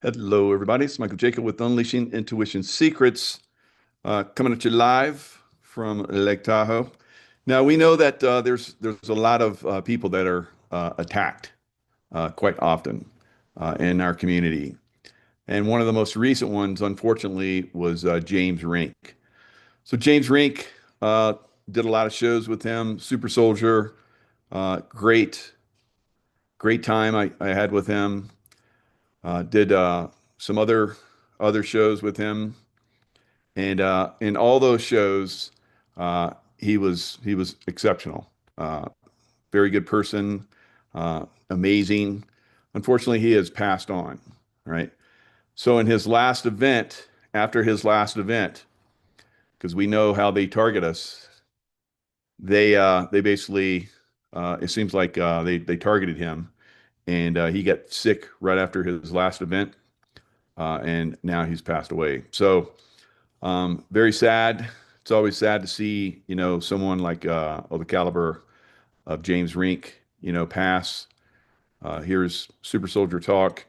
Hello, everybody. It's Michael Jaco with Unleashing Intuition Secrets, coming at you live from Lake Tahoe. Now we know that there's a lot of people that are attacked quite often in our community, and one of the most recent ones, unfortunately, was James Rink. So James Rink did a lot of shows with him. Super Soldier, great, great time I had with him. Did some other shows with him, and in all those shows, he was exceptional. Very good person, amazing. Unfortunately, he has passed on. Right. So in his last event, after his last event, because we know how they target us, they basically it seems like they targeted him, and he got sick right after his last event, and now he's passed away. So very sad. It's always sad to see, someone like of the caliber of James Rink, pass. Here's Super Soldier Talk.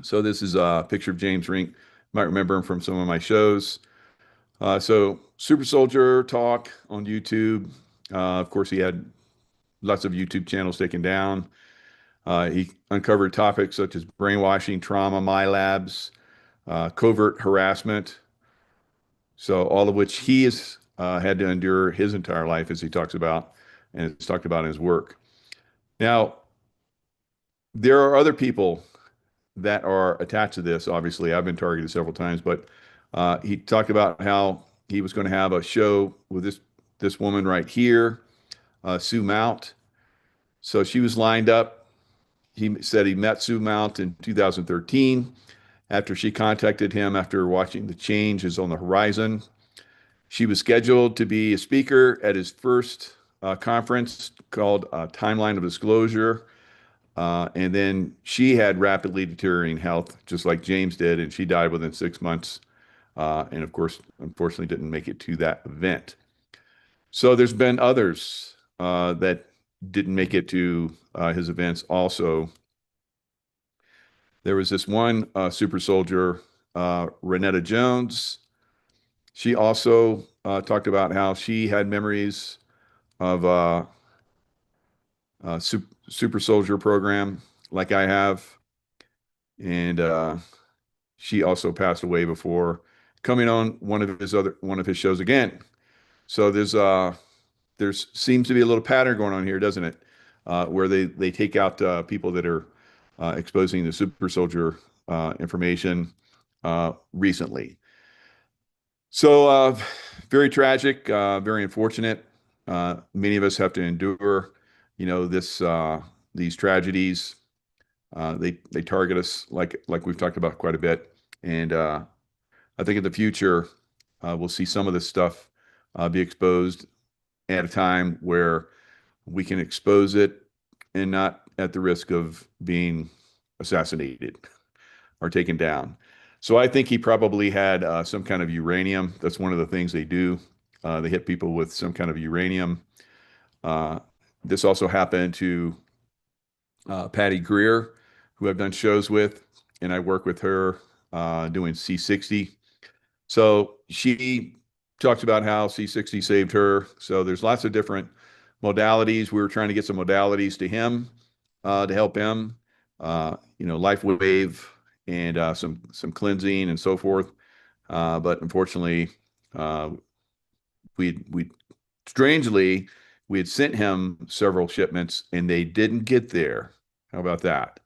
So this is a picture of James Rink. You might remember him from some of my shows. So Super Soldier Talk on YouTube. Of course, he had lots of YouTube channels taken down. He uncovered topics such as brainwashing, trauma, my labs, covert harassment. So all of which he has had to endure his entire life, as he talks about, and it's talked about in his work. Now, there are other people that are attached to this. Obviously, I've been targeted several times, but he talked about how he was going to have a show with this woman right here, Sue Mount. So she was lined up. He said he met Sue Mount in 2013 after she contacted him after watching The Change is on the Horizon. She was scheduled to be a speaker at his first conference called Timeline of Disclosure. And then she had rapidly deteriorating health, just like James did, and she died within 6 months. And of course, unfortunately, didn't make it to that event. So there's been others that didn't make it to his events also. There was this one super soldier, Renetta Jones. She also talked about how she had memories of super soldier program like I have, and she also passed away before coming on one of his shows again. So there's seems to be a little pattern going on here, doesn't it? Where they take out people that are exposing the super soldier information recently. So very tragic, very unfortunate. Many of us have to endure, these tragedies. They target us like we've talked about quite a bit, and I think in the future we'll see some of this stuff be exposed at a time where we can expose it and not at the risk of being assassinated or taken down. So I think he probably had some kind of uranium. That's one of the things they do. They hit people with some kind of uranium. Uh, this also happened to Patty Greer, who I've done shows with, and I work with her doing C60. So she talks about how C60 saved her. So there's lots of different modalities. We were trying to get some modalities to him to help him. LifeWave and some cleansing and so forth. But unfortunately, uh, we strangely we had sent him several shipments and they didn't get there. How about that?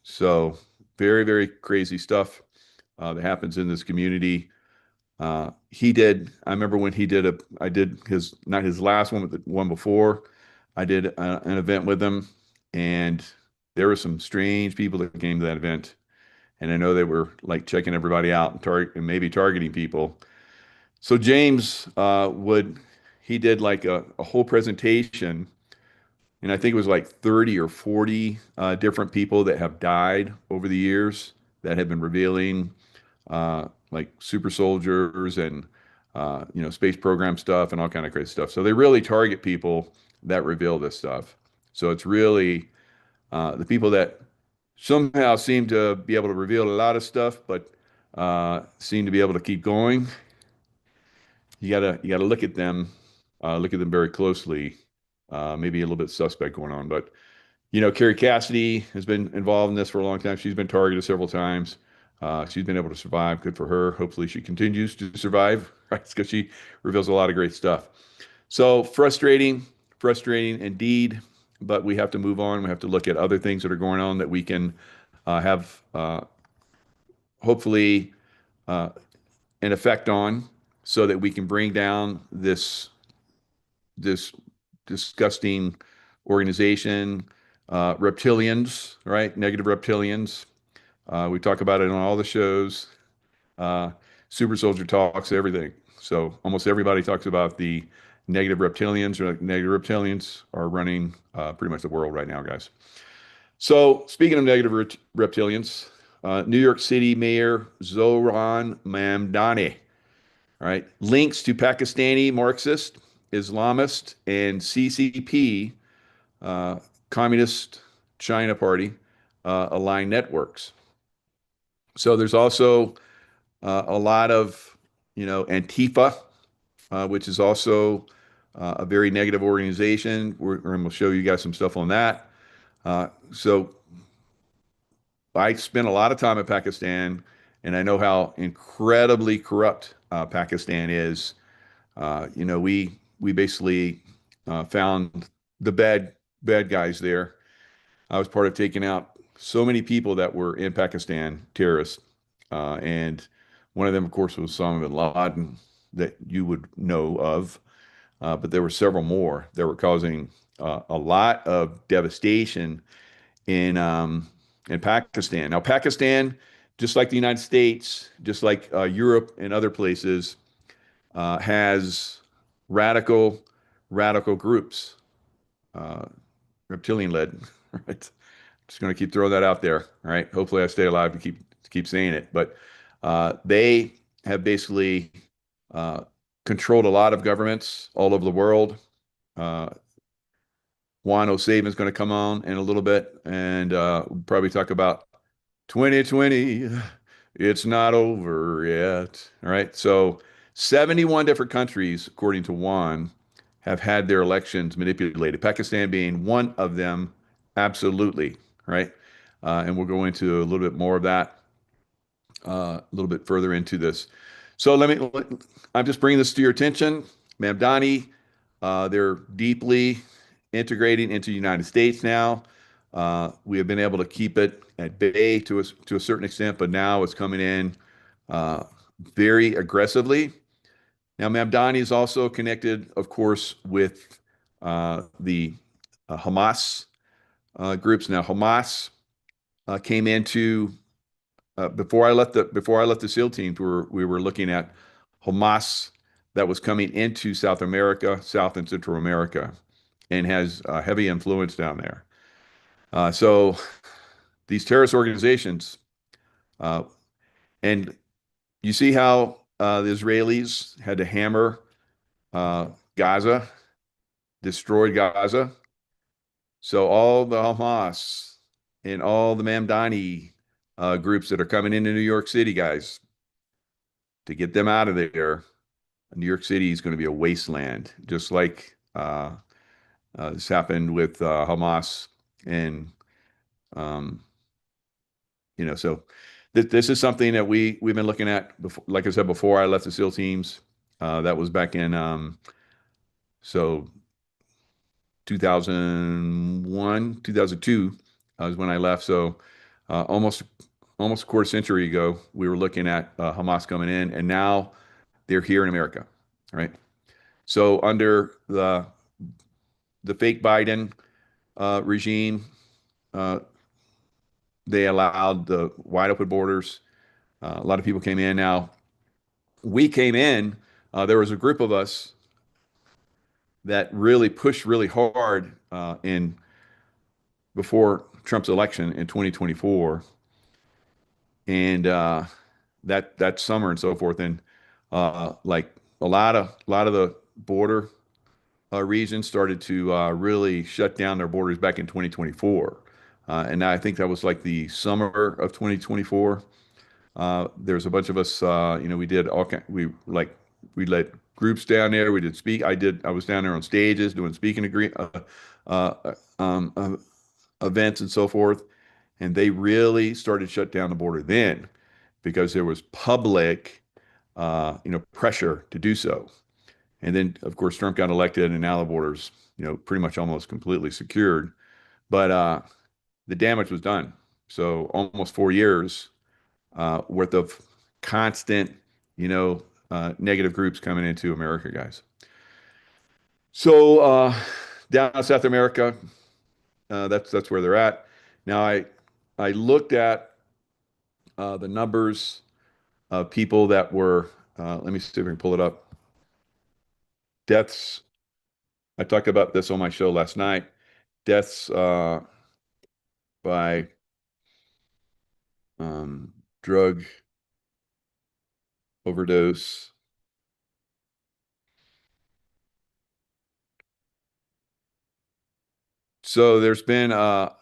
So very, very crazy stuff that happens in this community. I remember when I did not his last one, but the one before, I did an event with him, and there were some strange people that came to that event. And I know they were like checking everybody out and maybe targeting people. So James he did like a whole presentation, and I think it was like 30 or 40 different people that have died over the years that have been revealing like super soldiers and space program stuff and all kind of crazy stuff. So they really target people that reveal this stuff. So it's really the people that somehow seem to be able to reveal a lot of stuff, but seem to be able to keep going. You gotta look at them very closely. Maybe a little bit suspect going on, but Carrie Cassidy has been involved in this for a long time. She's been targeted several times. She's been able to survive. Good for her. Hopefully, she continues to survive, right? Because she reveals a lot of great stuff. So frustrating indeed. But we have to move on. We have to look at other things that are going on that we can have hopefully uh, an effect on, so that we can bring down this disgusting organization, reptilians, right? Negative reptilians. We talk about it on all the shows. Uh, Super Soldier talks, everything. So almost everybody talks about the negative reptilians, or negative reptilians are running pretty much the world right now, guys. So speaking of negative reptilians, New York City Mayor Zohran Mamdani, right, links to Pakistani Marxist, Islamist, and CCP, uh, Communist China Party, aligned networks. So there's also a lot of, Antifa, which is also a very negative organization. We're going to show you guys some stuff on that. So I spent a lot of time in Pakistan, and I know how incredibly corrupt Pakistan is. We basically found the bad guys there. I was part of taking out so many people that were in Pakistan, terrorists, and one of them, of course, was Osama bin Laden, that you would know of. But there were several more that were causing a lot of devastation in Pakistan. Now, Pakistan, just like the United States, just like Europe and other places, has radical groups, uh, reptilian led. Right? Just going to keep throwing that out there. All right. Hopefully, I stay alive to keep saying it. But they have basically uh, controlled a lot of governments all over the world. Uh, Juan O Savin is going to come on in a little bit, and we'll probably talk about 2020. It's not over yet. All right. So 71 different countries, according to Juan, have had their elections manipulated. Pakistan being one of them, absolutely. Right. And we'll go into a little bit more of that a little bit further into this. So I'm just bringing this to your attention. Mamdani, they're deeply integrating into the United States now. We have been able to keep it at bay to a certain extent, but now it's coming in uh, very aggressively. Now, Mamdani is also connected, of course, with the Hamas groups. Now, Hamas came into before I left the SEAL teams, we were looking at Hamas that was coming into South America, South and Central America, and has heavy influence down there. So these terrorist organizations, uh, and you see how the Israelis had to hammer Gaza, destroyed Gaza. So all the Hamas and all the Mamdani groups that are coming into New York City, guys, to get them out of there, New York City is going to be a wasteland, just like this happened with Hamas. And um, so this is something that we've been looking at before. Like I said before, I left the SEAL teams. That was back in so 2001, 2002 was when I left. So almost a quarter century ago, we were looking at Hamas coming in, and now they're here in America, right? So under the fake Biden regime, uh, they allowed the wide open borders. A lot of people came in. Now we came in. There was a group of us that really pushed really hard in before Trump's election in 2024, and that summer and so forth, and like a lot of the border regions started to really shut down their borders back in 2024. And I think that was like the summer of 2024. There's a bunch of us, we did we led groups down there. We did speak. I was down there on stages doing speaking uh, um, uh, events and so forth. And they really started to shut down the border then because there was public, pressure to do so. And then, of course, Trump got elected, and now the border's, pretty much almost completely secured. But the damage was done. So almost 4 years worth of constant, negative groups coming into America, guys. So down in South America, that's where they're at. Now I looked at the numbers of people that were. Let me see if I can pull it up. Deaths. I talked about this on my show last night. Deaths by drug overdose. So there's been a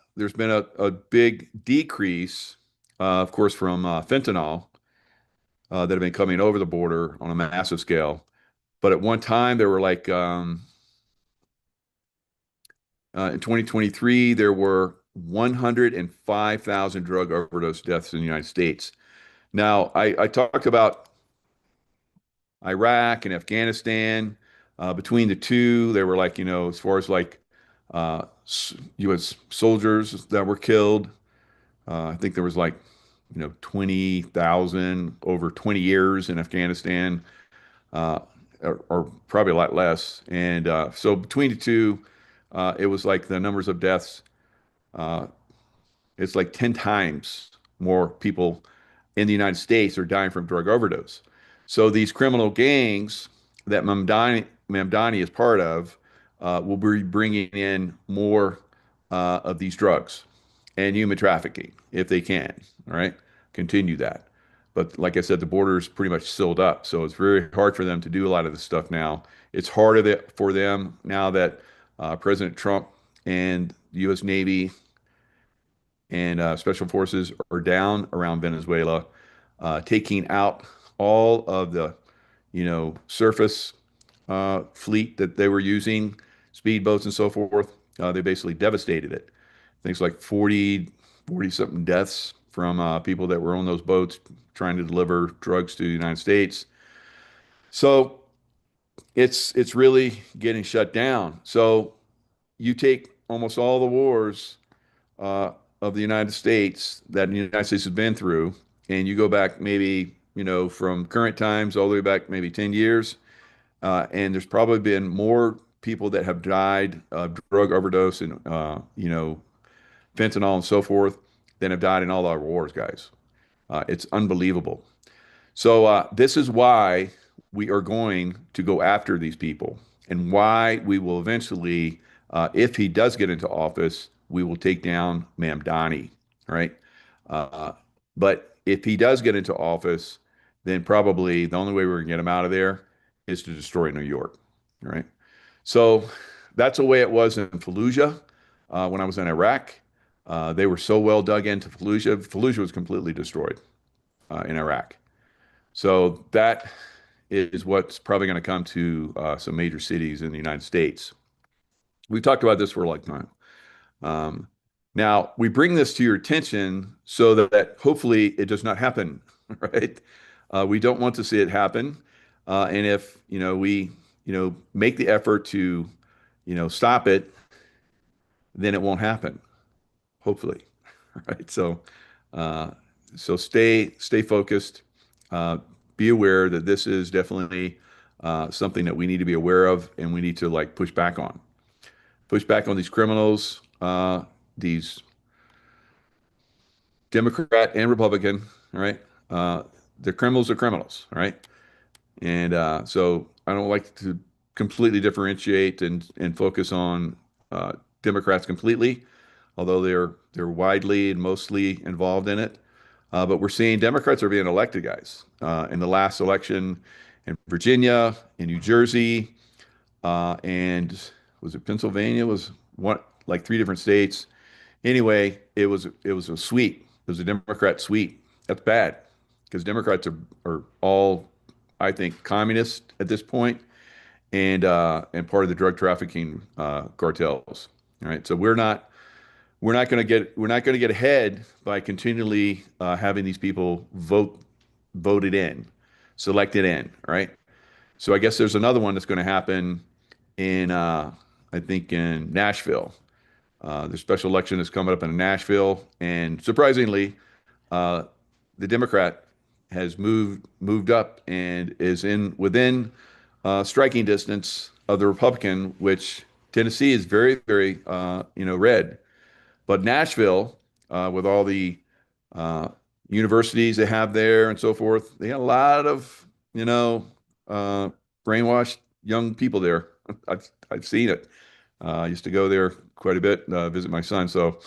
big decrease, of course, from fentanyl that have been coming over the border on a massive scale. But at one time, there were like in 2023, there were 105,000 drug overdose deaths in the United States. Now, I talked about Iraq and Afghanistan. Between the two, they were like, as far as like U.S. soldiers that were killed, I think there was like, 20,000 over 20 years in Afghanistan, or probably a lot less. And so between the two, it was like the numbers of deaths, uh, it's like 10 times more people in the United States are dying from drug overdose. So these criminal gangs that Mamdani is part of will be bringing in more of these drugs and human trafficking if they can. All right, continue that. But like I said, the border is pretty much sealed up, so it's very hard for them to do a lot of this stuff now. It's harder for them now that President Trump and the U.S. Navy and special forces are down around Venezuela, taking out all of the, surface fleet that they were using, speedboats and so forth. They basically devastated it. Things like 40 something deaths from people that were on those boats trying to deliver drugs to the United States. So it's really getting shut down. So you take almost all the wars uh, of the United States that the United States has been through, and you go back maybe, from current times all the way back maybe 10 years, and there's probably been more people that have died of drug overdose and, fentanyl and so forth than have died in all our wars, guys. It's unbelievable. So this is why we are going to go after these people and why we will eventually, if he does get into office, we will take down Mamdani, right? Uh, but if he does get into office, then probably the only way we're going to get him out of there is to destroy New York, right? So that's the way it was in Fallujah when I was in Iraq. They were so well dug into Fallujah. Fallujah was completely destroyed in Iraq. So that is what's probably going to come to some major cities in the United States. We've talked about this for a long time. Um, Now, we bring this to your attention so that hopefully it does not happen, right? We don't want to see it happen. And if, we, make the effort to, stop it, then it won't happen, hopefully, right? Uh, so stay focused. Uh, be aware that this is definitely something that we need to be aware of, and we need to like push back on these criminals, these Democrat and Republican. All right, the criminals are criminals. All right, and so I don't like to completely differentiate and focus on Democrats completely, although they're widely and mostly involved in it. But we're seeing Democrats are being elected, guys. In the last election in Virginia, in New Jersey, and was it Pennsylvania? Was one like three different states. Anyway, it was a sweep. It was a Democrat sweep. That's bad because Democrats are all, I think, communist at this point, and part of the drug trafficking cartels. All right, so we're not going to get ahead by continually having these people voted in, selected in. Right. So I guess there's another one that's going to happen in I think in Nashville. The special election is coming up in Nashville, and surprisingly, uh, the Democrat has moved up and is in within striking distance of the Republican, which Tennessee is very, very red. But Nashville, with all the uh, universities they have there and so forth, they got a lot of uh, brainwashed young people there. I've seen it. I used to go there quite a bit, visit my son. So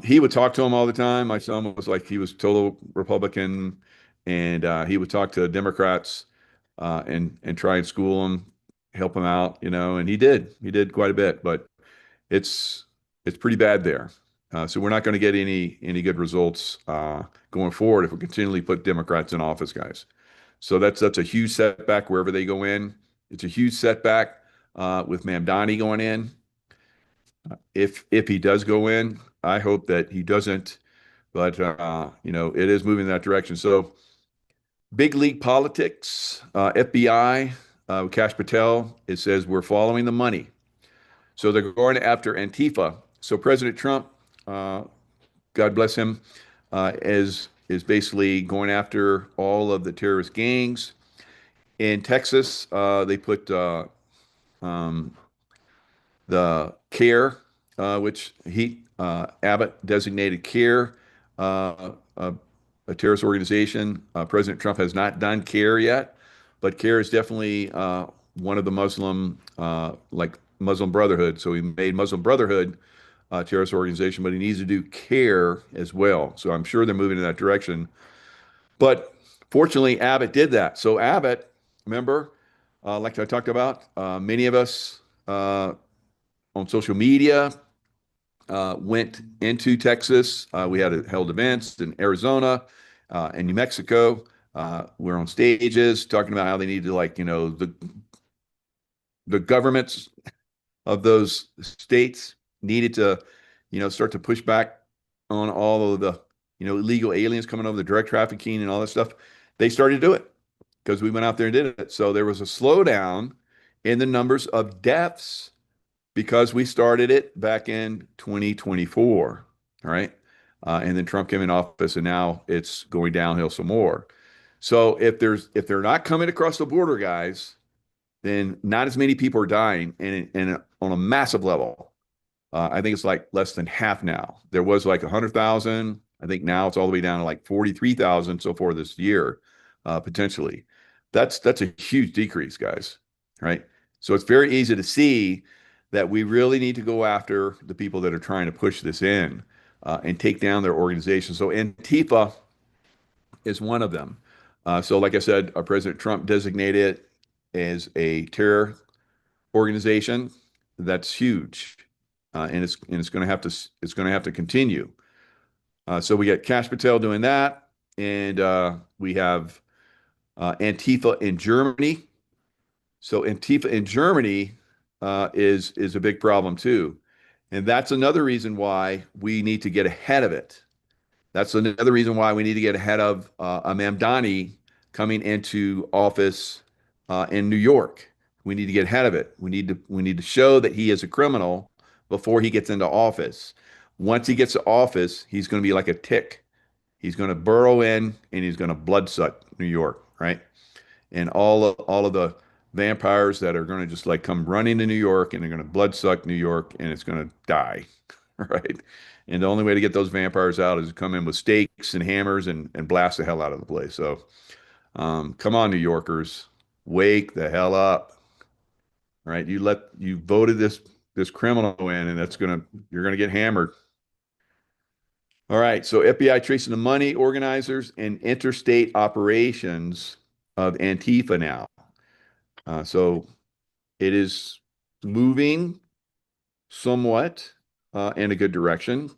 he would talk to him all the time. My son was like he was total Republican, and he would talk to Democrats and try and school them, help them out, and he did. He did quite a bit, but it's it's pretty bad there. So we're not going to get any good results going forward if we continually put Democrats in office, guys. So that's a huge setback wherever they go in. It's a huge setback with Mamdani going in. If he does go in, I hope that he doesn't. But it is moving in that direction. So big league politics, FBI, Kash Patel. It says we're following the money. So they're going after Antifa. So President Trump, God bless him, is basically going after all of the terrorist gangs. In Texas, they put um, the CARE, which Abbott designated CARE, a terrorist organization. President Trump has not done CARE yet, but CARE is definitely one of the like Muslim Brotherhood. So he made Muslim Brotherhood a terrorist organization, but he needs to do CARE as well. So I'm sure they're moving in that direction. But fortunately, Abbott did that. So Abbott, remember, like I talked about, many of us on social media went into Texas. We had held events in Arizona and New Mexico. We're on stages talking about how they need to, the governments of those states needed to, start to push back on all of the, illegal aliens coming over, the drug trafficking and all that stuff. They started to do it because we went out there and did it. So there was a slowdown in the numbers of deaths because we started it back in 2024. All right. And then Trump came in office and now it's going downhill some more. So if they're not coming across the border, guys, then not as many people are dying and on a massive level. I think it's like less than half now. There was like 100,000. I think now it's all the way down to like 43,000 so far this year, potentially. That's a huge decrease, guys. Right? So it's very easy to see that we really need to go after the people that are trying to push this in and take down their organization. So Antifa is one of them. So like I said, President Trump designated it as a terror organization. That's huge, and it's going to have to continue. So we got Kash Patel doing that, and we have Antifa in Germany. So Antifa in Germany is a big problem too, and that's another reason why we need to get ahead of it. That's another reason why we need to get ahead of a Mamdani coming into office in New York. We need to get ahead of it. We need to show that he is a criminal before he gets into office. Once he gets to office, he's going to be like a tick. He's going to burrow in and he's going to bloodsuck New York, right? And all of the vampires that are going to just like come running to New York and they're going to bloodsuck New York and it's going to die, right? And the only way to get those vampires out is to come in with stakes and hammers and blast the hell out of the place. So come on, New Yorkers, wake the hell up, right? You voted this criminal in, and you're gonna get hammered. All right. So FBI tracing the money organizers and interstate operations of Antifa now. So it is moving somewhat. in a good direction.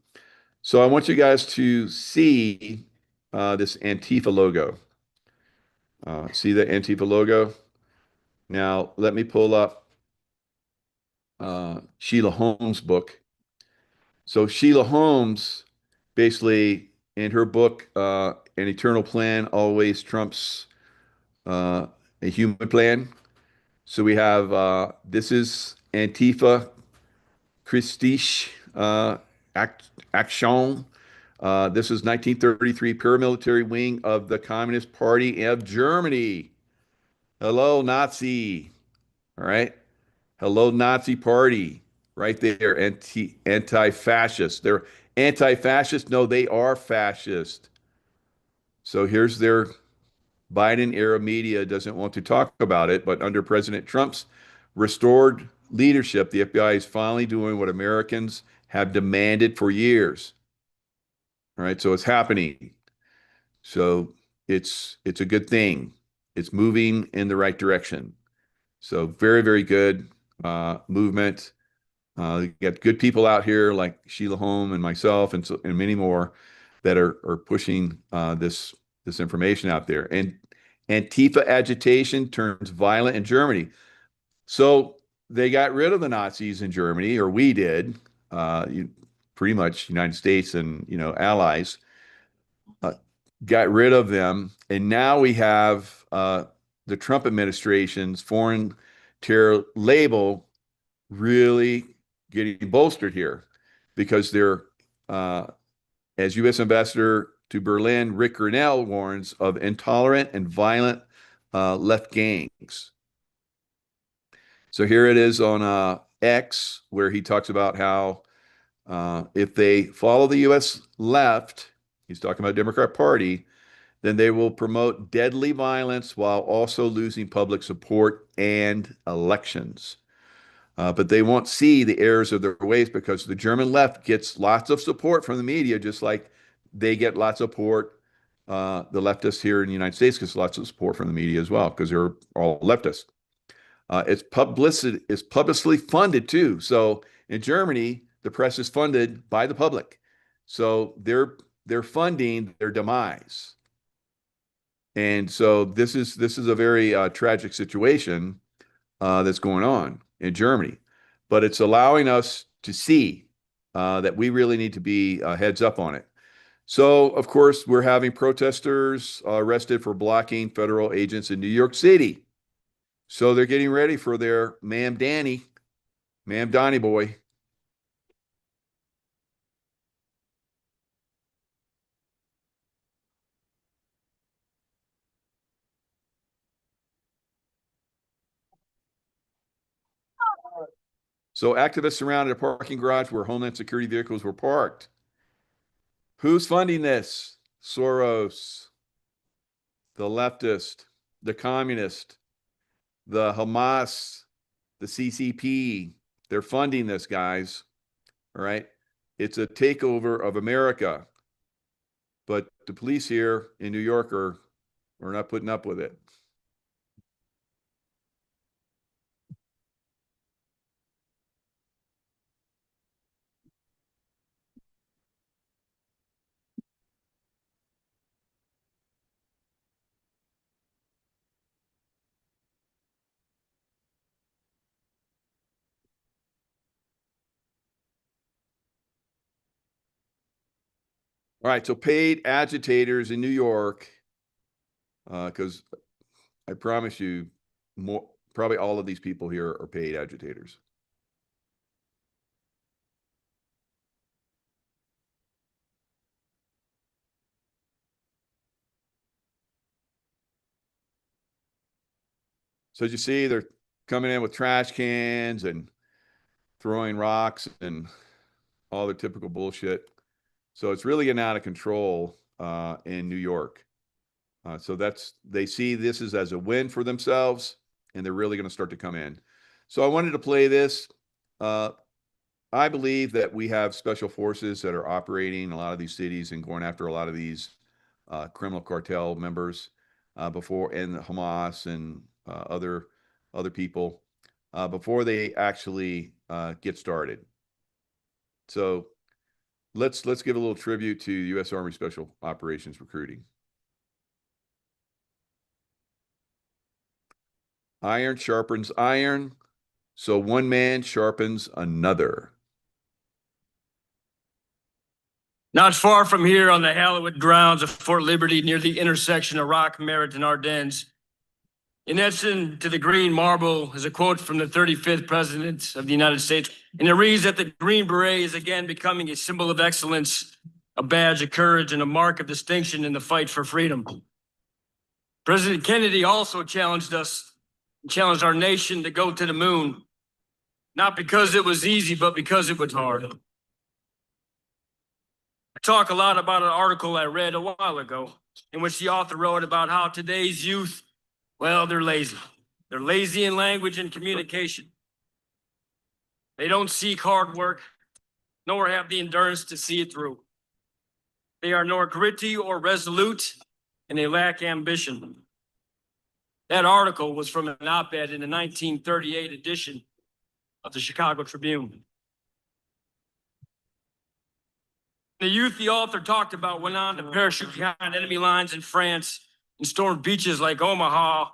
So I want you guys to see this Antifa logo. See the Antifa logo? Now, let me pull up Sheila Holmes' book. So Sheila Holmes, basically, in her book, An Eternal Plan Always Trumps a Human Plan. So we have, this is Antifa Christliche Action. This is 1933 paramilitary wing of the Communist Party of Germany. Hello, Nazi. All right. Hello, Nazi Party. Right there. Anti-fascist. They're anti-fascist. No, they are fascist. So here's their Biden era media doesn't want to talk about it, but under President Trump's restored leadership, the FBI is finally doing what Americans have demanded for years. All right, so it's happening. So it's a good thing. It's moving in the right direction. So very, very good movement. You got good people out here like Sheila Holm and myself and many more that are pushing this information out there. And Antifa agitation turns violent in Germany. So they got rid of the Nazis in Germany, or we did, pretty much United States and allies uh, got rid of them, and now we have the Trump administration's foreign terror label really getting bolstered here because they're, as U.S. Ambassador to Berlin, Rick Grenell warns of intolerant and violent left gangs. So here it is on X, where he talks about how if they follow the U.S. left, he's talking about Democrat Party, then they will promote deadly violence while also losing public support and elections. But they won't see the errors of their ways because the German left gets lots of support from the media, just like they get lots of support. The leftists here in the United States gets lots of support from the media as well because they're all leftists. It's publicly funded too. So in Germany, the press is funded by the public. So they're funding their demise. And so this is a very tragic situation that's going on in Germany, but it's allowing us to see that we really need to be heads up on it. So, of course, we're having protesters arrested for blocking federal agents in New York City. So they're getting ready for their Ma'am Donnie boy. So activists surrounded a parking garage where Homeland Security vehicles were parked. Who's funding this? Soros, the leftist, the communist, the Hamas, the CCP. They're funding this, guys. All right. It's a takeover of America. But the police here in New York are not putting up with it. All right. So paid agitators in New York, because I promise you, probably all of these people here are paid agitators. So as you see, they're coming in with trash cans and throwing rocks and all the typical bullshit. So it's really getting out of control in New York. So they see this as a win for themselves, and they're really going to start to come in. So I wanted to play this. I believe that we have special forces that are operating in a lot of these cities and going after a lot of these criminal cartel members before, and Hamas and other people before they actually get started. So let's give a little tribute to U.S. Army Special Operations recruiting. Iron sharpens iron, so one man sharpens another. Not far from here on the hallowed grounds of Fort Liberty, near the intersection of Rock, Merritt, and Ardennes, in Edson to the green marble is a quote from the 35th President of the United States, and it reads that the Green Beret is again becoming a symbol of excellence, a badge of courage, and a mark of distinction in the fight for freedom. President Kennedy also challenged our nation to go to the moon, not because it was easy, but because it was hard. I talk a lot about an article I read a while ago in which the author wrote about how today's youth, well, they're lazy. They're lazy in language and communication. They don't seek hard work, nor have the endurance to see it through. They are nor gritty or resolute, and they lack ambition. That article was from an op-ed in the 1938 edition of the Chicago Tribune. The youth the author talked about went on to parachute behind enemy lines in France and stormed beaches like Omaha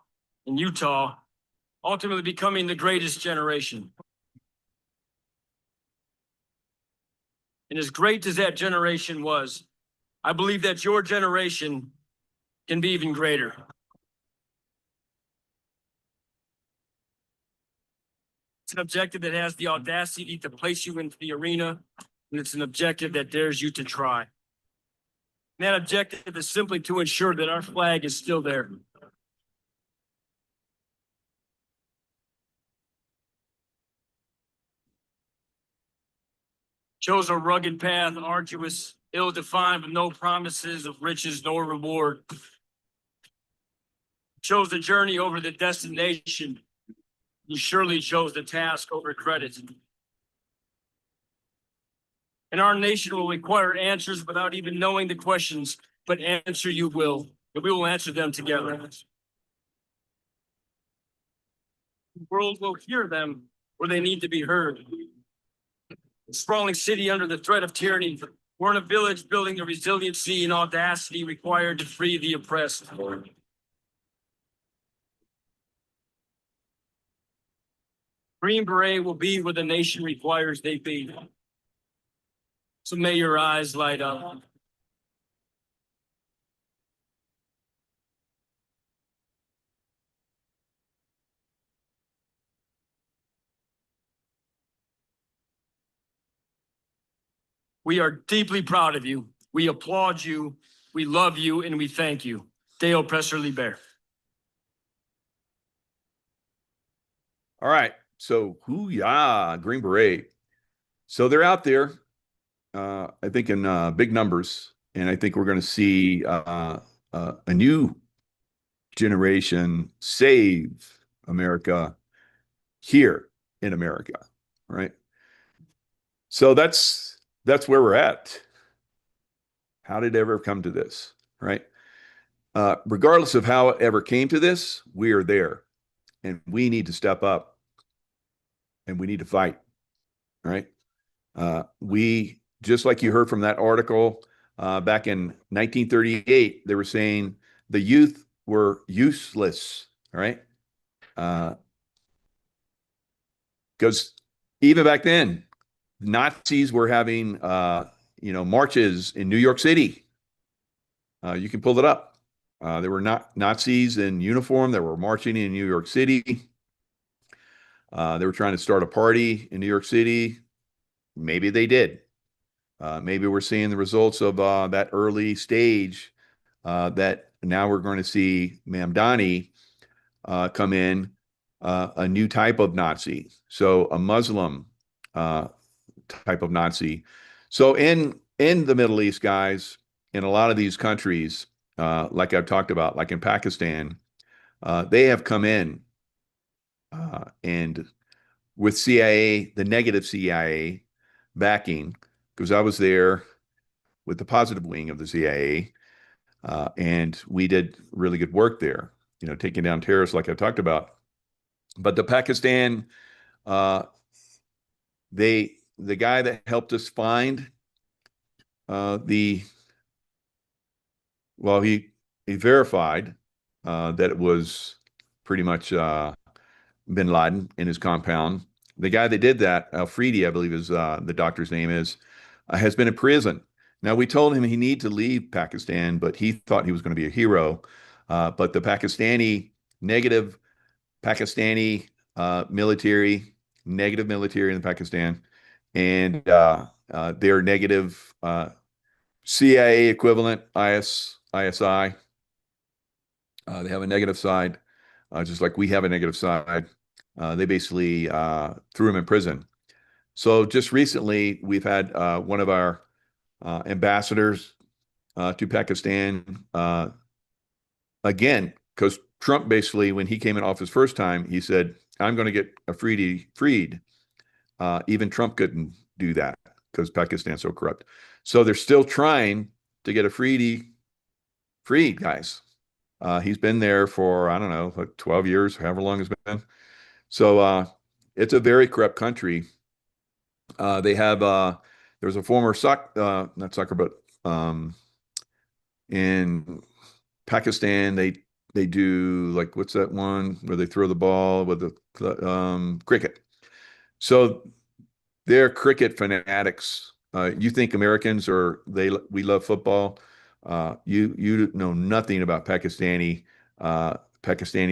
and Utah, ultimately becoming the greatest generation. And as great as that generation was, I believe that your generation can be even greater. It's an objective that has the audacity to place you into the arena, and it's an objective that dares you to try. And that objective is simply to ensure that our flag is still there. Chose a rugged path, arduous, ill-defined, with no promises of riches nor reward. Chose the journey over the destination. You surely chose the task over credit. And our nation will require answers without even knowing the questions, but answer you will, and we will answer them together. The world will hear them where they need to be heard. A sprawling city under the threat of tyranny. We're in a village building the resiliency and audacity required to free the oppressed. Green Beret will be where the nation requires they be. So may your eyes light up. We are deeply proud of you. We applaud you. We love you, and we thank you. Deo Presser Liber. All right. So, hoo-yah, Green Beret. So they're out there, I think, in big numbers. And I think we're going to see a new generation save America here in America, right? So that's where we're at. How did it ever come to this, right? Regardless of how it ever came to this, we are there. And we need to step up. And we need to fight, right? We, just like you heard from that article back in 1938, they were saying the youth were useless, right? Because even back then, Nazis were having, marches in New York City. You can pull it up. There were not Nazis in uniform that were marching in New York City. They were trying to start a party in New York City. Maybe they did. Maybe we're seeing the results of that early stage that now we're going to see Mamdani come in, a new type of Nazi. So a Muslim type of Nazi. So in the Middle East, guys, in a lot of these countries, like I've talked about, like in Pakistan, they have come in and with CIA, the negative CIA backing, because I was there with the positive wing of the CIA, and we did really good work there, taking down terrorists like I talked about. But the Pakistan, they the guy that helped us find he verified that it was pretty much bin Laden in his compound. The guy that did that, Afridi, I believe is the doctor's name is, has been in prison. Now, we told him he needed to leave Pakistan, but he thought he was going to be a hero. But the negative Pakistani negative military in Pakistan, and their negative CIA equivalent, ISI, they have a negative side, just like we have a negative side. They basically threw him in prison. So just recently, we've had one of our ambassadors to Pakistan again, because Trump basically, when he came in office first time, he said, "I'm going to get Afridi freed." Even Trump couldn't do that because Pakistan's so corrupt. So they're still trying to get Afridi freed, guys. He's been there for, I don't know, like 12 years, however long it's been. So it's a very corrupt country. They have there's a former not soccer, but in Pakistan they do, like, what's that one where they throw the ball with the cricket. So they're cricket fanatics. You think Americans we love football. You know nothing about Pakistanis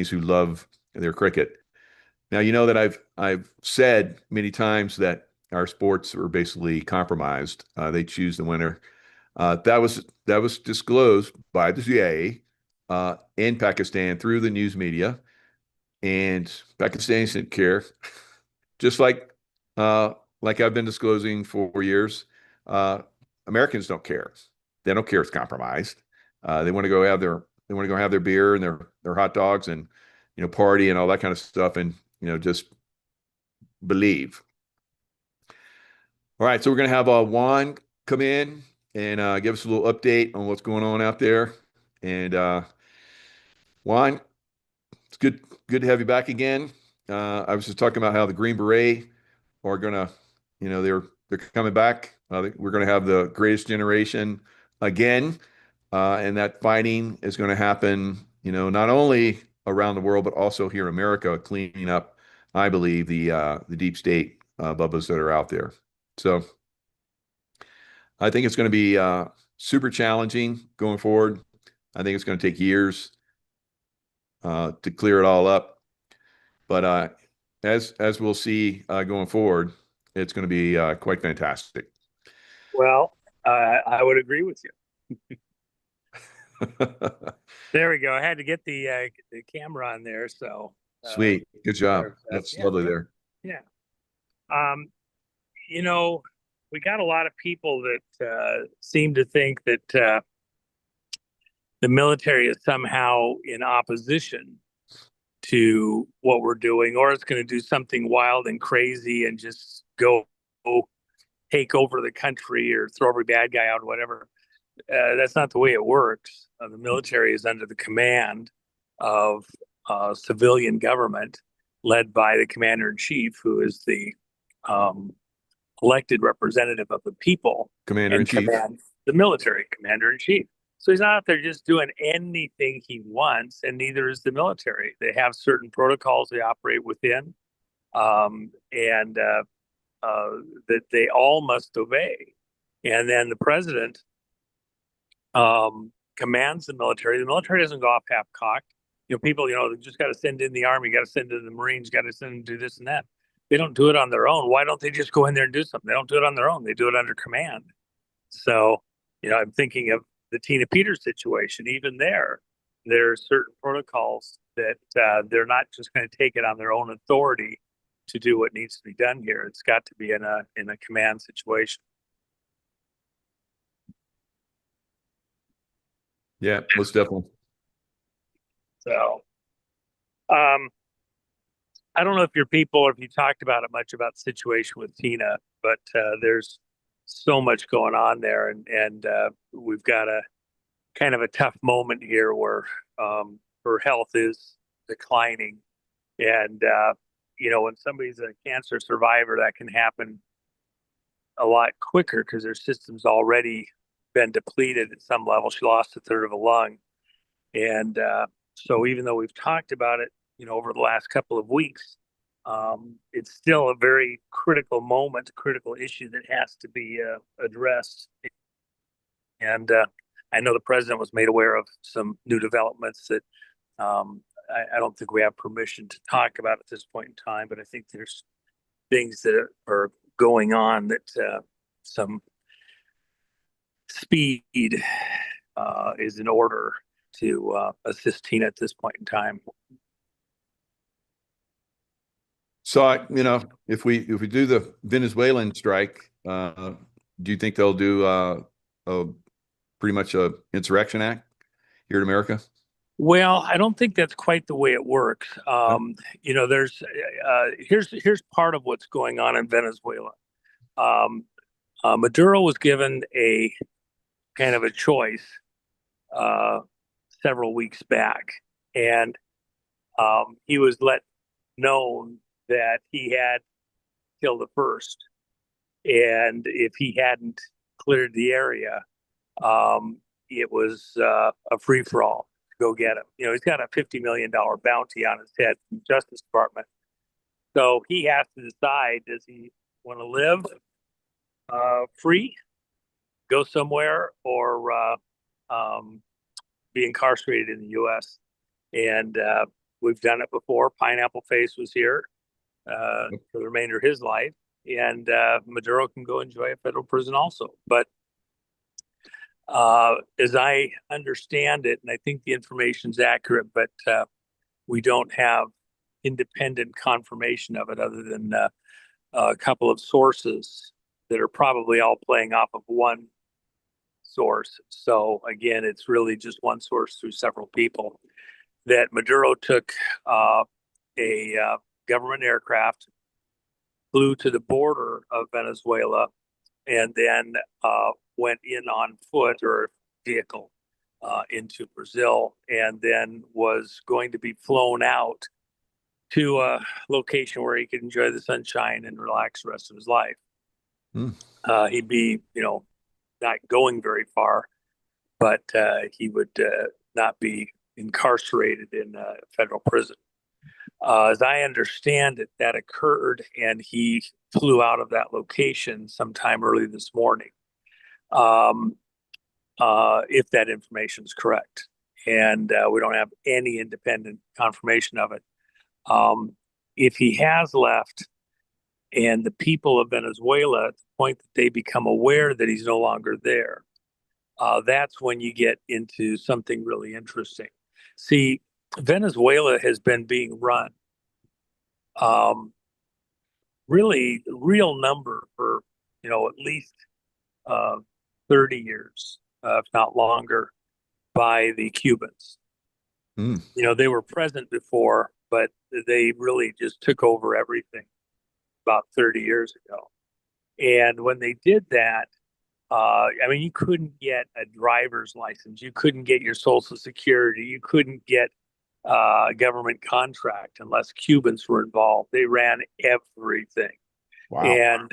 who love their cricket. Now, you know that I've said many times that our sports are basically compromised. They choose the winner. That was disclosed by the CIA in Pakistan through the news media, and Pakistanis didn't care. Just like I've been disclosing for years, Americans don't care. They don't care it's compromised. They want to go have their beer and their hot dogs and party and all that kind of stuff, and just believe. All right, so we're gonna have Juan come in and give us a little update on what's going on out there. And Juan, it's good to have you back again. I was just talking about how the Green Beret are gonna, they're coming back. We're gonna have the greatest generation again, and that fighting is going to happen, not only around the world but also here in America, cleaning up, I believe, the deep state bubbas that are out there. So I think it's going to be super challenging going forward. I think it's going to take years to clear it all up. But as we'll see going forward, it's going to be quite fantastic. Well, I would agree with you. There we go. I had to get the camera on there. So sweet, good job. That's lovely there. Yeah. We got a lot of people that seem to think that the military is somehow in opposition to what we're doing, or it's going to do something wild and crazy and just go take over the country or throw every bad guy out or whatever. That's not the way it works. The military is under the command of civilian government led by the commander-in-chief, who is the elected representative of the people. Commander-in-chief. The military commander-in-chief. So he's not out there just doing anything he wants, and neither is the military. They have certain protocols they operate within, and that they all must obey. And then the president commands the military. The military doesn't go off half-cocked. People, they just got to send in the Army, got to send in the Marines, got to send them to do this and that. They don't do it on their own. Why don't they just go in there and do something? They don't do it on their own. They do it under command. So, I'm thinking of the Tina Peters situation. Even there are certain protocols that they're not just going to take it on their own authority to do what needs to be done here. It's got to be in a command situation. Yeah, most definitely. So, I don't know if your people or if you talked about it much about the situation with Tina, but there's so much going on there, and we've got a kind of a tough moment here where her health is declining, and when somebody's a cancer survivor, that can happen a lot quicker because their system's already been depleted at some level. She lost a third of a lung. And so even though we've talked about it, over the last couple of weeks, it's still a very critical moment, critical issue that has to be addressed. And I know the president was made aware of some new developments that I don't think we have permission to talk about at this point in time, but I think there's things that are going on that some speed is in order to assist Tina at this point in time. So, if we do the Venezuelan strike, do you think they'll do pretty much a insurrection act here in America? Well, I don't think that's quite the way it works. There's here's part of what's going on in Venezuela. Maduro was given a kind of a choice several weeks back, and he was let known that he had till the 1st, and if he hadn't cleared the area, it was a free-for-all. Go get him. He's got a $50 million bounty on his head from the Justice Department. So he has to decide, does he want to live free, go somewhere, or be incarcerated in the U.S.? And we've done it before. Pineapple Face was here for the remainder of his life. And Maduro can go enjoy a federal prison also. But as I understand it, and I think the information's accurate, but we don't have independent confirmation of it other than a couple of sources that are probably all playing off of one source. So again, it's really just one source through several people, that Maduro took a government aircraft, flew to the border of Venezuela, and then went in on foot or vehicle into Brazil, and then was going to be flown out to a location where he could enjoy the sunshine and relax the rest of his life. He'd be, not going very far, but he would not be incarcerated in a federal prison. As I understand it, that occurred, and he flew out of that location sometime early this morning, if that information is correct. And we don't have any independent confirmation of it. If he has left, and the people of Venezuela, at the point that they become aware that he's no longer there, that's when you get into something really interesting. See, Venezuela has been being run really real number for, at least 30 years, if not longer, by the Cubans. They were present before, but they really just took over everything about 30 years ago. And when they did that, you couldn't get a driver's license. You couldn't get your Social Security. You couldn't get a government contract unless Cubans were involved. They ran everything. Wow. And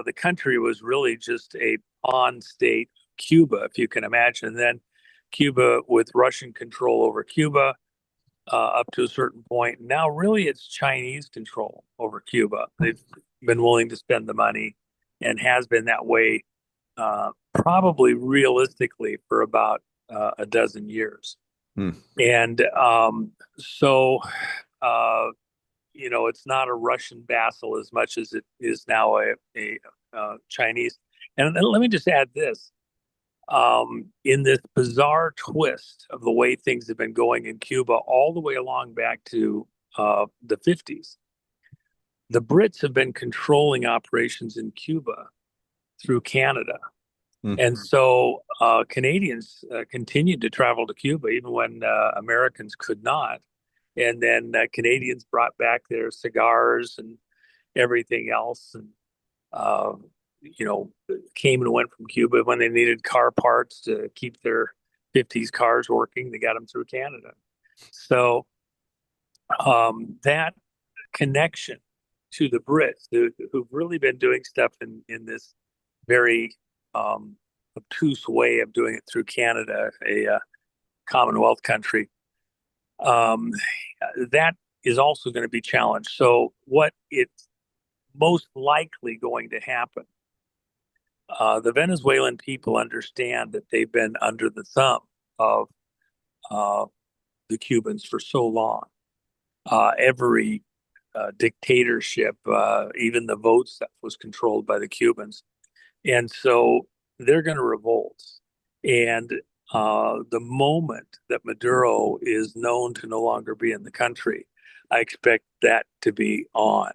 the country was really just a pawn state, Cuba, if you can imagine. And then Cuba with Russian control over Cuba up to a certain point. Now, really, it's Chinese control over Cuba. They've been willing to spend the money, and has been that way probably realistically for about a dozen years. And so, it's not a Russian vassal as much as it is now a Chinese. And let me just add this. In this bizarre twist of the way things have been going in Cuba all the way along back to the 50s, the Brits have been controlling operations in Cuba through Canada. And so Canadians continued to travel to Cuba even when Americans could not. And then Canadians brought back their cigars and everything else, and came and went from Cuba. When they needed car parts to keep their 50s cars working, they got them through Canada. So that connection to the Brits who've really been doing stuff in this very obtuse way of doing it through Canada, a Commonwealth country. That is also going to be challenged. So what it's most likely going to happen, the Venezuelan people understand that they've been under the thumb of the Cubans for so long. Every dictatorship, even the vote stuff was controlled by the Cubans. And so they're going to revolt. And the moment that Maduro is known to no longer be in the country, I expect that to be on.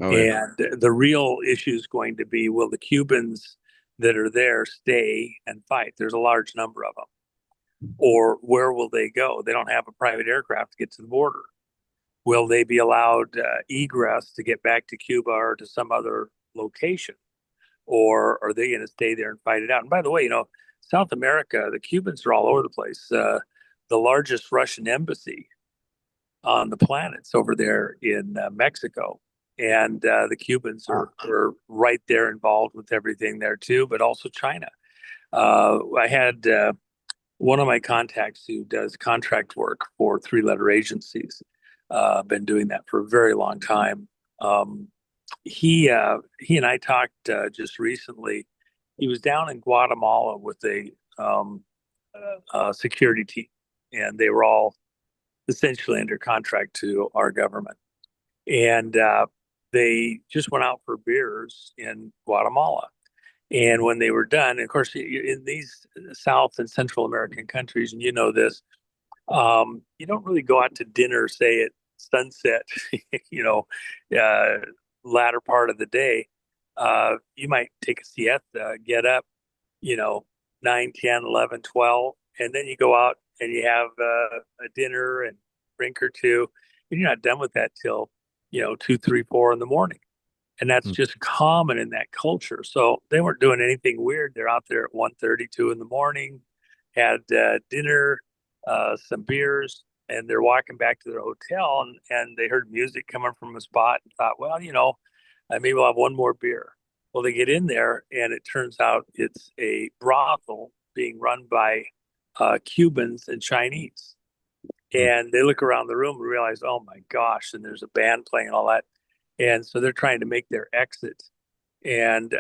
Oh, yeah. And the real issue is going to be, will the Cubans that are there stay and fight? There's a large number of them. Or where will they go? They don't have a private aircraft to get to the border. Will they be allowed egress to get back to Cuba or to some other location? Or are they going to stay there and fight it out? And by the way, South America, the Cubans are all over the place. The largest Russian embassy on the planet's over there in Mexico. And the Cubans are right there involved with everything there too, but also China. I had one of my contacts who does contract work for three-letter agencies, been doing that for a very long time. He and I talked just recently. He was down in Guatemala with a security team, and they were all essentially under contract to our government. And they just went out for beers in Guatemala. And when they were done, of course, in these South and Central American countries, and you know this, you don't really go out to dinner, say at sunset, latter part of the day. You might take a siesta, get up, 9, 10, 11, 12, and then you go out and you have a dinner and drink or two, and you're not done with that till, 2, 3, 4 in the morning. And that's just common in that culture. So they weren't doing anything weird. They're out there at 1:30, 2 in the morning, had dinner, some beers, and they're walking back to their hotel, and they heard music coming from a spot and thought, well, maybe we'll have one more beer. Well, they get in there, and it turns out it's a brothel being run by Cubans and Chinese. And they look around the room and realize, oh my gosh, and there's a band playing and all that. And so they're trying to make their exit. And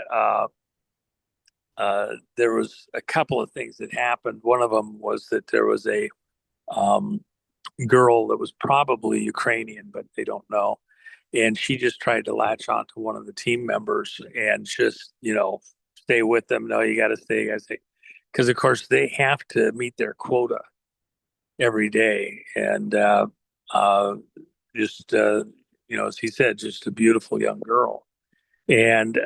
there was a couple of things that happened. One of them was that there was a girl that was probably Ukrainian, but they don't know. And she just tried to latch on to one of the team members and just, stay with them. No, you got to stay, you got to stay. Because, of course, they have to meet their quota every day. And as he said, just a beautiful young girl. And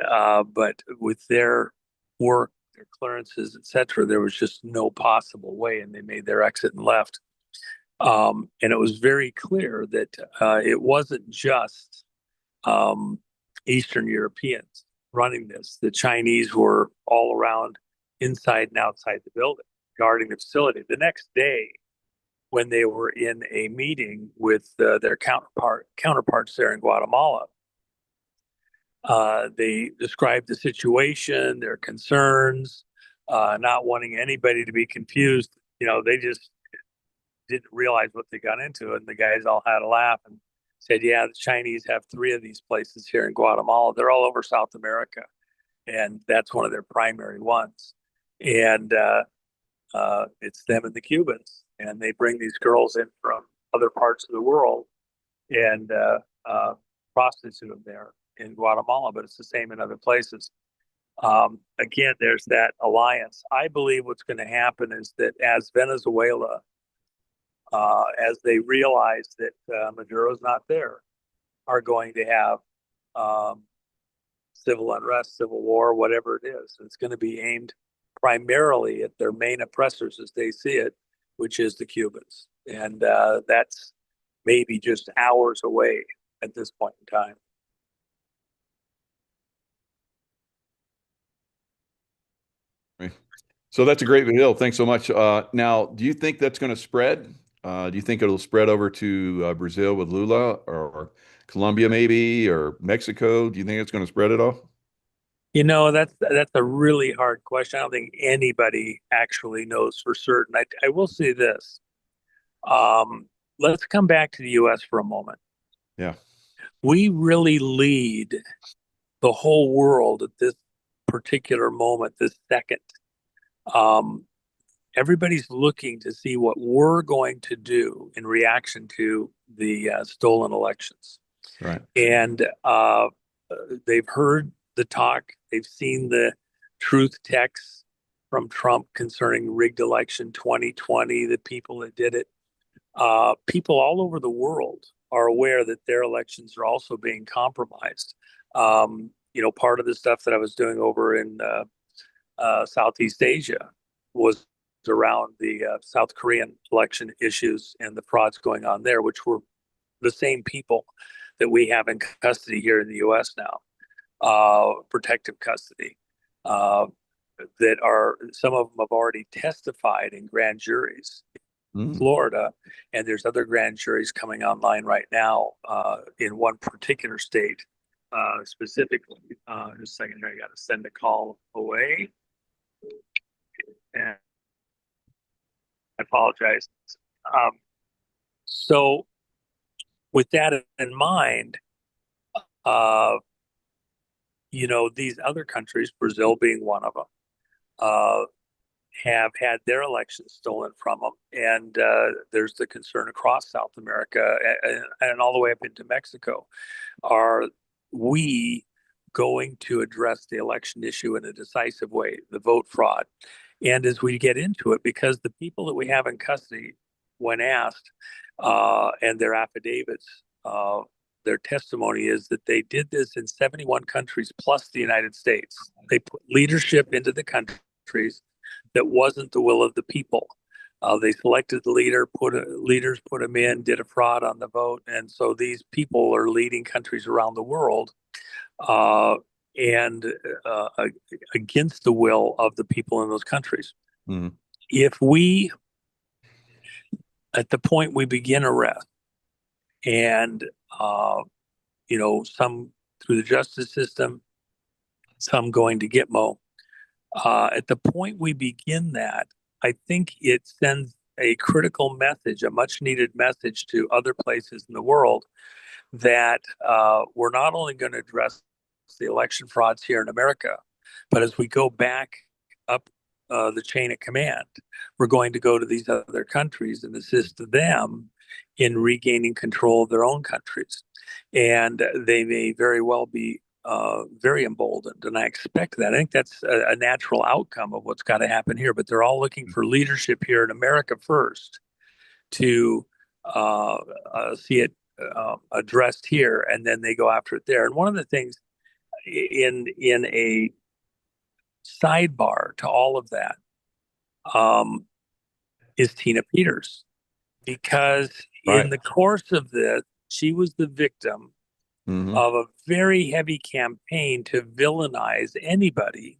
but with their work, their clearances, etc., there was just no possible way, and they made their exit and left. And it was very clear that it wasn't just Eastern Europeans running this. The Chinese were all around, inside and outside the building, guarding the facility. The next day, when they were in a meeting with their counterparts there in Guatemala, they described the situation, their concerns, not wanting anybody to be confused. They just didn't realize what they got into, and the guys all had a laugh and said, yeah, the Chinese have 3 of these places here in Guatemala. They're all over South America, and that's one of their primary ones. And it's them and the Cubans, and they bring these girls in from other parts of the world and prostitute them there in Guatemala, but it's the same in other places. Again, there's that alliance. I believe what's going to happen is that as Venezuela, as they realize that Maduro's not there, are going to have civil unrest, civil war, whatever it is. It's going to be aimed primarily at their main oppressors as they see it, which is the Cubans. And that's maybe just hours away at this point in time. Right. So that's a great video. Thanks so much. Now, do you think that's going to spread? Do you think it'll spread over to Brazil with Lula, or Colombia maybe, or Mexico? Do you think it's going to spread at all? That's a really hard question. I don't think anybody actually knows for certain. I will say this. Let's come back to the U.S. for a moment. Yeah. We really lead the whole world at this particular moment, this second. Everybody's looking to see what we're going to do in reaction to the stolen elections. Right. And they've heard the talk, they've seen the truth texts from Trump concerning rigged election 2020, the people that did it. People all over the world are aware that their elections are also being compromised. Part of the stuff that I was doing over in Southeast Asia was around the South Korean election issues and the frauds going on there, which were the same people that we have in custody here in the U.S. now, protective custody, that are, some of them have already testified in grand juries in Florida, and there's other grand juries coming online right now in one particular state specifically. Just a second here, I got to send a call away. And I apologize. So with that in mind, these other countries, Brazil being one of them, have had their elections stolen from them. And there's the concern across South America and all the way up into Mexico. Are we going to address the election issue in a decisive way, the vote fraud? And as we get into it, because the people that we have in custody, when asked, and their affidavits, their testimony is that they did this in 71 countries plus the United States. They put leadership into the countries that wasn't the will of the people. They selected the leader, leaders put them in, did a fraud on the vote. And so these people are leading countries around the world and against the will of the people in those countries. Mm-hmm. If we, at the point we begin arrest, and some through the justice system, some going to Gitmo, at the point we begin that, I think it sends a critical message, a much needed message to other places in the world that we're not only going to address the election frauds here in America, but as we go back up the chain of command, we're going to go to these other countries and assist them in regaining control of their own countries. And they may very well be very emboldened. And I expect that. I think that's a natural outcome of what's got to happen here. But they're all looking for leadership here in America first to see it addressed here, and then they go after it there. And one of the things in a sidebar to all of that is Tina Peters, because in the course of this, she was the victim of a very heavy campaign to villainize anybody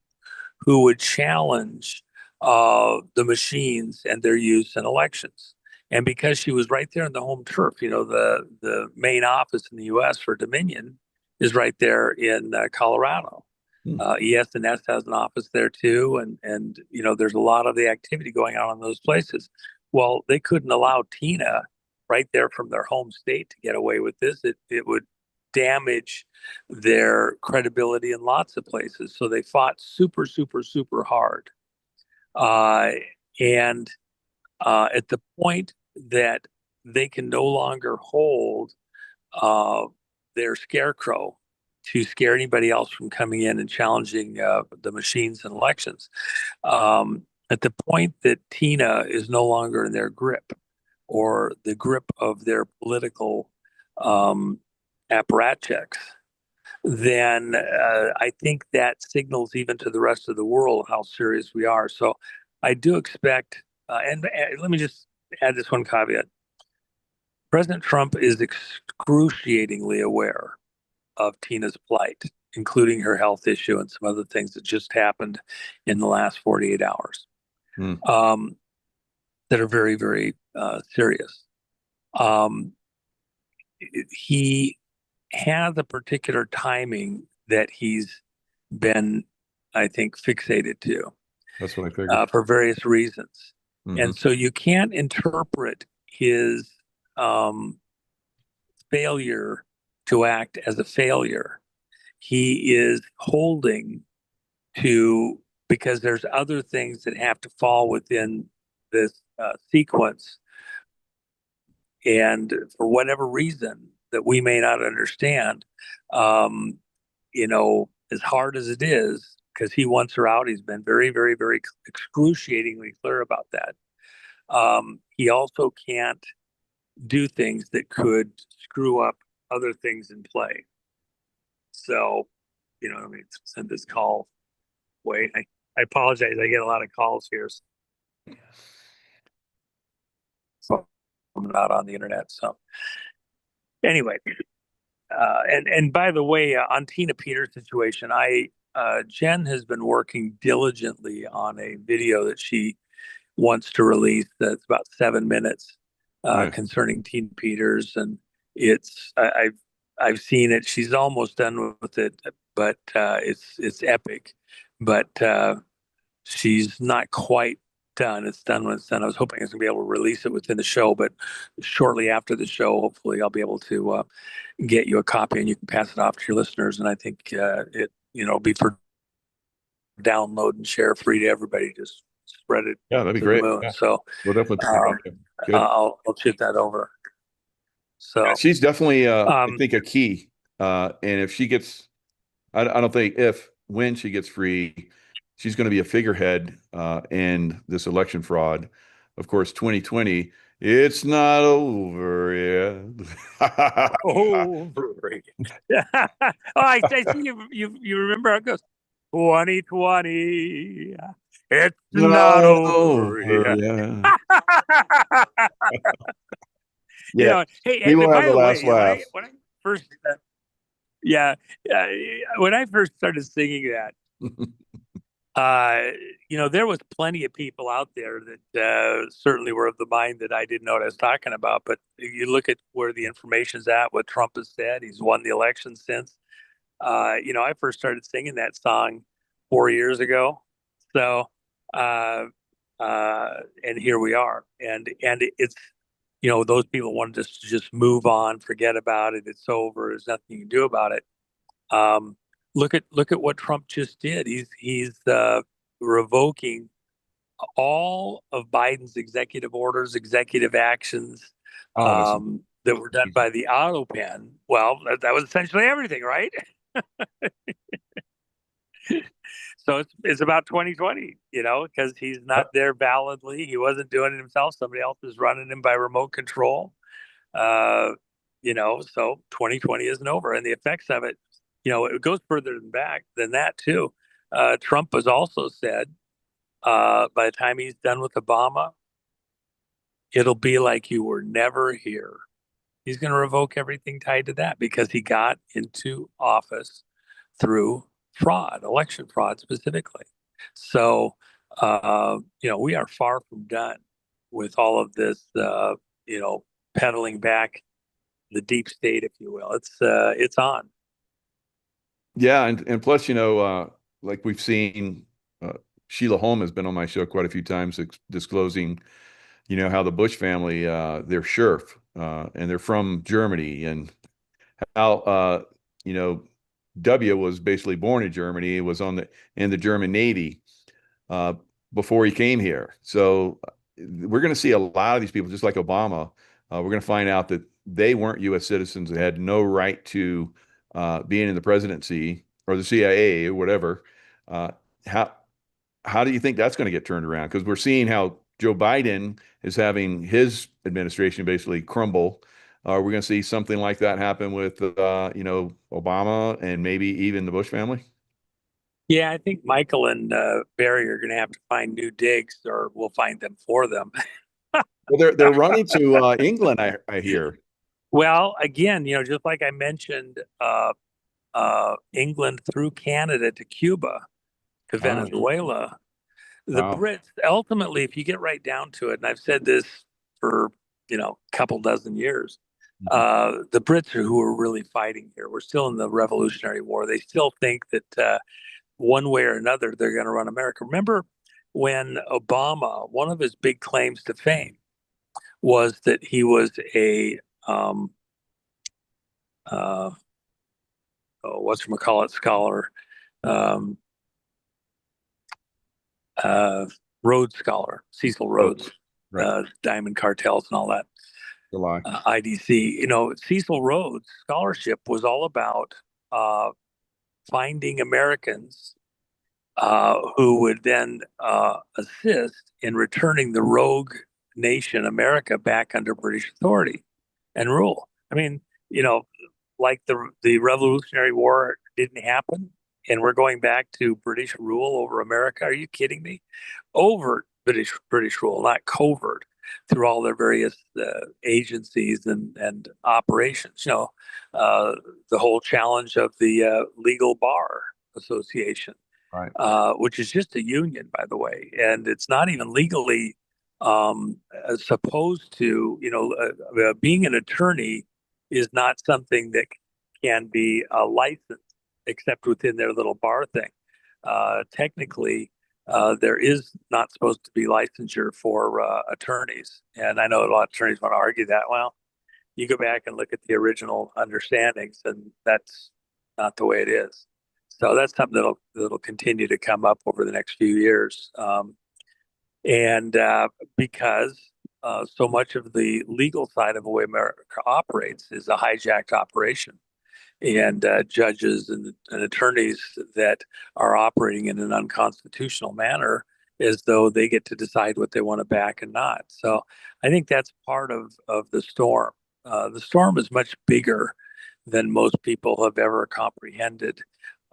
who would challenge the machines and their use in elections. And because she was right there in the home turf, the main office in the U.S. for Dominion is right there in Colorado. ES&S has an office there too, and there's a lot of the activity going on in those places. Well, they couldn't allow Tina right there from their home state to get away with this. It would damage their credibility in lots of places. So they fought super, super, super hard. And at the point that they can no longer hold their scarecrow to scare anybody else from coming in and challenging the machines and elections, at the point that Tina is no longer in their grip, or the grip of their political apparatchiks, then I think that signals even to the rest of the world how serious we are. So I do expect, and let me just add this one caveat. President Trump is excruciatingly aware of Tina's plight, including her health issue and some other things that just happened in the last 48 hours that are very, very serious. He has a particular timing that he's been, I think, fixated to That's what I figured. for various reasons. Mhm. And so you can't interpret his failure to act as a failure. He is holding to, because there's other things that have to fall within this sequence. And for whatever reason that we may not understand, you know, as hard as it is, because he wants her out, he's been very, very, very excruciatingly clear about that. He also can't do things that could screw up other things in play. So, you know, let me send this call. Wait, I apologize. I get a lot of calls here. So I'm not on the internet. So anyway, and by the way, on Tina Peters' situation, Jen has been working diligently on a video that she wants to release that's about 7 minutes Nice. concerning Tina Peters, and I've seen it. She's almost done with it, but it's epic. But she's not quite done. It's done when it's done. I was hoping I was going to be able to release it within the show, but shortly after the show, hopefully I'll be able to get you a copy and you can pass it off to your listeners. And I think it, you know, be for download and share free to everybody. Just spread it. Yeah, that'd be to the great. moon. Yeah. So We'll definitely check it out. Good. I'll shoot that over. So She's definitely, I think, a key. And if she gets, I don't think if, when she gets free, she's going to be a figurehead in this election fraud. Of course, 2020, it's not over yet. over. Oh, I see you remember how it goes. 2020, it's not over yet. Yeah. You know, hey, we will by have the the last way, laugh. when I first, when I first started singing that, you know, there was plenty of people out there that certainly were of the mind that I didn't know what I was talking about. But you look at where the information's at, what Trump has said, he's won the election since. You know, I first started singing that song 4 years ago. So, and here we are. And it's, you know, those people wanted us to just move on, forget about it. It's over. There's nothing you can do about it. Look at what Trump just did. He's revoking all of Biden's executive orders, executive actions that were done by the auto pen. Well, that was essentially everything, right? So it's about 2020, you know, because he's not there validly. He wasn't doing it himself. Somebody else is running him by remote control. You know, so 2020 isn't over, and the effects of it, you know, it goes further than that too. Trump has also said by the time he's done with Obama, it'll be like you were never here. He's going to revoke everything tied to that because he got into office through fraud, election fraud specifically. So, you know, we are far from done with all of this, you know, peddling back the deep state, if you will. It's on. Yeah, and plus, you know, like we've seen, Sheila Holm has been on my show quite a few times disclosing, you know, how the Bush family, they're Scherf, and they're from Germany, and how, you know, W was basically born in Germany, was in the German Navy before he came here. So we're going to see a lot of these people, just like Obama. We're going to find out that they weren't U.S. citizens. They had no right to being in the presidency or the CIA or whatever. How do you think that's going to get turned around? Because we're seeing how Joe Biden is having his administration basically crumble. We're going to see something like that happen with, you know, Obama and maybe even the Bush family. Yeah, I think Michael and Barry are going to have to find new digs, or we'll find them for them. Well, they're running to England, I hear. Well, again, you know, just like I mentioned, England through Canada to Cuba to Venezuela. The Brits, ultimately, if you get right down to it, and I've said this for, you know, a couple dozen years, The Brits are who are really fighting here. We're still in the Revolutionary War. They still think that one way or another they're going to run America. Remember when Obama, one of his big claims to fame was that he was a whatchamacallit scholar, um, Rhodes Scholar, Cecil Rhodes, Right. Diamond Cartels and all that. July. IDC. Cecil Rhodes scholarship was all about finding Americans who would then assist in returning the rogue nation America back under British authority and rule. I mean, like the Revolutionary War didn't happen, and we're going back to British rule over America. Are you kidding me? Overt British rule, not covert, through all their various agencies and operations. The whole challenge of the Legal Bar Association, Right. which is just a union, by the way, and it's not even legally supposed to. Being an attorney is not something that can be licensed except within their little bar thing. Technically, there is not supposed to be licensure for attorneys. And I know a lot of attorneys want to argue that. Well, you go back and look at the original understandings, and that's not the way it is. So that's something that'll continue to come up over the next few years. And because so much of the legal side of the way America operates is a hijacked operation, and judges and attorneys that are operating in an unconstitutional manner as though they get to decide what they want to back and not. So I think that's part of the storm. The storm is much bigger than most people have ever comprehended.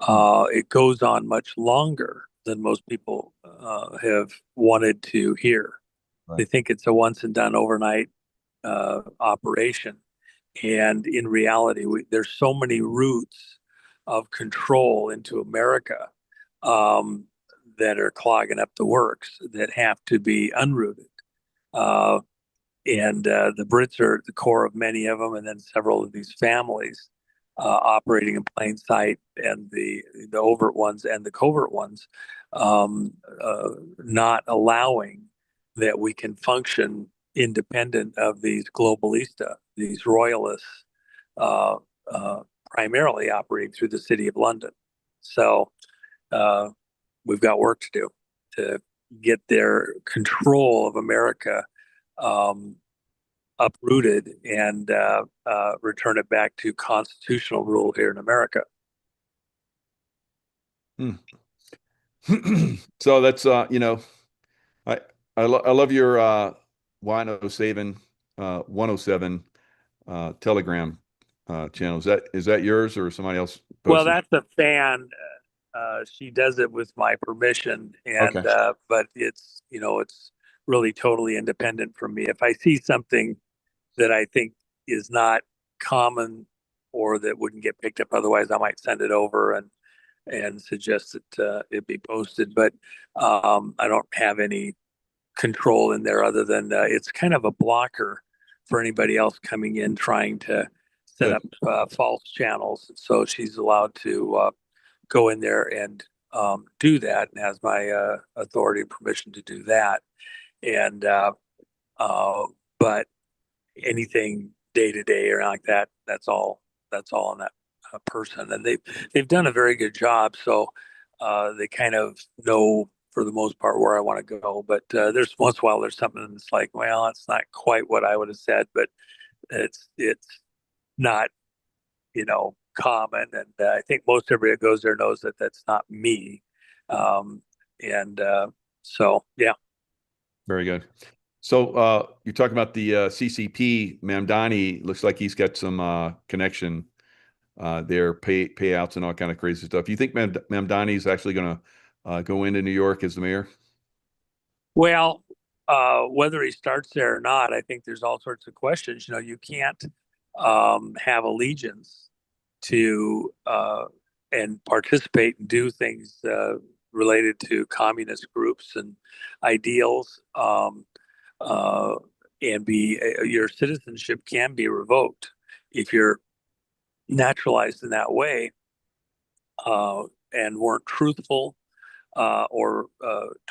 It goes on much longer than most people have wanted to hear. Right. They think it's a once and done overnight operation. And in reality, there's so many roots of control into America that are clogging up the works that have to be unrooted. And the Brits are at the core of many of them, and then several of these families operating in plain sight, and the overt ones and the covert ones not allowing that we can function independent of these globalista, these royalists, primarily operating through the City of London. So we've got work to do to get their control of America uprooted and return it back to constitutional rule here in America. So that's I love your Juan O Savin 107 Telegram channel. Is that yours or somebody else posted? Well, that's a fan. She does it with my permission, and Okay. but it's really totally independent from me. If I see something that I think is not common or that wouldn't get picked up otherwise, I might send it over and suggest that it be posted. But I don't have any control in there other than it's kind of a blocker for anybody else coming in trying to set up false channels. So she's allowed to go in there and do that, and has my authority and permission to do that. And but anything day to day or like that, that's all on that person, and they've done a very good job. So they kind of know for the most part where I want to go. But there's once in a while there's something that's like, well, it's not quite what I would have said, but it's not common, and I think most everybody that goes there knows that that's not me. And so yeah. Very good. So you're talking about the CCP. Mamdani looks like he's got some connection there, payouts and all kind of crazy stuff. You think Mamdani is actually going to go into New York as the mayor? Well, whether he starts there or not, I think there's all sorts of questions. You can't have allegiance to and participate and do things related to communist groups and ideals and your citizenship can be revoked if you're naturalized in that way, and weren't truthful, or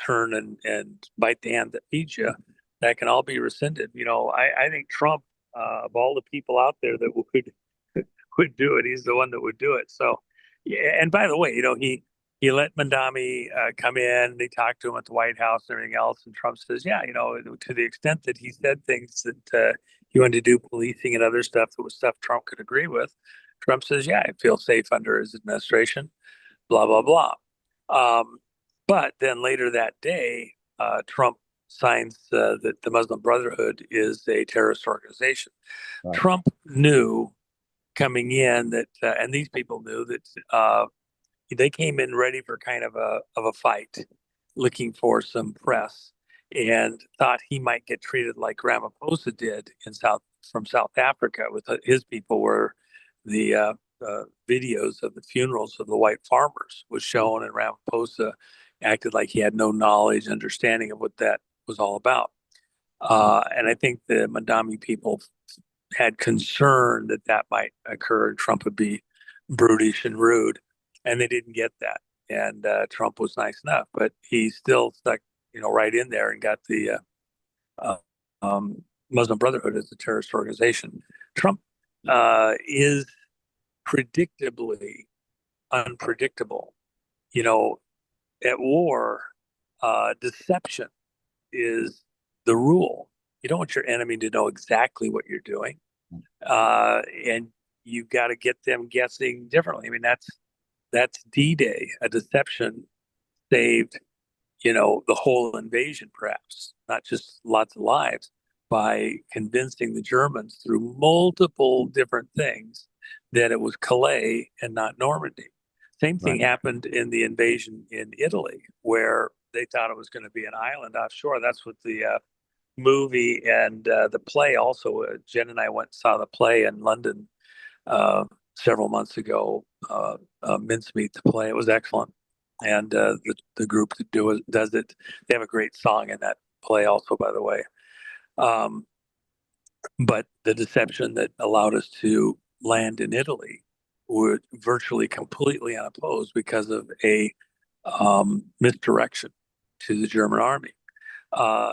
turn and bite the hand that feeds you. That can all be rescinded. I think Trump, of all the people out there that would do it, he's the one that would do it. So, yeah. And by the way, he let Mandami come in. They talked to him at the White House and everything else. And Trump says, yeah, to the extent that he said things that he wanted to do policing and other stuff that was stuff Trump could agree with. Trump says, yeah, I feel safe under his administration, blah, blah, blah. But then later that day, Trump signs that the Muslim Brotherhood is a terrorist organization. Right. Trump knew coming in that, and these people knew that they came in ready for kind of a fight, looking for some press, and thought he might get treated like Ramaphosa did from South Africa with his people, where the videos of the funerals of the white farmers was shown, and Ramaphosa acted like he had no knowledge, understanding of what that was all about. And I think the Mandami people had concern that might occur and Trump would be brutish and rude, and they didn't get that. And Trump was nice enough, but he still stuck, right in there and got the Muslim Brotherhood as a terrorist organization. Trump is predictably unpredictable. At war, deception is the rule. You don't want your enemy to know exactly what you're doing, and you got to get them guessing differently. I mean, that's D-Day. A deception saved, the whole invasion, perhaps not just lots of lives, by convincing the Germans through multiple different things that it was Calais and not Normandy. Same thing happened in the invasion in Italy, where they thought it was going to be an island offshore. That's what the movie and the play also. Jen and I went and saw the play in London several months ago. Mincemeat, the play. It was excellent, and the group that does it. They have a great song in that play, also, by the way. But the deception that allowed us to land in Italy were virtually completely unopposed because of a misdirection to the German army.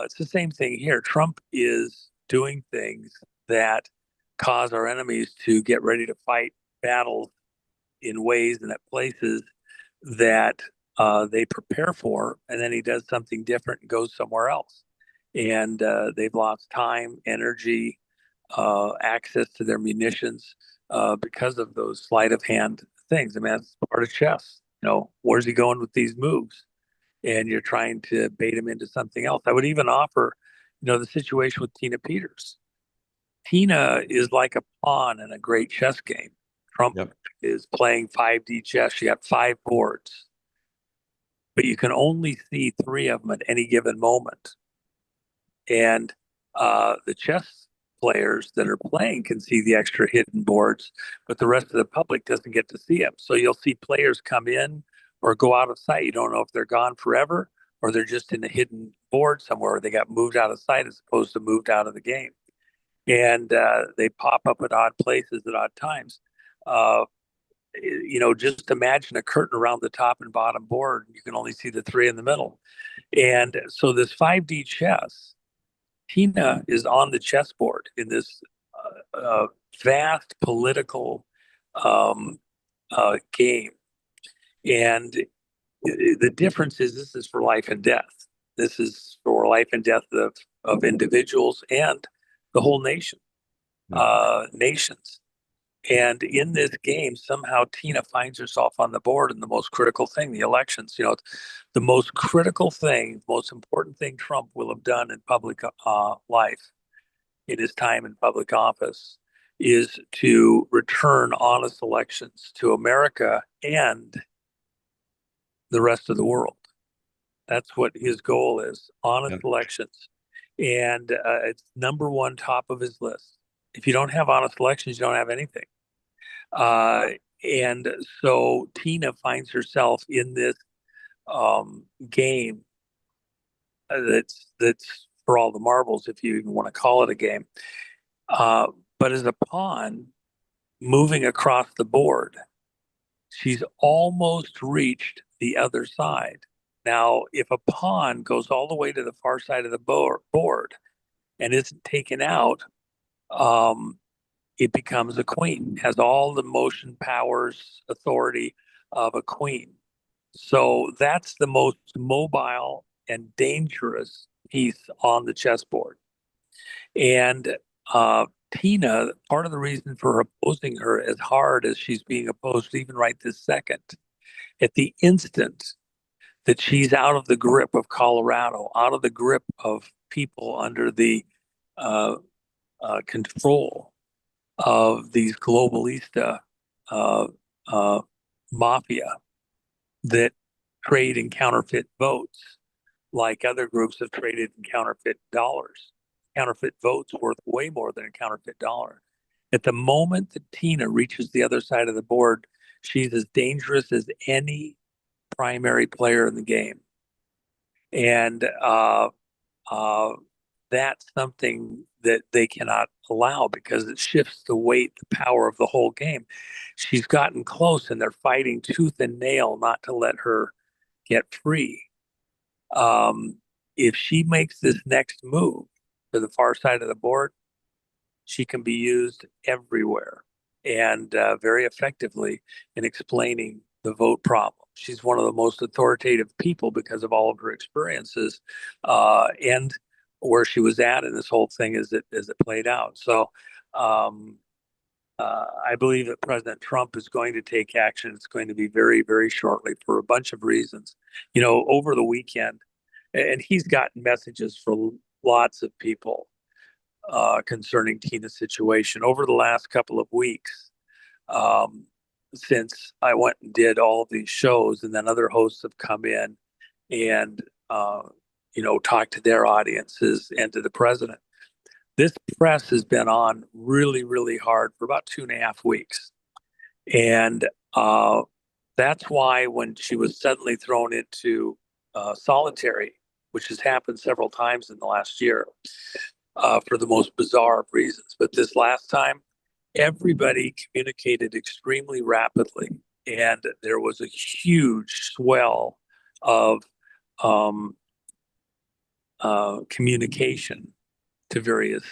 It's the same thing here. Trump is doing things that cause our enemies to get ready to fight battles in ways and at places that they prepare for, and then he does something different and goes somewhere else. And they've lost time, energy, access to their munitions because of those sleight of hand things. I mean, that's part of chess. Where's he going with these moves? And you're trying to bait him into something else. I would even offer, the situation with Tina Peters. Tina is like a pawn in a great chess game. Trump is playing 5D chess. You got 5 boards, but you can only see 3 of them at any given moment. And the chess players that are playing can see the extra hidden boards, but the rest of the public doesn't get to see them. So you'll see players come in or go out of sight. You don't know if they're gone forever or they're just in a hidden board somewhere, or they got moved out of sight as opposed to moved out of the game. And they pop up at odd places at odd times. Just imagine a curtain around the top and bottom board. You can only see the 3 in the middle. And so this 5D chess, Tina is on the chessboard in this vast political game. And the difference is this is for life and death. This is for life and death of individuals and the whole nation, nations. And in this game, somehow Tina finds herself on the board in the most critical thing, the elections. The most critical thing, most important thing Trump will have done in public life, in his time in public office, is to return honest elections to America and the rest of the world. That's what his goal is, honest elections. And it's number 1 top of his list. If you don't have honest elections, you don't have anything. And so Tina finds herself in this game that's for all the marbles, if you even want to call it a game. But as a pawn moving across the board, she's almost reached the other side. Now, if a pawn goes all the way to the far side of the board and isn't taken out, it becomes a queen, has all the motion, powers, authority of a queen. So that's the most mobile and dangerous piece on the chessboard. And Tina, part of the reason for opposing her as hard as she's being opposed, even right this second, at the instant that she's out of the grip of Colorado, out of the grip of people under the control of these globalista mafia that trade in counterfeit votes, like other groups have traded in counterfeit dollars. Counterfeit votes worth way more than a counterfeit dollar. At the moment that Tina reaches the other side of the board, she's as dangerous as any primary player in the game. And that's something that they cannot allow because it shifts the weight, the power of the whole game. She's gotten close and they're fighting tooth and nail not to let her get free. If she makes this next move to the far side of the board, she can be used everywhere and very effectively in explaining the vote problem. She's one of the most authoritative people because of all of her experiences and where she was at in this whole thing as it played out. So I believe that President Trump is going to take action. It's going to be very, very shortly for a bunch of reasons. You know, over the weekend, and he's gotten messages from lots of people concerning Tina's situation over the last couple of weeks. Since I went and did all of these shows, and then other hosts have come in and talked to their audiences and to the president. This press has been on really, really hard for about 2.5 weeks, and that's why when she was suddenly thrown into solitary, which has happened several times in the last year, for the most bizarre of reasons, but this last time, everybody communicated extremely rapidly, and there was a huge swell of communication to various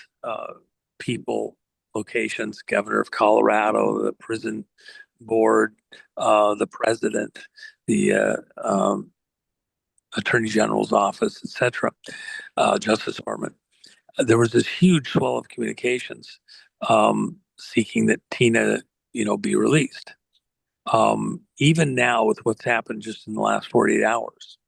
people, locations, governor of Colorado, the prison board, the president, the attorney general's office, etc., Justice Department. There was this huge swell of communications seeking that Tina, be released. Even now, with what's happened just in the last 48 hours,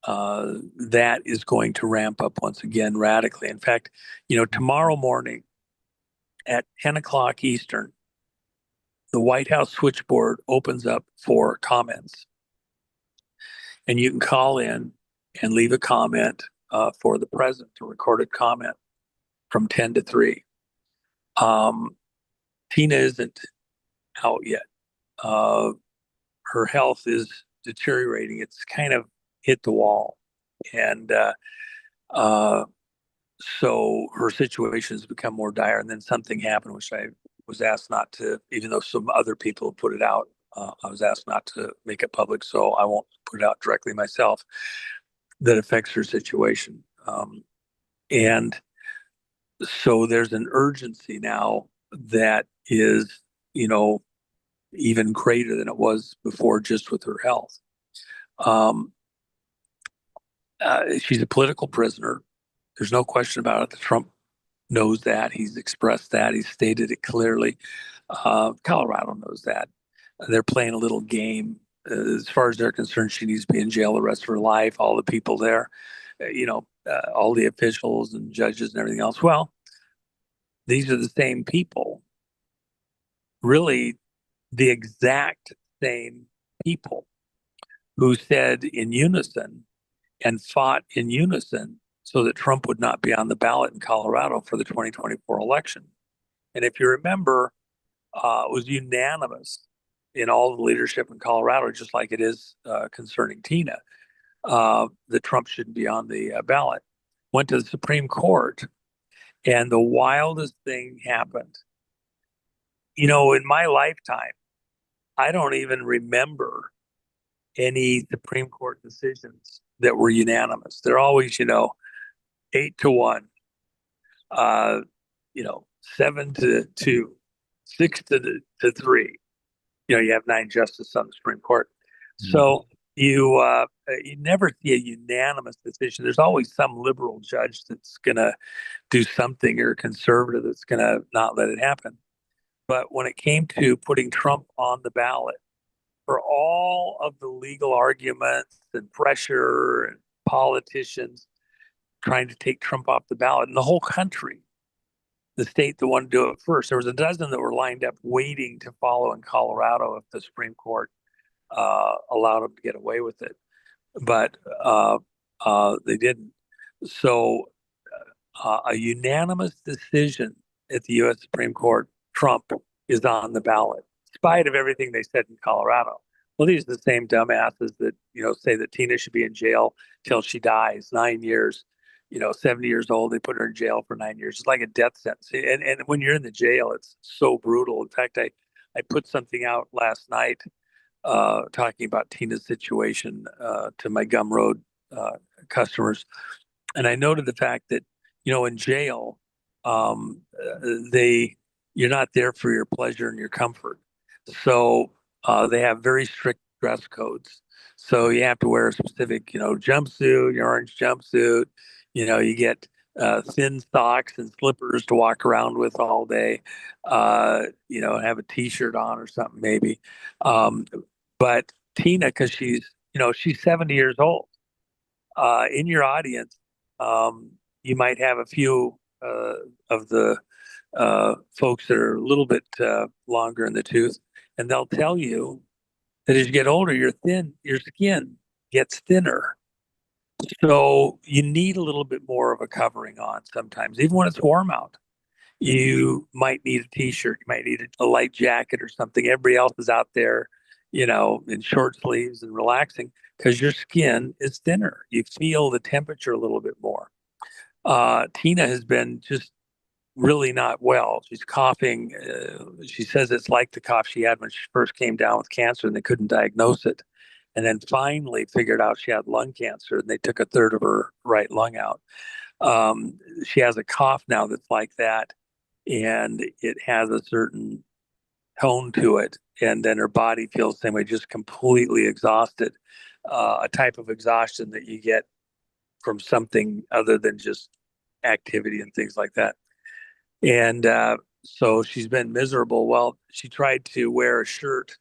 that is going to ramp up once again radically. In fact, tomorrow morning at 10 o'clock Eastern, the White House switchboard opens up for comments. And you can call in and leave a comment for the president, a recorded comment from 10 to 3. Tina isn't out yet. Her health is deteriorating. It's kind of hit the wall. And so her situation has become more dire. And then something happened, which I was asked not to, even though some other people put it out, I was asked not to make it public, so I won't put it out directly myself, that affects her situation. And so there's an urgency now that is, even greater than it was before just with her health. She's a political prisoner. There's no question about it. Trump knows that. He's expressed that. He's stated it clearly. Colorado knows that. They're playing a little game. As far as they're concerned, she needs to be in jail the rest of her life. All the people there, all the officials and judges and everything else. Well, these are the same people, really the exact same people who said in unison and fought in unison so that Trump would not be on the ballot in Colorado for the 2024 election. And if you remember, it was unanimous in all the leadership in Colorado, just like it is concerning Tina, that Trump shouldn't be on the ballot. Went to the Supreme Court, and the wildest thing happened. In my lifetime, I don't even remember any Supreme Court decisions that were unanimous. They're always, 8-1, 7-2, 6-3. You have 9 justices on the Supreme Court. So you never see a unanimous decision. There's always some liberal judge that's going to do something, or conservative that's going to not let it happen. But when it came to putting Trump on the ballot, for all of the legal arguments and pressure and politicians trying to take Trump off the ballot in the whole country, the state that wanted to do it first, there was a dozen that were lined up waiting to follow in Colorado if the Supreme Court allowed them to get away with it. But they didn't. So a unanimous decision at the U.S. Supreme Court, Trump is on the ballot, in spite of everything they said in Colorado. Well, these are the same dumbasses that, say that Tina should be in jail till she dies, 9 years, 70 years old. They put her in jail for 9 years. It's like a death sentence. And when you're in the jail, it's so brutal. In fact, I put something out last night talking about Tina's situation to my Gumroad customers. And I noted the fact that, in jail, you're not there for your pleasure and your comfort. So they have very strict dress codes. So you have to wear a specific, jumpsuit, your orange jumpsuit. You get thin socks and slippers to walk around with all day. Have a T-shirt on or something maybe. But Tina, because she's 70 years old. In your audience, you might have a few of the folks that are a little bit longer in the tooth, and they'll tell you that as you get older, your skin gets thinner. So you need a little bit more of a covering on sometimes, even when it's warm out. You might need a T-shirt, you might need a light jacket or something. Everybody else is out there, in short sleeves and relaxing because your skin is thinner. You feel the temperature a little bit more. Tina has been just really not well. She's coughing. She says it's like the cough she had when she first came down with cancer and they couldn't diagnose it. And then finally figured out she had lung cancer and they took a third of her right lung out. She has a cough now that's like that, and it has a certain tone to it. And then her body feels the same way, just completely exhausted, a type of exhaustion that you get from something other than just activity and things like that. And so she's been miserable. Well, she tried to wear a shirt,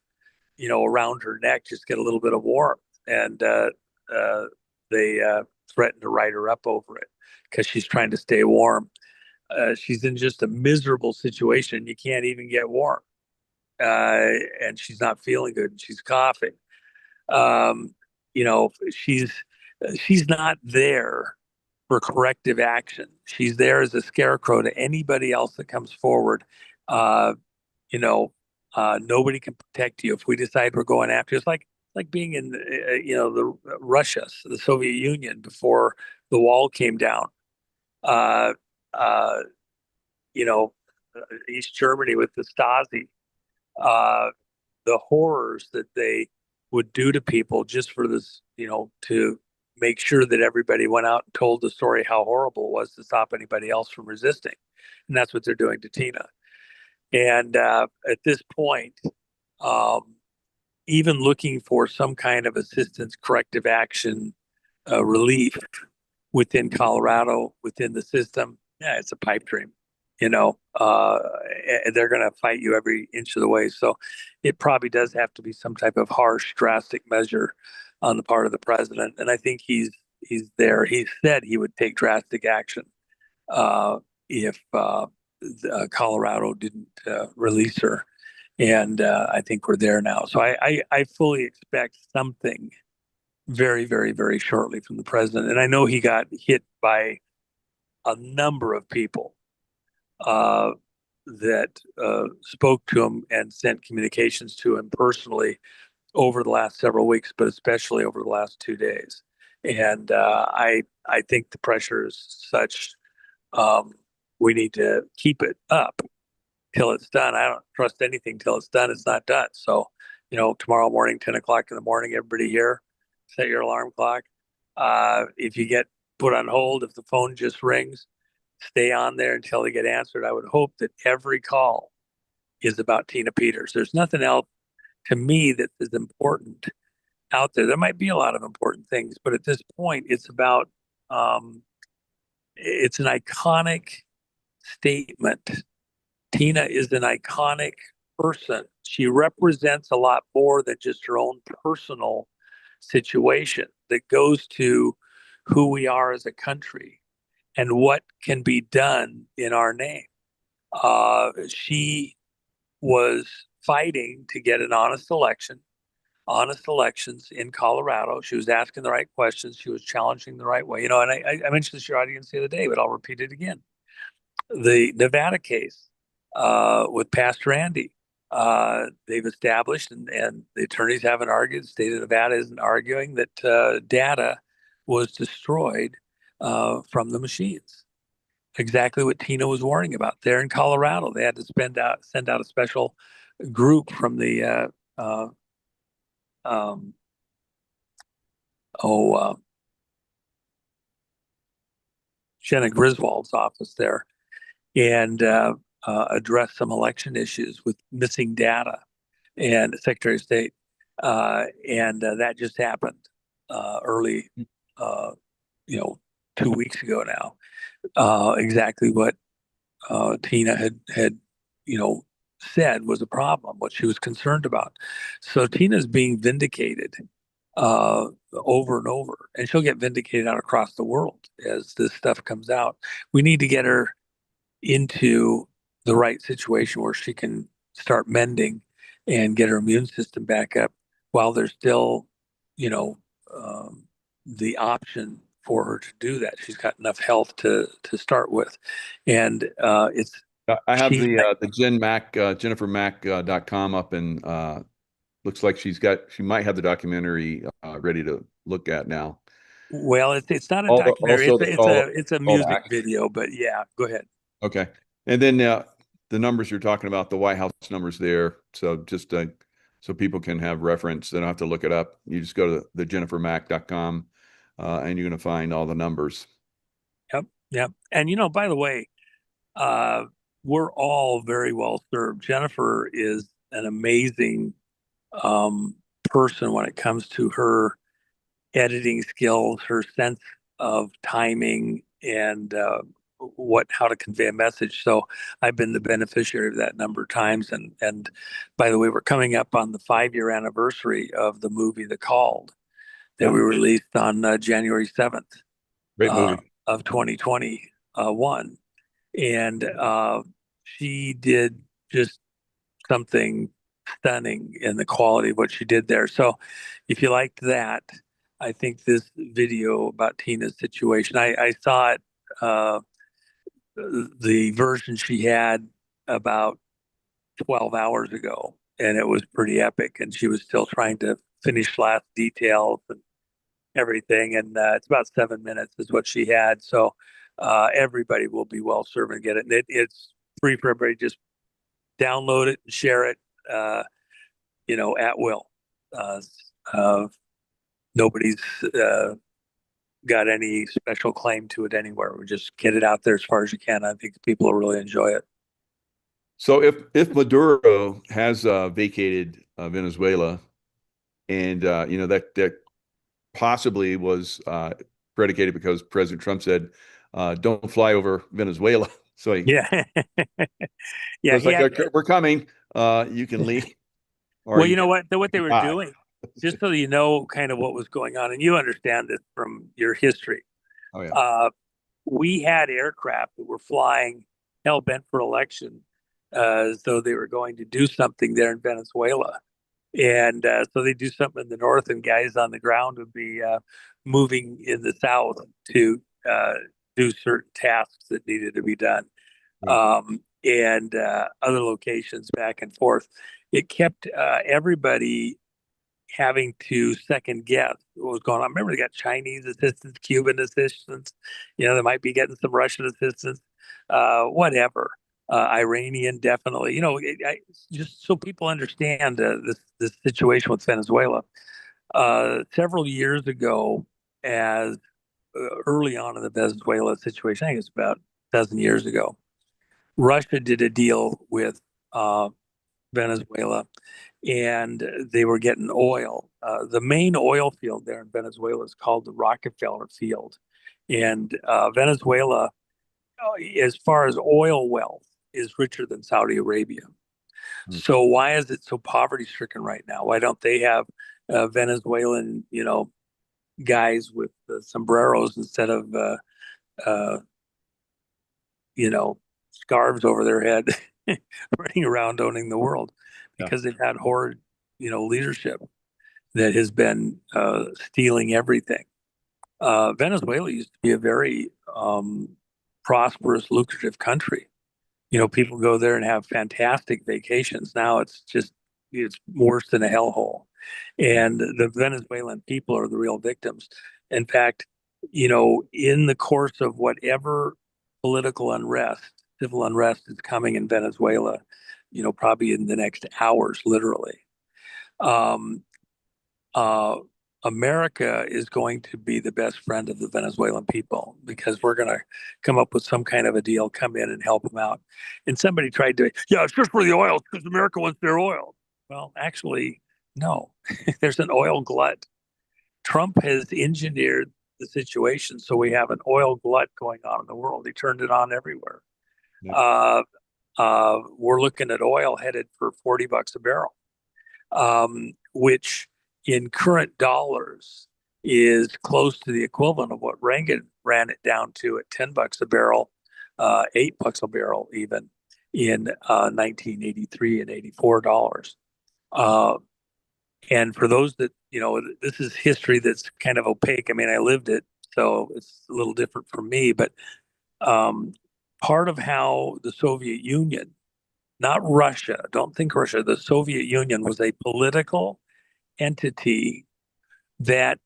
around her neck, just get a little bit of warmth. And they threatened to write her up over it because she's trying to stay warm. She's in just a miserable situation. You can't even get warm. And she's not feeling good. She's coughing. She's not there for corrective action. She's there as a scarecrow to anybody else that comes forward. Nobody can protect you if we decide we're going after you. It's like being in the Russia, the Soviet Union before the wall came down. East Germany with the Stasi, the horrors that they would do to people just for this, to make sure that everybody went out and told the story how horrible it was to stop anybody else from resisting. And that's what they're doing to Tina. And at this point, even looking for some kind of assistance, corrective action, relief within Colorado, within the system, it's a pipe dream. They're going to fight you every inch of the way. So it probably does have to be some type of harsh, drastic measure on the part of the president. And I think he's there. He said he would take drastic action if Colorado didn't release her. And I think we're there now. So I fully expect something very, very, very shortly from the president. And I know he got hit by a number of people that spoke to him and sent communications to him personally over the last several weeks, but especially over the last 2 days. And I think the pressure is such, we need to keep it up till it's done. I don't trust anything till it's done. It's not done. So, tomorrow morning, 10 o'clock in the morning, everybody here, set your alarm clock. If you get put on hold, if the phone just rings, stay on there until they get answered. I would hope that every call is about Tina Peters. There's nothing else to me that is important out there. There might be a lot of important things, but at this point, it's about, it's an iconic statement. Tina is an iconic person. She represents a lot more than just her own personal situation that goes to who we are as a country and what can be done in our name. She was fighting to get an honest elections in Colorado. She was asking the right questions. She was challenging the right way. And I mentioned this to your audience the other day, but I'll repeat it again. The Nevada case with Pastor Andy, they've established, and the attorneys haven't argued, the state of Nevada isn't arguing that data was destroyed from the machines. Exactly what Tina was warning about there in Colorado. They had to send out a special group from the Jenna Griswold's office there and address some election issues with missing data and Secretary of State. That just happened early, 2 weeks ago now. Exactly what Tina had said was a problem, what she was concerned about. So Tina's being vindicated over and over, and she'll get vindicated out across the world as this stuff comes out. We need to get her into the right situation where she can start mending and get her immune system back up while there's still, the option for her to do that. She's got enough health to start with. And it's I have the Jen Mac, JenniferMac.com up, and looks like she might have the documentary ready to look at now. Well, it's not a documentary. It's a music video, but yeah, go ahead. Okay. And then the numbers you're talking about, the White House numbers there. So just so people can have reference, they don't have to look it up. You just go to the JenniferMac.com and you're going to find all the numbers. Yep. And, by the way, we're all very well served. Jennifer is an amazing person when it comes to her editing skills, her sense of timing, and how to convey a message. So I've been the beneficiary of that a number of times. And by the way, we're coming up on the 5-year anniversary of the movie The Called that we released on January 7th. Great movie. Of 2021. And she did just something stunning in the quality of what she did there. So if you liked that, I think this video about Tina's situation, I saw it, the version she had about 12 hours ago, and it was pretty epic. And she was still trying to finish last details and everything. And it's about 7 minutes is what she had. So everybody will be well served and get it. And it's free for everybody. Just download it and share it, at will. Nobody's got any special claim to it anywhere. We just get it out there as far as you can. I think people will really enjoy it. So if Maduro has vacated Venezuela, and that possibly was predicated because President Trump said, "Don't fly over Venezuela." So yeah, it's like, we're coming. You can leave. Well, you know what they were doing, just so you know, kind of what was going on, and you understand this from your history. Oh yeah. We had aircraft that were flying hell bent for election, as though they were going to do something there in Venezuela. And so they do something in the north, and guys on the ground would be moving in the south to do certain tasks that needed to be done, and other locations back and forth. It kept everybody having to second guess what was going on. Remember, they got Chinese assistance, Cuban assistance. They might be getting some Russian assistance, whatever. Iranian, definitely. Just so people understand this situation with Venezuela. Several years ago, as early on in the Venezuela situation, I think it's about a dozen years ago, Russia did a deal with Venezuela, and they were getting oil. The main oil field there in Venezuela is called the Rockefeller Field. And Venezuela, as far as oil wealth, is richer than Saudi Arabia. So why is it so poverty stricken right now? Why don't they have Venezuelan, guys with sombreros instead of, scarves over their head running around owning the world? Because they've had horrid, leadership that has been stealing everything. Venezuela used to be a very prosperous, lucrative country. People go there and have fantastic vacations. Now it's worse than a hellhole. And the Venezuelan people are the real victims. In fact, in the course of whatever political unrest, civil unrest is coming in Venezuela, probably in the next hours, literally, America is going to be the best friend of the Venezuelan people, because we're going to come up with some kind of a deal, come in and help them out. And somebody tried to, it's just for the oil because America wants their oil. Well, actually, no, there's an oil glut. Trump has engineered the situation so we have an oil glut going on in the world. He turned it on everywhere. Yeah. We're looking at oil headed for $40 a barrel, which in current dollars is close to the equivalent of what Reagan ran it down to at $10 a barrel, $8 a barrel even in 1983 and $84. And for those that, this is history that's kind of opaque. I mean, I lived it, so it's a little different for me, but part of how the Soviet Union, not Russia, don't think Russia, the Soviet Union was a political entity that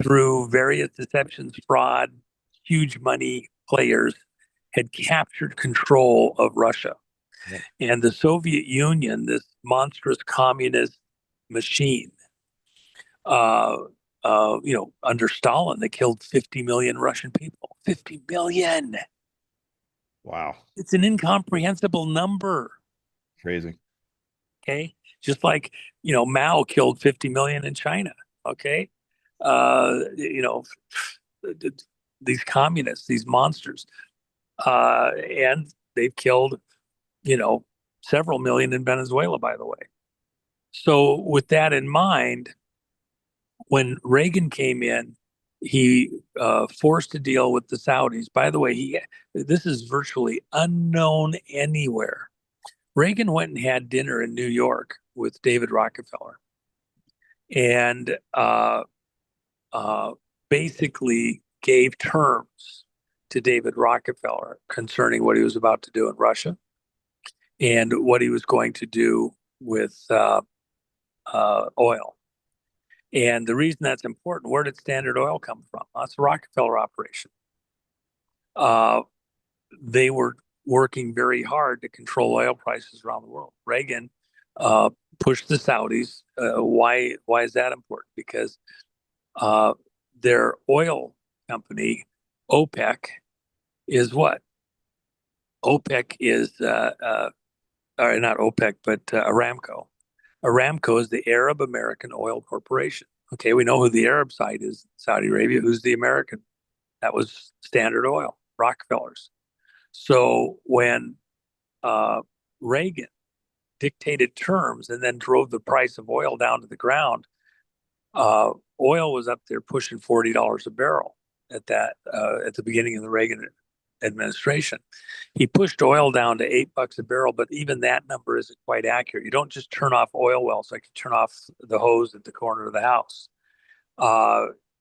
through various deceptions, fraud, huge money players had captured control of Russia. Yeah. And the Soviet Union, this monstrous communist machine, under Stalin, they killed 50 million Russian people. 50 million. Wow. It's an incomprehensible number. Crazy. Okay. Just like, Mao killed 50 million in China. Okay. These communists, these monsters, and they've killed, several million in Venezuela, by the way. So with that in mind, when Reagan came in, he forced a deal with the Saudis. By the way, this is virtually unknown anywhere. Reagan went and had dinner in New York with David Rockefeller, and basically gave terms to David Rockefeller concerning what he was about to do in Russia and what he was going to do with oil. And the reason that's important, where did Standard Oil come from? That's a Rockefeller operation. They were working very hard to control oil prices around the world. Reagan pushed the Saudis. Why is that important? Because their oil company, OPEC, is what? OPEC is, or not OPEC, but Aramco. Aramco is the Arab American Oil Corporation. Okay, we know who the Arab side is, Saudi Arabia. Who's the American? That was Standard Oil, Rockefellers. So when Reagan dictated terms and then drove the price of oil down to the ground, oil was up there pushing $40 a barrel at the beginning of the Reagan administration. He pushed oil down to $8 a barrel, but even that number isn't quite accurate. You don't just turn off oil wells like you turn off the hose at the corner of the house.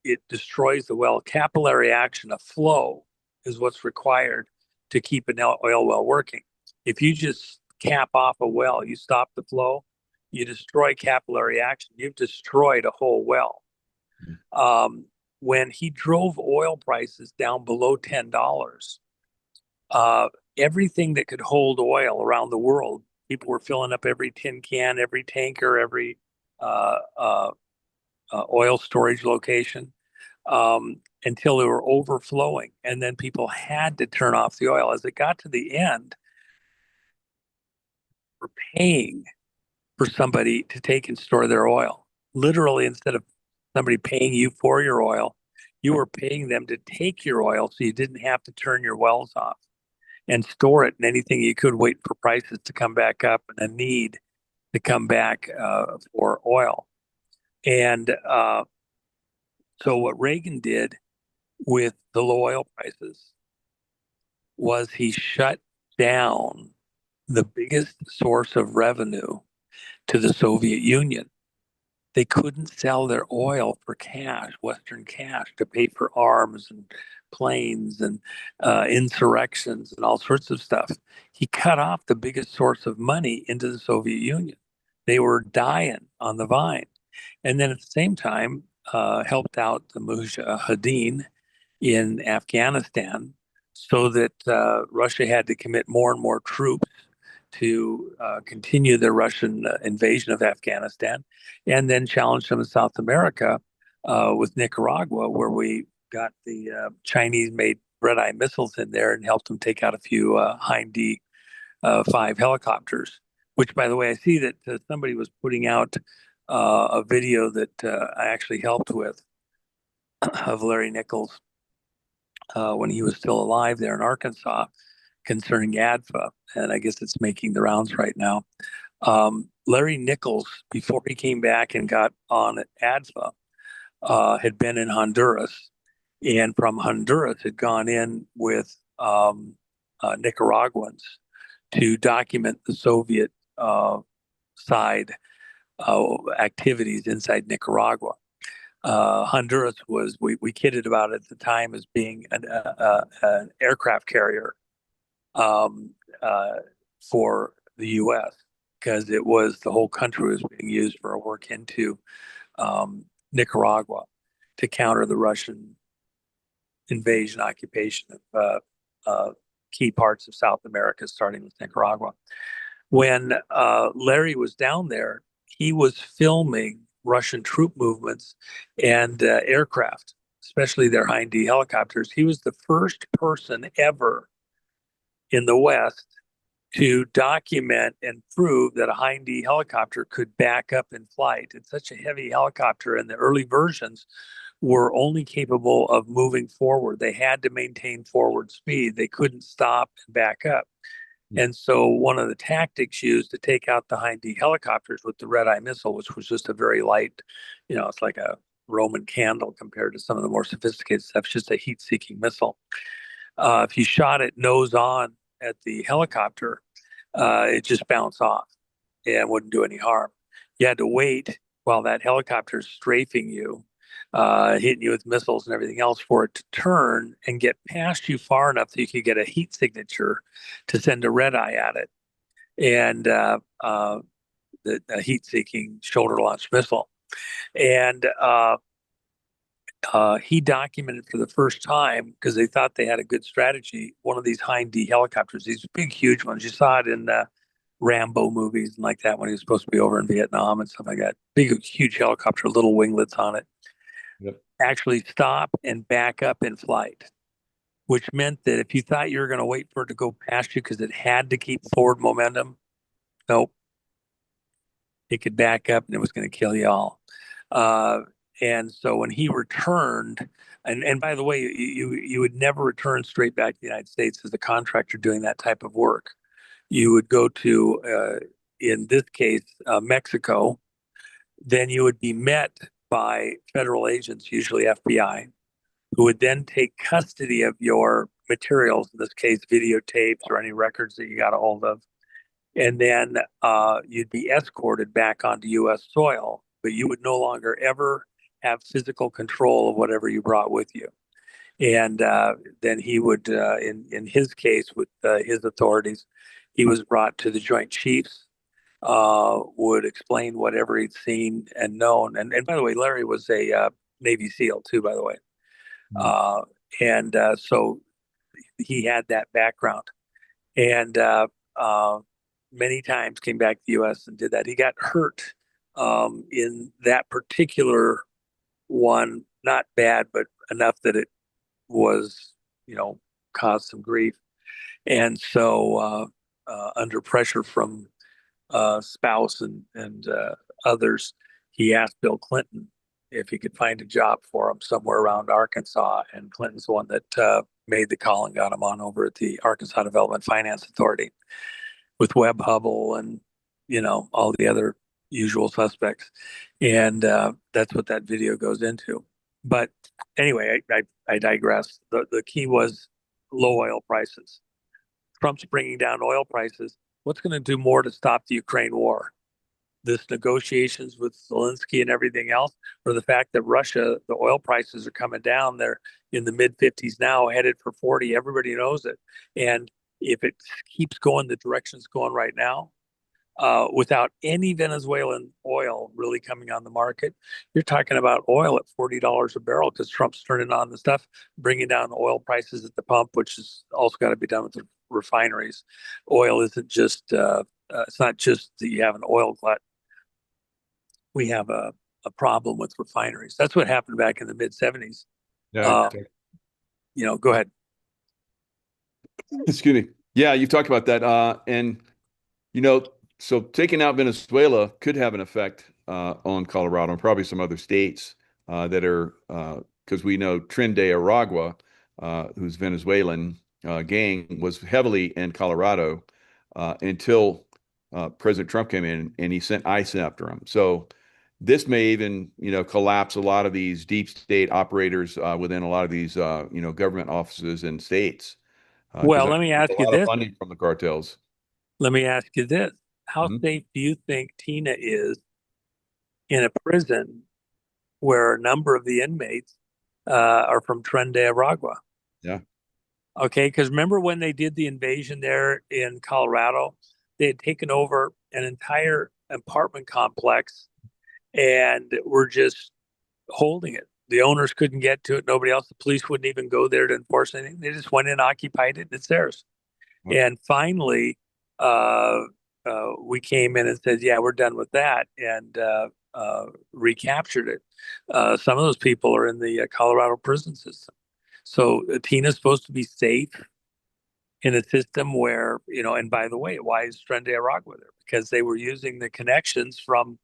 It destroys the well. Capillary action, a flow, is what's required to keep an oil well working. If you just cap off a well, you stop the flow, you destroy capillary action, you've destroyed a whole well. When he drove oil prices down below $10, everything that could hold oil around the world, people were filling up every tin can, every tanker, every oil storage location, until they were overflowing. And then people had to turn off the oil. As it got to the end, we're paying for somebody to take and store their oil. Literally, instead of somebody paying you for your oil, you were paying them to take your oil so you didn't have to turn your wells off and store it in anything you could, wait for prices to come back up and a need to come back for oil. And so what Reagan did with the low oil prices was he shut down the biggest source of revenue to the Soviet Union. They couldn't sell their oil for cash, Western cash, to pay for arms and planes and insurrections and all sorts of stuff. He cut off the biggest source of money into the Soviet Union. They were dying on the vine. And then at the same time, helped out the Mujahideen in Afghanistan so that Russia had to commit more and more troops to continue their Russian invasion of Afghanistan, and then challenge them in South America with Nicaragua, where we got the Chinese-made red-eye missiles in there and helped them take out a few Hind D5 helicopters. Which, by the way, I see that somebody was putting out a video that I actually helped with of Larry Nichols when he was still alive there in Arkansas, concerning ADFA, and I guess it's making the rounds right now. Larry Nichols, before he came back and got on at ADFA, had been in Honduras, and from Honduras had gone in with Nicaraguans to document the Soviet side activities inside Nicaragua. Honduras was, we kidded about it at the time as being an aircraft carrier for the U.S. because it was, the whole country was being used for a work into Nicaragua to counter the Russian invasion, occupation of key parts of South America, starting with Nicaragua. When Larry was down there, he was filming Russian troop movements and aircraft, especially their Hind D helicopters. He was the first person ever in the West to document and prove that a Hind D helicopter could back up in flight. It's such a heavy helicopter, and the early versions were only capable of moving forward. They had to maintain forward speed. They couldn't stop and back up. And so one of the tactics used to take out the Hind D helicopters with the red-eye missile, which was just a very light, it's like a Roman candle compared to some of the more sophisticated stuff. It's just a heat-seeking missile. If you shot it nose on at the helicopter, it just bounced off and wouldn't do any harm. You had to wait while that helicopter is strafing you, hitting you with missiles and everything else, for it to turn and get past you far enough that you could get a heat signature to send a red eye at it, and the heat-seeking shoulder-launched missile. And he documented for the first time, because they thought they had a good strategy, one of these Hind D helicopters, these big, huge ones. You saw it in Rambo movies and like that when he was supposed to be over in Vietnam and stuff like that. Big, huge helicopter, little winglets on it. Yep. Actually stop and back up in flight, which meant that if you thought you were going to wait for it to go past you because it had to keep forward momentum, nope. It could back up and it was going to kill you all. And so when he returned, and by the way, you would never return straight back to the United States as a contractor doing that type of work. You would go to, in this case, Mexico. Then you would be met by federal agents, usually FBI, who would then take custody of your materials, in this case, videotapes or any records that you got a hold of. And then you'd be escorted back onto U.S. soil, but you would no longer ever have physical control of whatever you brought with you. And then he would, in his case, with his authorities, he was brought to the Joint Chiefs would explain whatever he'd seen and known. And by the way, Larry was a Navy SEAL too, by the way. So he had that background, and many times came back to the U.S. and did that. He got hurt in that particular one, not bad, but enough that it was, caused some grief. And so under pressure from spouse and others, he asked Bill Clinton if he could find a job for him somewhere around Arkansas. And Clinton's the one that made the call and got him on over at the Arkansas Development Finance Authority with Webb Hubble and, all the other usual suspects. And that's what that video goes into. But anyway, I digress. The key was low oil prices. Trump's bringing down oil prices. What's going to do more to stop the Ukraine war? This negotiations with Zelensky and everything else, or the fact that Russia, the oil prices are coming down. They're in the mid 50s now, headed for 40. Everybody knows it. And if it keeps going the direction it's going right now, without any Venezuelan oil really coming on the market, you're talking about oil at $40 a barrel because Trump's turning on the stuff, bringing down the oil prices at the pump, which has also got to be done with the refineries. Oil isn't just, it's not just that you have an oil glut. We have a problem with refineries. That's what happened back in the mid 70s. Yeah. Go ahead. Excuse me. Yeah, you've talked about that. So taking out Venezuela could have an effect on Colorado and probably some other states that are, because we know Tren de Aragua, who's Venezuelan gang, was heavily in Colorado until President Trump came in and he sent ICE after him. So this may even, collapse a lot of these deep state operators within a lot of these, government offices and states. Well, let me ask you this: this. funding from the cartels. Let me ask you this. How Mhm. safe do you think Tina is in a prison where a number of the inmates are from Tren de Aragua? Yeah. Okay, because remember when they did the invasion there in Colorado, they had taken over an entire apartment complex and were just holding it. The owners couldn't get to it. Nobody else. The police wouldn't even go there to enforce anything. They just went in, occupied it, and it's theirs. Okay. And finally, we came in and said, "Yeah, we're done with that," and recaptured it. Some of those people are in the Colorado prison system. So Tina's supposed to be safe in a system where, and by the way, why is Tren de Aragua there? Because they were using the connections from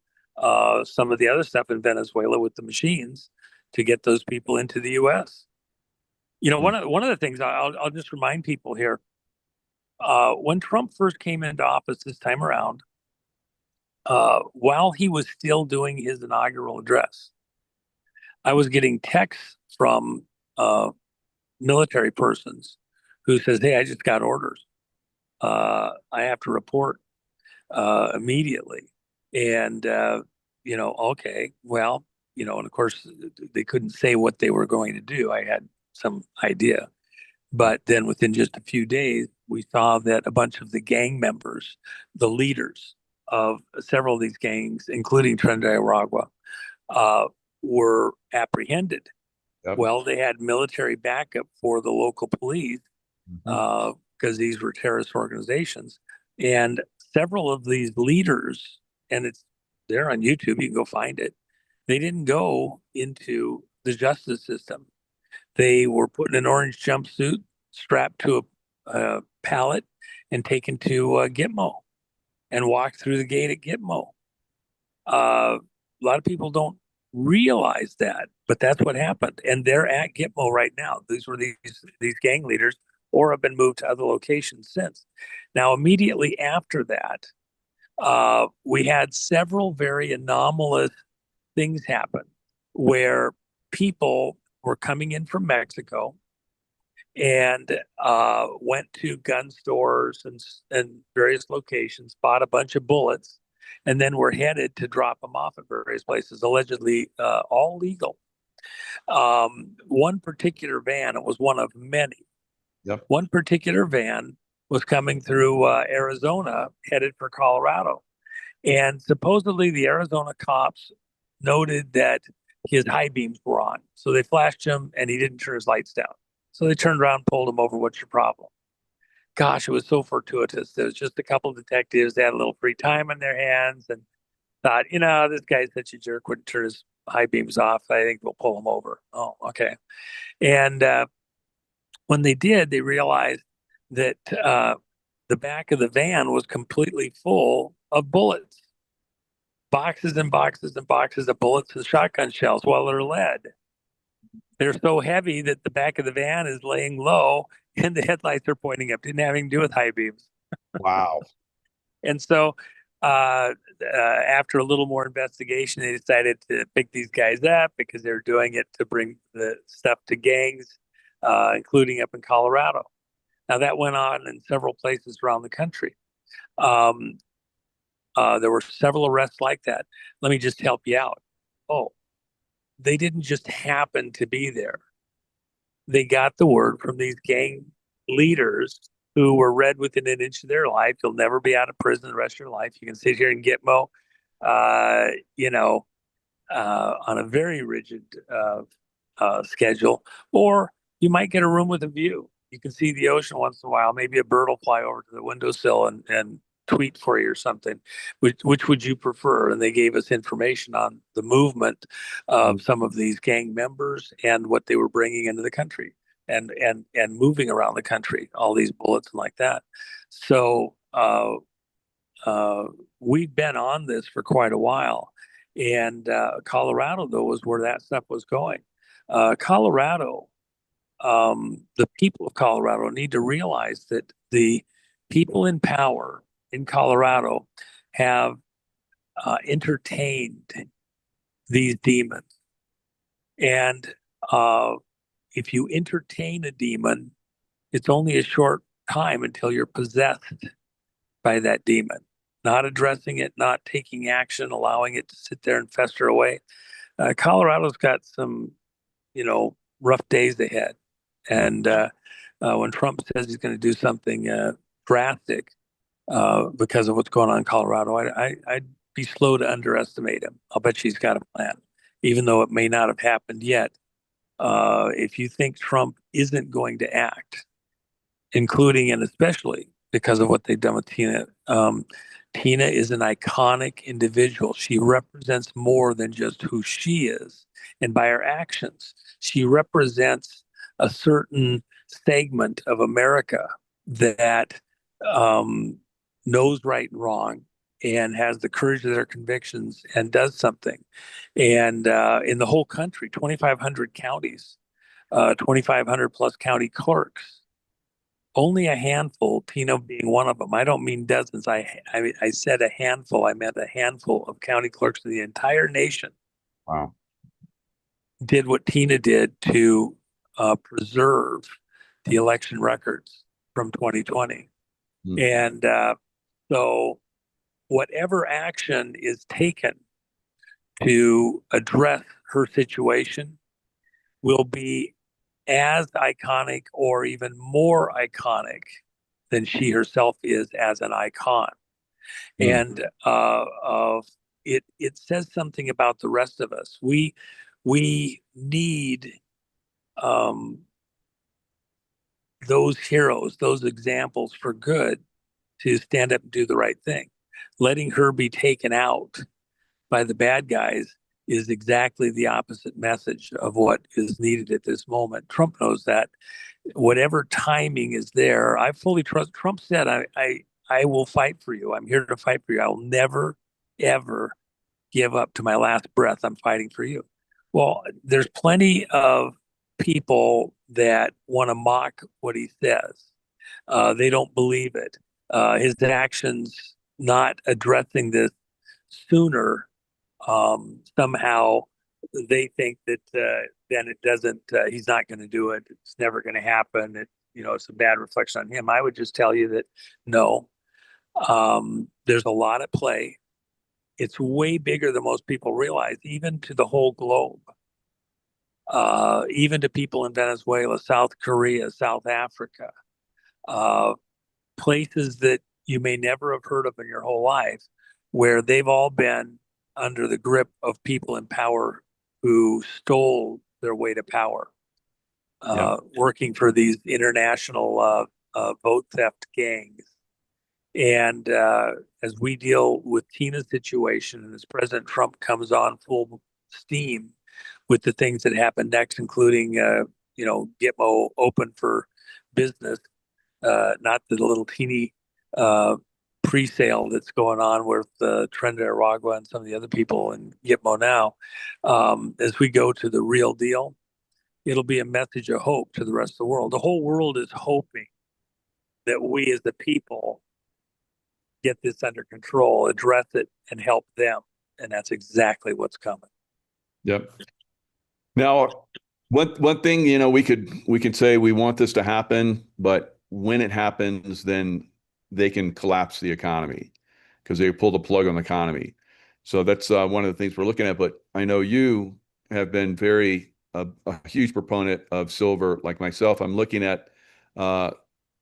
some of the other stuff in Venezuela with the machines to get those people into the U.S. One of the things I'll just remind people here, when Trump first came into office this time around, while he was still doing his inaugural address, I was getting texts from military persons who says, "Hey, I just got orders. I have to report immediately." And okay, well, and of course they couldn't say what they were going to do. I had some idea, but then within just a few days, we saw that a bunch of the gang members, the leaders of several of these gangs, including Tren de Aragua, were apprehended. Yep. Well, they had military backup for the local police because these were terrorist organizations. And several of these leaders, and it's there on YouTube, you can go find it. They didn't go into the justice system. They were put in an orange jumpsuit, strapped to a pallet, and taken to Gitmo and walked through the gate at Gitmo. A lot of people don't realize that, but that's what happened. And they're at Gitmo right now. These were these gang leaders, or have been moved to other locations since. Now, immediately after that, we had several very anomalous things happen where people were coming in from Mexico and went to gun stores and various locations, bought a bunch of bullets, and then were headed to drop them off at various places, allegedly all legal. One particular van, it was one of many. Yep. One particular van was coming through Arizona, headed for Colorado. And supposedly the Arizona cops noted that his high beams were on. So they flashed him and he didn't turn his lights down. So they turned around and pulled him over. What's your problem? Gosh, it was so fortuitous. There was just a couple of detectives. They had a little free time on their hands and thought, this guy's such a jerk, wouldn't turn his high beams off. I think we'll pull him over. Oh, okay. And when they did, they realized that the back of the van was completely full of bullets, boxes and boxes and boxes of bullets and shotgun shells. Well, they're lead. They're so heavy that the back of the van is laying low and the headlights are pointing up. Didn't have anything to do with high beams. Wow. And so after a little more investigation, they decided to pick these guys up because they're doing it to bring the stuff to gangs, including up in Colorado. Now, that went on in several places around the country. There were several arrests like that. Let me just help you out. Oh, they didn't just happen to be there. They got the word from these gang leaders who were read within an inch of their life. You'll never be out of prison the rest of your life. You can sit here in Gitmo, on a very rigid schedule, or you might get a room with a view. You can see the ocean once in a while. Maybe a bird will fly over to the windowsill and tweet for you or something. Which would you prefer? And they gave us information on the movement of some of these gang members and what they were bringing into the country and moving around the country, all these bullets and like that. So we've been on this for quite a while. And Colorado, though, was where that stuff was going. Colorado, the people of Colorado need to realize that the people in power in Colorado have entertained these demons. And if you entertain a demon, it's only a short time until you're possessed by that demon. Not addressing it, not taking action, allowing it to sit there and fester away. Colorado's got some, rough days ahead. And when Trump says he's going to do something drastic because of what's going on in Colorado, I'd be slow to underestimate him. I'll bet he's got a plan, even though it may not have happened yet. If you think Trump isn't going to act, including and especially because of what they've done with Tina, Tina is an iconic individual. She represents more than just who she is. And by her actions, she represents a certain segment of America that knows right and wrong and has the courage of their convictions and does something. And in the whole country, 2,500 counties, 2,500 plus county clerks, only a handful, Tina being one of them. I don't mean dozens. I said a handful. I meant a handful of county clerks in the entire nation. Wow. Did what Tina did to preserve the election records from 2020. And so whatever action is taken to address her situation will be as iconic or even more iconic than she herself is as an icon. And it says something about the rest of us. We need those heroes, those examples for good to stand up and do the right thing. Letting her be taken out by the bad guys is exactly the opposite message of what is needed at this moment. Trump knows that. Whatever timing is there, I fully trust. Trump said, I will fight for you. I'm here to fight for you. I will never, ever give up to my last breath. I'm fighting for you. Well, there's plenty of people that want to mock what he says. They don't believe it. His actions not addressing this sooner, somehow they think that then it doesn't, he's not going to do it. It's never going to happen. It's a bad reflection on him. I would just tell you that no, there's a lot at play. It's way bigger than most people realize, even to the whole globe. Even to people in Venezuela, South Korea, South Africa, places that you may never have heard of in your whole life, where they've all been under the grip of people in power who stole their way to power, working for these international vote theft gangs. And as we deal with Tina's situation, and as President Trump comes on full steam with the things that happen next, including Gitmo open for business, not the little teeny pre-sale that's going on with Trend Aragua and some of the other people in Gitmo now. As we go to the real deal, it'll be a message of hope to the rest of the world. The whole world is hoping that we as the people get this under control, address it, and help them. And that's exactly what's coming. Yep. Now, one thing, you know, we can say we want this to happen, but when it happens, then they can collapse the economy because they pull the plug on the economy. So that's one of the things we're looking at. But I know you have been a huge proponent of silver, like myself. I'm looking at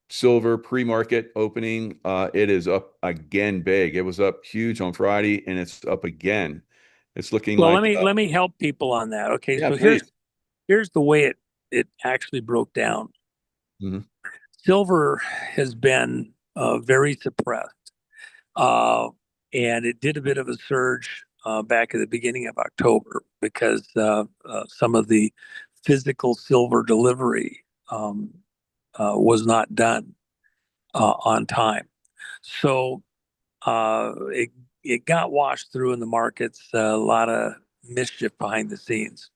silver pre-market opening. It is up again big. It was up huge on Friday, and it's up again. It's looking well, like let me help people on that. Okay, yeah, so please. here's the way it actually broke down. Mm-hmm. Silver has been very suppressed, and it did a bit of a surge back at the beginning of October because some of the physical silver delivery was not done on time. So it got washed through in the markets, a lot of mischief behind the scenes.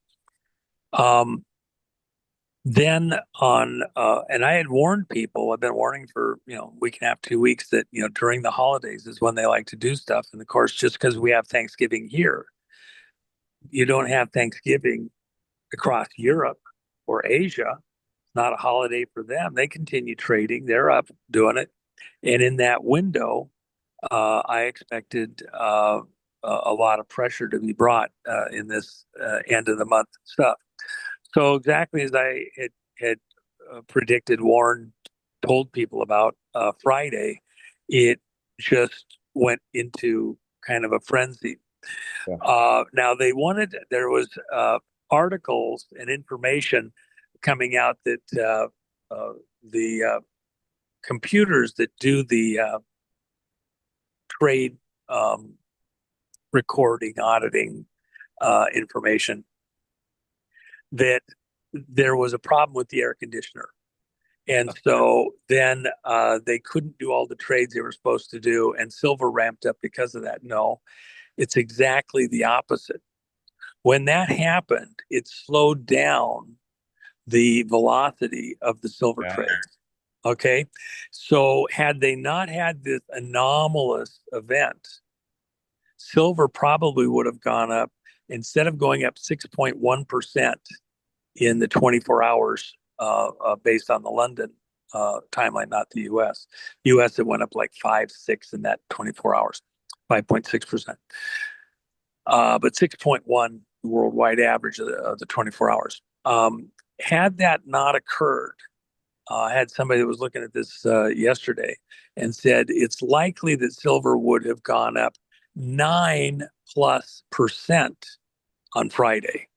Then and I had warned people, I've been warning for, a week and a half, 2 weeks that, during the holidays is when they like to do stuff. And of course, just because we have Thanksgiving here, you don't have Thanksgiving across Europe or Asia. It's not a holiday for them. They continue trading. They're up doing it. And in that window, I expected a lot of pressure to be brought in this end of the month stuff. So exactly as I had predicted, warned, told people about Friday, it just went into kind of a frenzy. Yeah. Now there was articles and information coming out that the computers that do the trade recording, auditing information, that there was a problem with the air conditioner. And so then they couldn't do all the trades they were supposed to do, and silver ramped up because of that. No, it's exactly the opposite. When that happened, it slowed down the velocity of the silver trades. Okay. So had they not had this anomalous event, silver probably would have gone up, instead of going up 6.1% in the 24 hours based on the London timeline, not the US. US, it went up like 5-6 in that 24 hours, 5.6%. But 6.1 worldwide average of the 24 hours. Had that not occurred, I had somebody that was looking at this yesterday and said it's likely that silver would have gone up 9+% on Friday.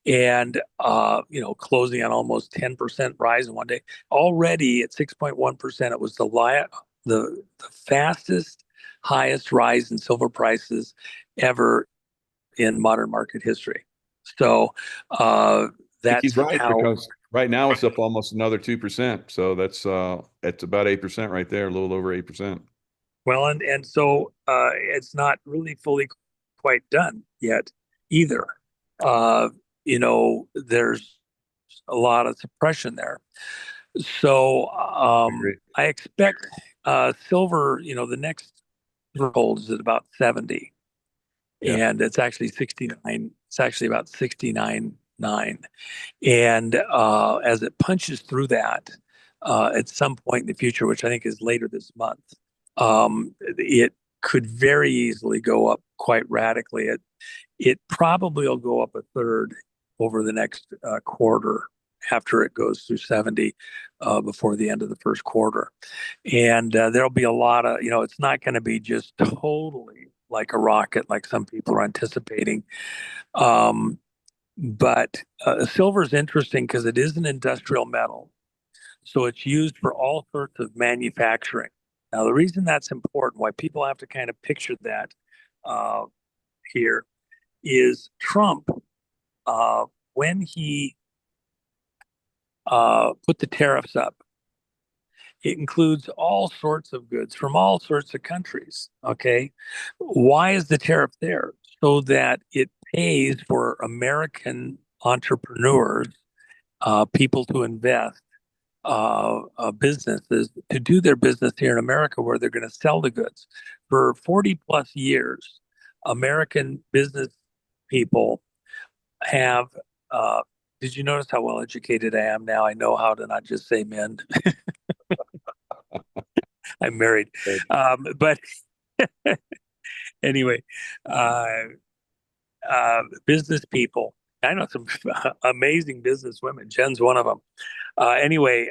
And, closing on almost 10% rise in one day. Already at 6.1%, it was the fastest, highest rise in silver prices ever in modern market history. So that's he's right, how. because right now it's up almost another 2%. So that's it's about 8% right there, a little over 8%. Well, and so it's not really fully quite done yet either. There's a lot of suppression there. So I expect silver, the next threshold is at about 70. Yeah. And it's actually 69. It's actually about 69.9. And as it punches through that at some point in the future, which I think is later this month, it could very easily go up quite radically. It probably will go up a third over the next quarter after it goes through 70 before the end of the first quarter. And there'll be a lot of, it's not going to be just totally like a rocket like some people are anticipating. But silver is interesting because it is an industrial metal. So it's used for all sorts of manufacturing. Now, the reason that's important, why people have to kind of picture that here, is Trump, when he put the tariffs up, it includes all sorts of goods from all sorts of countries. Okay. Why is the tariff there? So that it pays for American entrepreneurs, people to invest, businesses to do their business here in America where they're going to sell the goods. For 40 plus years, American business people have, did you notice how well educated I am now? I know how to not just say men. I'm married. But anyway, business people, I know some amazing business women. Jen's one of them. Anyway,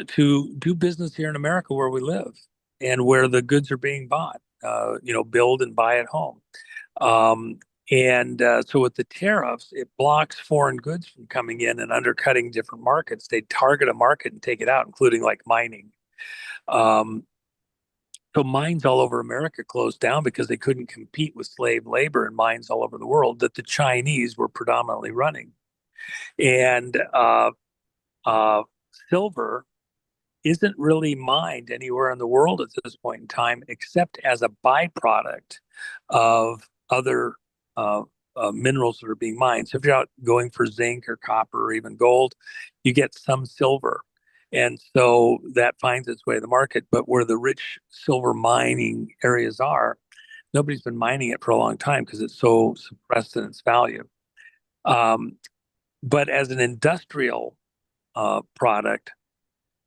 to do business here in America where we live and where the goods are being bought, build and buy at home. So with the tariffs, it blocks foreign goods from coming in and undercutting different markets. They target a market and take it out, including like mining. So mines all over America closed down because they couldn't compete with slave labor in mines all over the world that the Chinese were predominantly running. And silver isn't really mined anywhere in the world at this point in time, except as a byproduct of other minerals that are being mined. So if you're out going for zinc or copper or even gold, you get some silver. And so that finds its way to the market. But where the rich silver mining areas are, nobody's been mining it for a long time because it's so suppressed in its value. But as an industrial product,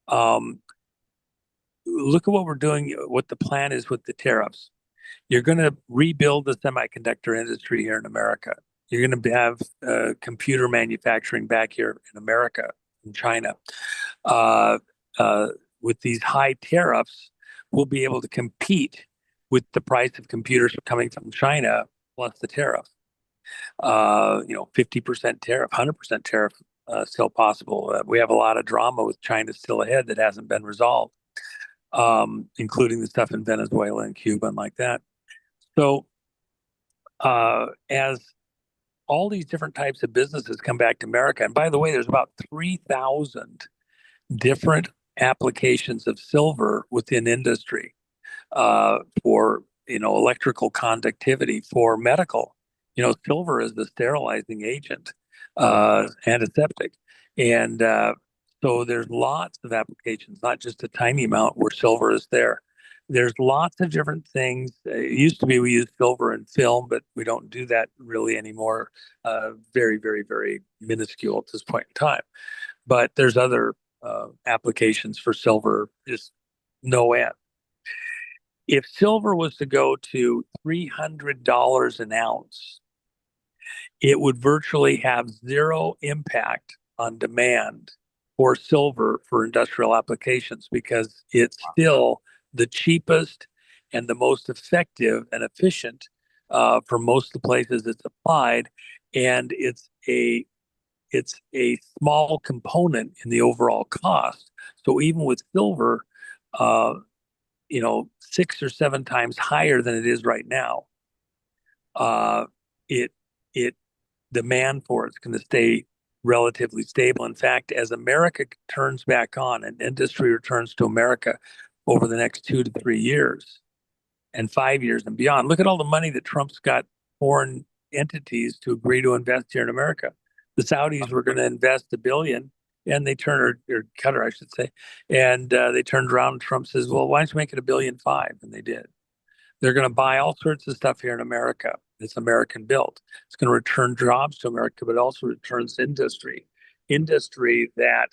look at what we're doing, what the plan is with the tariffs. You're going to rebuild the semiconductor industry here in America. You're going to have computer manufacturing back here in America, in China. With these high tariffs, we'll be able to compete with the price of computers coming from China plus the tariff. 50% tariff, 100% tariff still possible. We have a lot of drama with China still ahead that hasn't been resolved, including the stuff in Venezuela and Cuba and like that. So as all these different types of businesses come back to America, and by the way, there's about 3,000 different applications of silver within industry for, electrical conductivity, for medical. Silver is the sterilizing agent, antiseptic. And so there's lots of applications, not just a tiny amount where silver is there. There's lots of different things. It used to be we used silver in film, but we don't do that really anymore. Very, very, very minuscule at this point in time. But there's other applications for silver, just no end. If silver was to go to $300 an ounce, it would virtually have zero impact on demand for silver for industrial applications because it's still the cheapest and the most effective and efficient for most of the places it's applied, and it's a small component in the overall cost. So even with silver, 6 or 7 times higher than it is right now, demand for it's going to stay relatively stable. In fact, as America turns back on and industry returns to America over the next 2 to 3 years and 5 years and beyond, look at all the money that Trump's got foreign entities to agree to invest here in America. The Saudis were going to invest $1 billion, and they turned, or Qatar, I should say, and they turned around and Trump says, well, why don't you make it $1.5 billion? And they did. They're going to buy all sorts of stuff here in America. It's American built. It's going to return jobs to America, but also returns industry that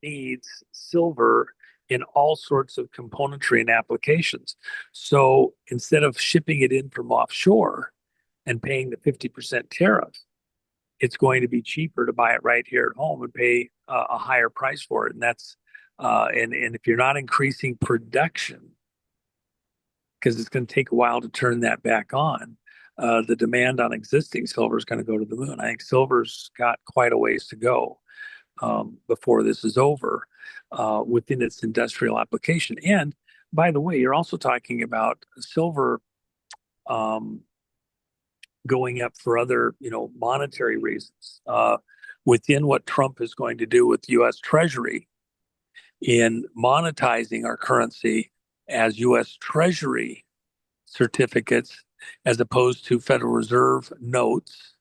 needs silver in all sorts of componentry and applications. So instead of shipping it in from offshore and paying the 50% tariff, it's going to be cheaper to buy it right here at home and pay a higher price for it. And that's and if you're not increasing production, because it's going to take a while to turn that back on, the demand on existing silver is going to go to the moon. I think silver's got quite a ways to go before this is over within its industrial application. And by the way, you're also talking about silver going up for other, monetary reasons within what Trump is going to do with U.S. Treasury in monetizing our currency as U.S. Treasury certificates as opposed to Federal Reserve notes.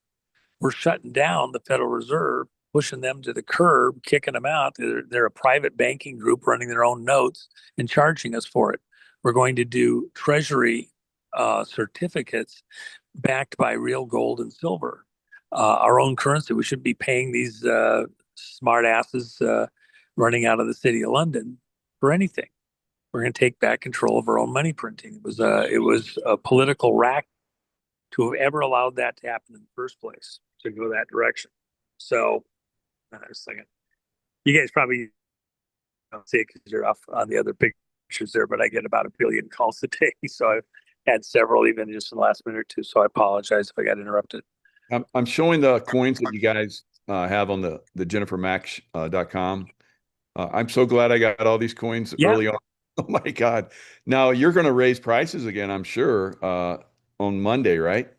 We're shutting down the Federal Reserve, pushing them to the curb, kicking them out. They're a private banking group running their own notes and charging us for it. We're going to do Treasury certificates backed by real gold and silver, our own currency. We should be paying these smart asses running out of the city of London for anything. We're going to take back control of our own money printing. It was a political rack to have ever allowed that to happen in the first place, to go that direction. So, a second. You guys probably don't see it because you're off on the other pictures there, but I get about 1 billion calls a day. So I've had several even just in the last minute or two. So I apologize if I got interrupted. I'm showing the coins that you guys have on the jennifermax.com. I'm so glad I got all these coins early on. Oh my God. Now you're going to raise prices again, I'm sure, on Monday, right?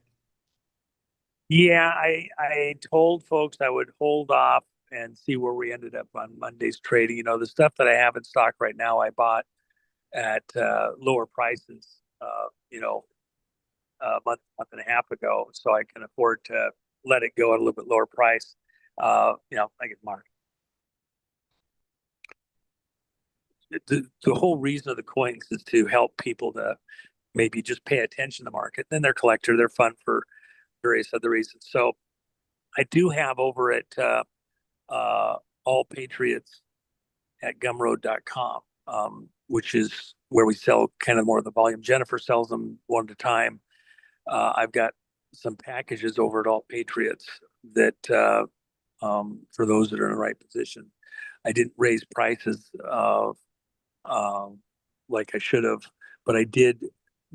Yeah, I told folks I would hold off and see where we ended up on Monday's trading. The stuff that I have in stock right now, I bought at lower prices, a month and a half ago, so I can afford to let it go at a little bit lower price. I get marked. The whole reason of the coins is to help people to maybe just pay attention to the market. Then they're collector, they're fun for various other reasons. So I do have over at All Patriots at gumroad.com, which is where we sell kind of more of the volume. Jennifer sells them one at a time. I've got some packages over at All Patriots that for those that are in the right position. I didn't raise prices like I should have, but I did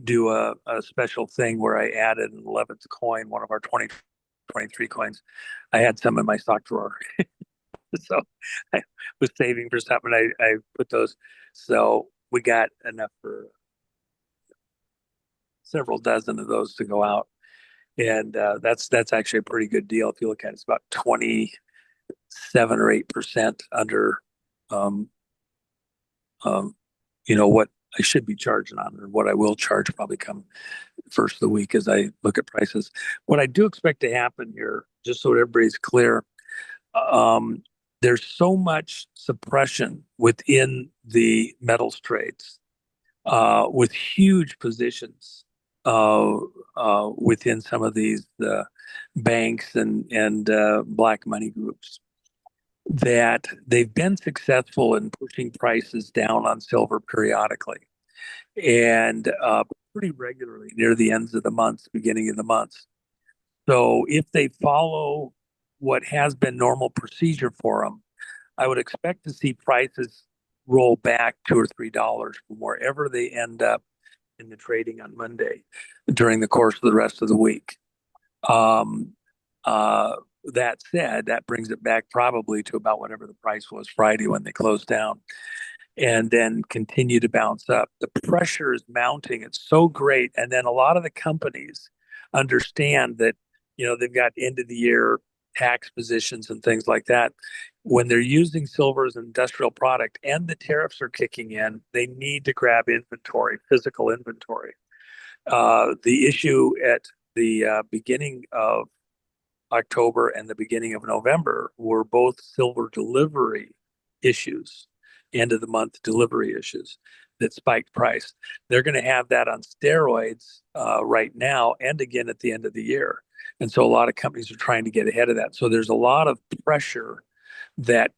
do a special thing where I added an 11th coin, one of our 2023 coins. I had some in my stock drawer. So I was saving for stuff, and I put those. So we got enough for several dozen of those to go out. And that's actually a pretty good deal. If you look at it, it's about 27 or 8% under what I should be charging on, or what I will charge probably come first of the week as I look at prices. What I do expect to happen here, just so everybody's clear, there's so much suppression within the metals trades with huge positions within some of these banks and black money groups, that they've been successful in pushing prices down on silver periodically and pretty regularly near the ends of the months, beginning of the months. So if they follow what has been normal procedure for them, I would expect to see prices roll back $2 or $3 from wherever they end up in the trading on Monday during the course of the rest of the week. That said, that brings it back probably to about whatever the price was Friday when they closed down, and then continue to bounce up. The pressure is mounting. It's so great. And then a lot of the companies understand that, they've got end of the year tax positions and things like that. When they're using silver as an industrial product and the tariffs are kicking in, they need to grab inventory, physical inventory. The issue at the beginning of October and the beginning of November were both silver delivery issues, end of the month delivery issues that spiked price. They're going to have that on steroids right now and again at the end of the year. And so a lot of companies are trying to get ahead of that. So there's a lot of pressure that,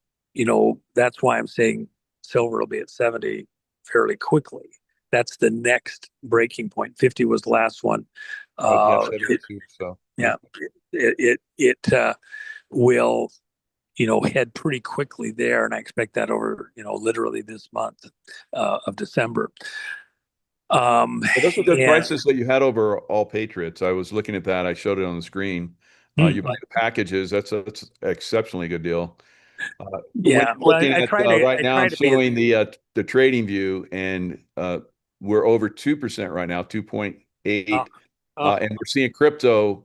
that's why I'm saying silver will be at 70 fairly quickly. That's the next breaking point. 50 was the last one. Yeah. It will, head pretty quickly there, and I expect that over, literally this month of December. Well, those are good And prices that you had over all Patriots. I was looking at that. I showed it on the screen. You buy the packages. That's an exceptionally good deal. yeah, well, Looking I at try to right I now, try I'm to be as, showing the trading view, and we're over 2% right now, 2.8, oh, and we're seeing crypto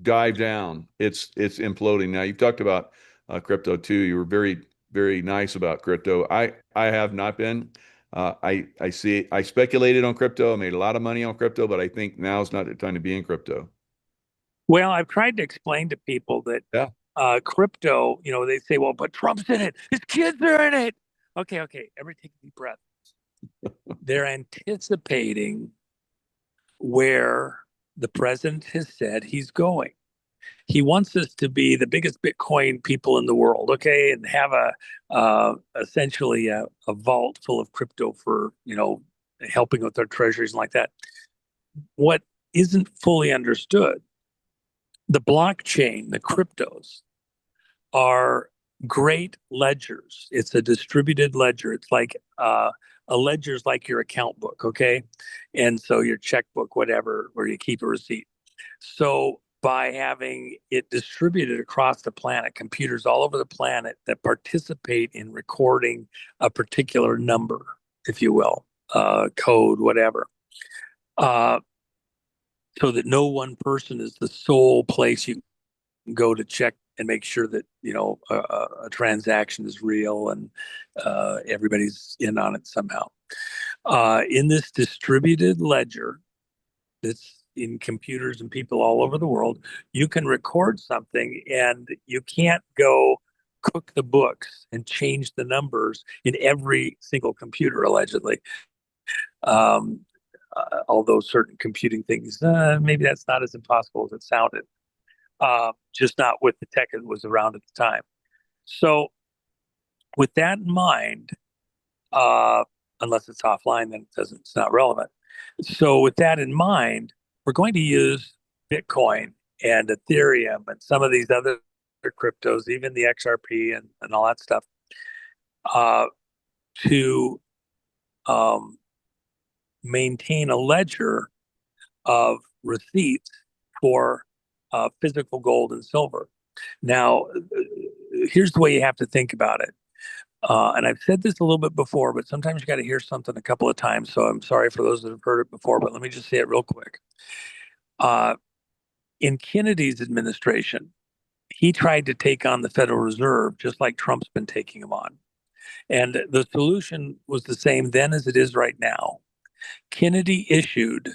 dive down. It's imploding. Now, you've talked about crypto too. You were very, very nice about crypto. I have not been. I speculated on crypto. I made a lot of money on crypto, but I think now's not the time to be in crypto. well, I've tried to explain to people that Yeah. crypto, they say, well, but Trump's in it, his kids are in it. Okay, everybody take a deep breath. They're anticipating where the president has said he's going. He wants us to be the biggest Bitcoin people in the world, okay, and have essentially a vault full of crypto for helping with their treasuries and like that. What isn't fully understood, the blockchain, the cryptos, are great ledgers. It's a distributed ledger. It's like a ledger is like your account book, okay, and so your checkbook, whatever, where you keep a receipt. So by having it distributed across the planet, computers all over the planet that participate in recording a particular number, if you will, code, whatever, so that no one person is the sole place you can go to check and make sure that a transaction is real and everybody's in on it somehow. In this distributed ledger that's in computers and people all over the world, you can record something and you can't go cook the books and change the numbers in every single computer, allegedly. Although certain computing things, maybe that's not as impossible as it sounded, just not with the tech that was around at the time. So with that in mind, unless it's offline, then it's not relevant. So with that in mind, we're going to use Bitcoin and Ethereum and some of these other cryptos, even the XRP and all that stuff, to maintain a ledger of receipts for physical gold and silver. Now, here's the way you have to think about it. And I've said this a little bit before, but sometimes you got to hear something a couple of times. So I'm sorry for those that have heard it before, but let me just say it real quick. In Kennedy's administration, he tried to take on the Federal Reserve just like Trump's been taking them on. And the solution was the same then as it is right now. Kennedy issued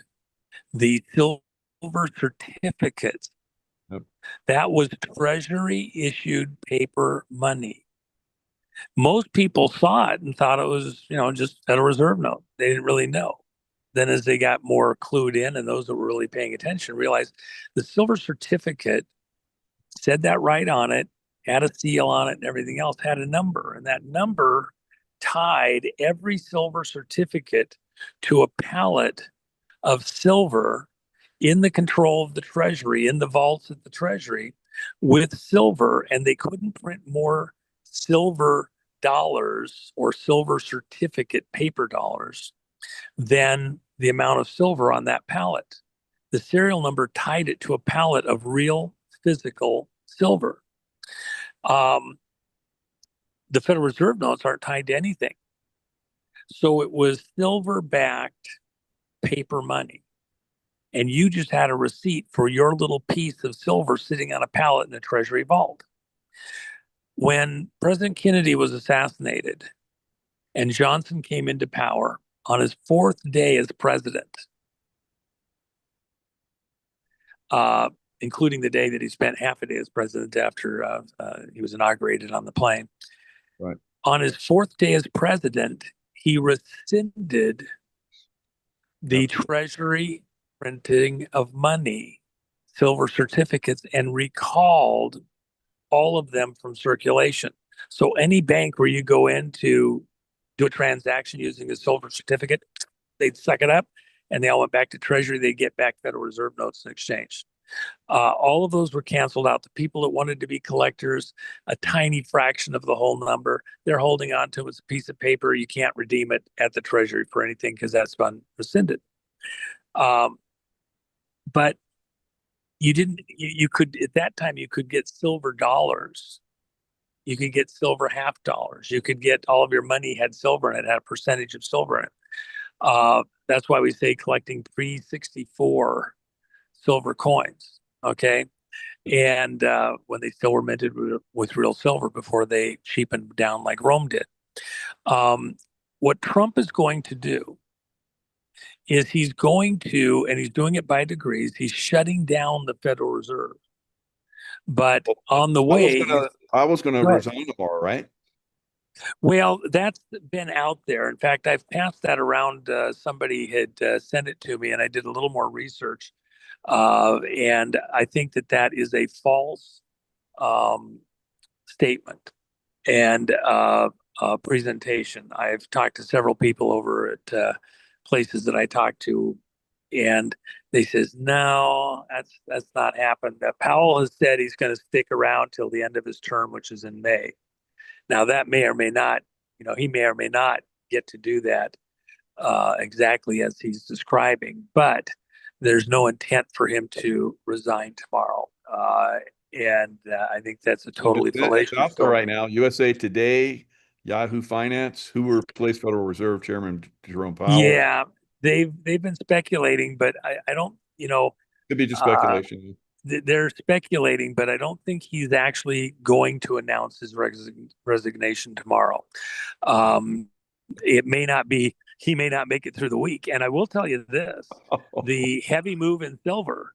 the silver certificates. Yep. That was Treasury issued paper money. Most people saw it and thought it was, just Federal Reserve note. They didn't really know. Then as they got more clued in, and those that were really paying attention realized the silver certificate said that right on it, had a seal on it, and everything else had a number. And that number tied every silver certificate to a pallet of silver in the control of the Treasury, in the vaults at the Treasury, with silver. And they couldn't print more silver dollars or silver certificate paper dollars than the amount of silver on that pallet. The serial number tied it to a pallet of real physical silver. The Federal Reserve notes aren't tied to anything. So it was silver-backed paper money. And you just had a receipt for your little piece of silver sitting on a pallet in the Treasury vault. When President Kennedy was assassinated and Johnson came into power on his fourth day as president, including the day that he spent half a day as president after he was inaugurated on the plane. Right. On his fourth day as president, he rescinded the Treasury printing of money, silver certificates, and recalled all of them from circulation. So any bank where you go in to do a transaction using a silver certificate, they'd suck it up and they all went back to Treasury. They'd get back Federal Reserve notes in exchange. All of those were canceled out. The people that wanted to be collectors, a tiny fraction of the whole number, they're holding on to it as a piece of paper. You can't redeem it at the Treasury for anything because that's been rescinded. But you could, at that time, you could get silver dollars. You could get silver half dollars. You could get all of your money had silver in it, had a percentage of silver in it. That's why we say collecting pre-64 silver coins. Okay. And when they still were minted with real silver before they cheapened down like Rome did. What Trump is going to do is he's going to, and he's doing it by degrees, he's shutting down the Federal Reserve. But on the way, I was gonna Go ahead. resign tomorrow, right? Well, that's been out there. In fact, I've passed that around. Somebody had sent it to me, and I did a little more research. And I think that that is a false statement and presentation. I've talked to several people over at places that I talked to, and they says, no, that's not happened. Powell has said he's going to stick around till the end of his term, which is in May. Now that may or may not, he may or may not get to do that exactly as he's describing, but there's no intent for him to resign tomorrow. And I think that's a totally fallacious out there story. right now. USA Today, Yahoo Finance, who will replace Federal Reserve Chairman Jerome Powell. Yeah, they've been speculating, but I don't, Could be just speculation. They're speculating, but I don't think he's actually going to announce his resignation tomorrow. It may not be, he may not make it through the week. And I will tell you this, the heavy move in silver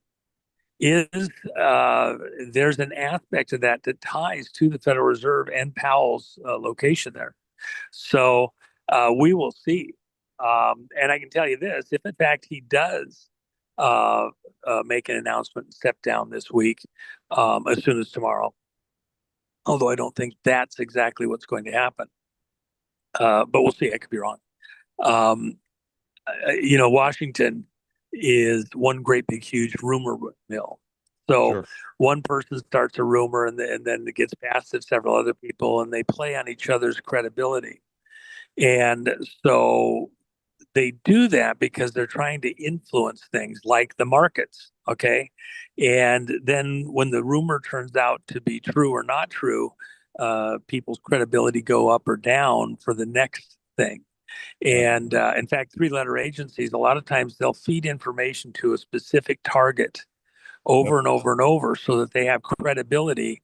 is, there's an aspect of that that ties to the Federal Reserve and Powell's location there. So we will see. And I can tell you this, if in fact he does make an announcement and step down this week, as soon as tomorrow, although I don't think that's exactly what's going to happen. But we'll see. I could be wrong. Washington is one great big huge rumor mill. So Sure. one person starts a rumor and then it gets passed to several other people and they play on each other's credibility. And so they do that because they're trying to influence things like the markets. Okay. And then when the rumor turns out to be true or not true, people's credibility go up or down for the next thing. And in fact, three-letter agencies, a lot of times they'll feed information to a specific target over and over and over so that they have credibility.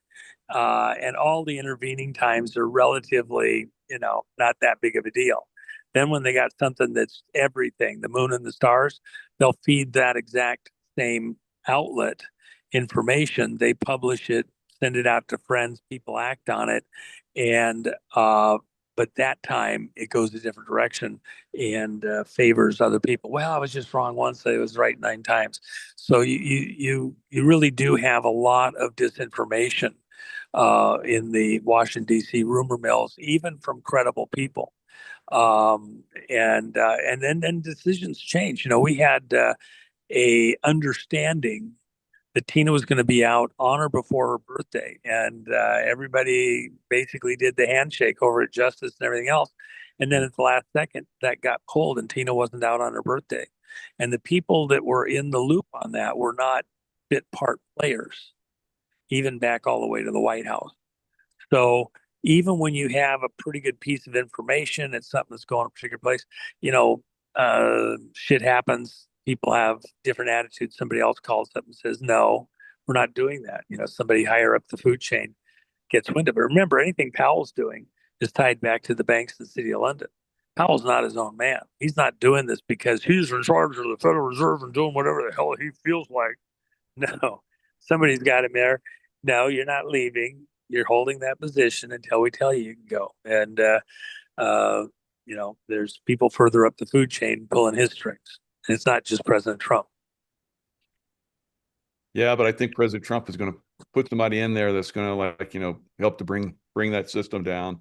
And all the intervening times are relatively, not that big of a deal. Then when they got something that's everything, the moon and the stars, they'll feed that exact same outlet information. They publish it, send it out to friends, people act on it. And, but that time it goes a different direction and favors other people. Well, I was just wrong once. I was right 9 times. So you really do have a lot of disinformation in the Washington, D.C. rumor mills, even from credible people. And then decisions change. We had a understanding that Tina was going to be out on or before her birthday, and everybody basically did the handshake over at Justice and everything else. And then at the last second, that got pulled, and Tina wasn't out on her birthday. And the people that were in the loop on that were not bit part players, even back all the way to the White House. So even when you have a pretty good piece of information, it's something that's going a particular place, shit happens. People have different attitudes. Somebody else calls up and says, no, we're not doing that. Somebody higher up the food chain gets wind of it. Remember, anything Powell's doing is tied back to the banks in the city of London. Powell's not his own man. He's not doing this because he's in charge of the Federal Reserve and doing whatever the hell he feels like. No, somebody's got him there. No, you're not leaving. You're holding that position until we tell you can go. And, there's people further up the food chain pulling his strings. And it's not just President Trump. Yeah, but I think President Trump is going to put somebody in there that's going to help to bring that system down.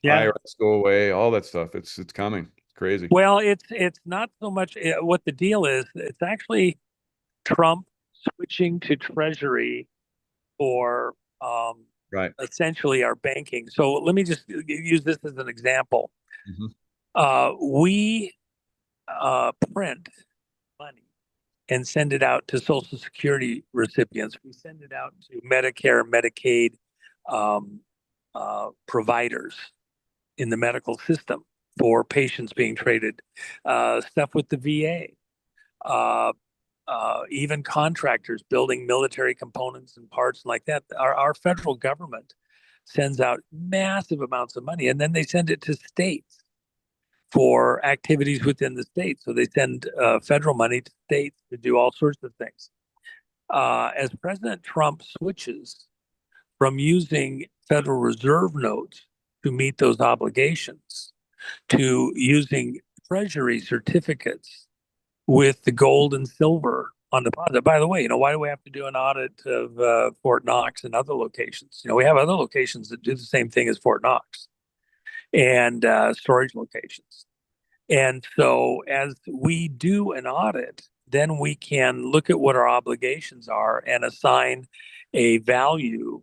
Yeah. IRS go away, all that stuff. It's coming. It's crazy. Well, it's not so much what the deal is. It's actually Trump switching to Treasury for Right. essentially our banking. So let me just use this as an example. We print money and send it out to Social Security recipients. We send it out to Medicare, Medicaid providers in the medical system for patients being treated. Stuff with the VA. Even contractors building military components and parts like that. Our federal government sends out massive amounts of money, and then they send it to states for activities within the state. So they send federal money to states to do all sorts of things. As President Trump switches from using Federal Reserve notes to meet those obligations to using Treasury certificates with the gold and silver on deposit. By the way, why do we have to do an audit of Fort Knox and other locations? We have other locations that do the same thing as Fort Knox and storage locations. And so as we do an audit, then we can look at what our obligations are and assign a value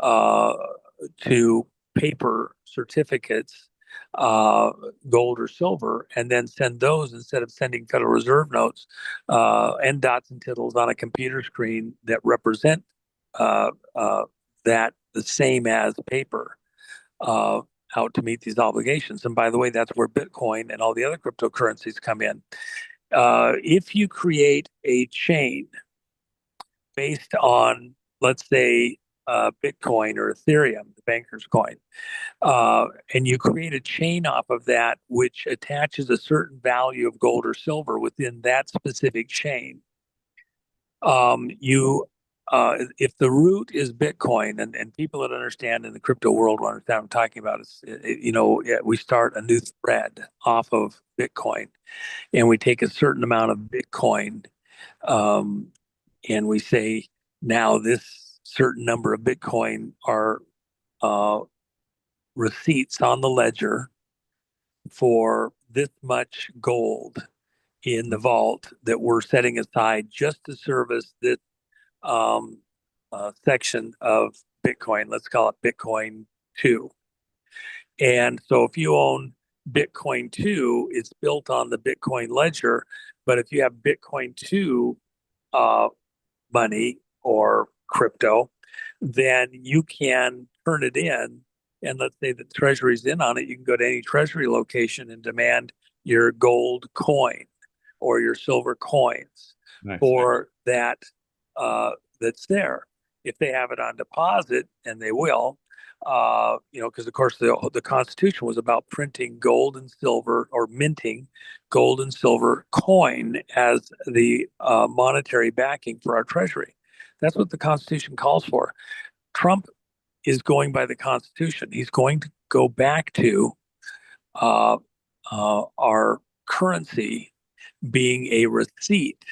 to paper certificates, gold or silver, and then send those instead of sending Federal Reserve notes and dots and tittles on a computer screen that represent that the same as paper out to meet these obligations. And by the way, that's where Bitcoin and all the other cryptocurrencies come in. If you create a chain based on, let's say, Bitcoin or Ethereum, the banker's coin, and you create a chain off of that which attaches a certain value of gold or silver within that specific chain, if the root is Bitcoin, and people that understand in the crypto world will understand what I'm talking about, we start a new thread off of Bitcoin, and we take a certain amount of Bitcoin, and we say, now this certain number of Bitcoin are receipts on the ledger for this much gold in the vault that we're setting aside just to service this section of Bitcoin. Let's call it Bitcoin 2. And so if you own Bitcoin 2, it's built on the Bitcoin ledger. But if you have Bitcoin 2 money or crypto, then you can turn it in. And let's say the Treasury's in on it. You can go to any Treasury location and demand your gold coin or your silver coins for that that's there. If they have it on deposit, and they will, because of course the Constitution was about printing gold and silver, or minting gold and silver coin as the monetary backing for our Treasury. That's what the Constitution calls for. Trump is going by the Constitution. He's going to go back to our currency being a receipt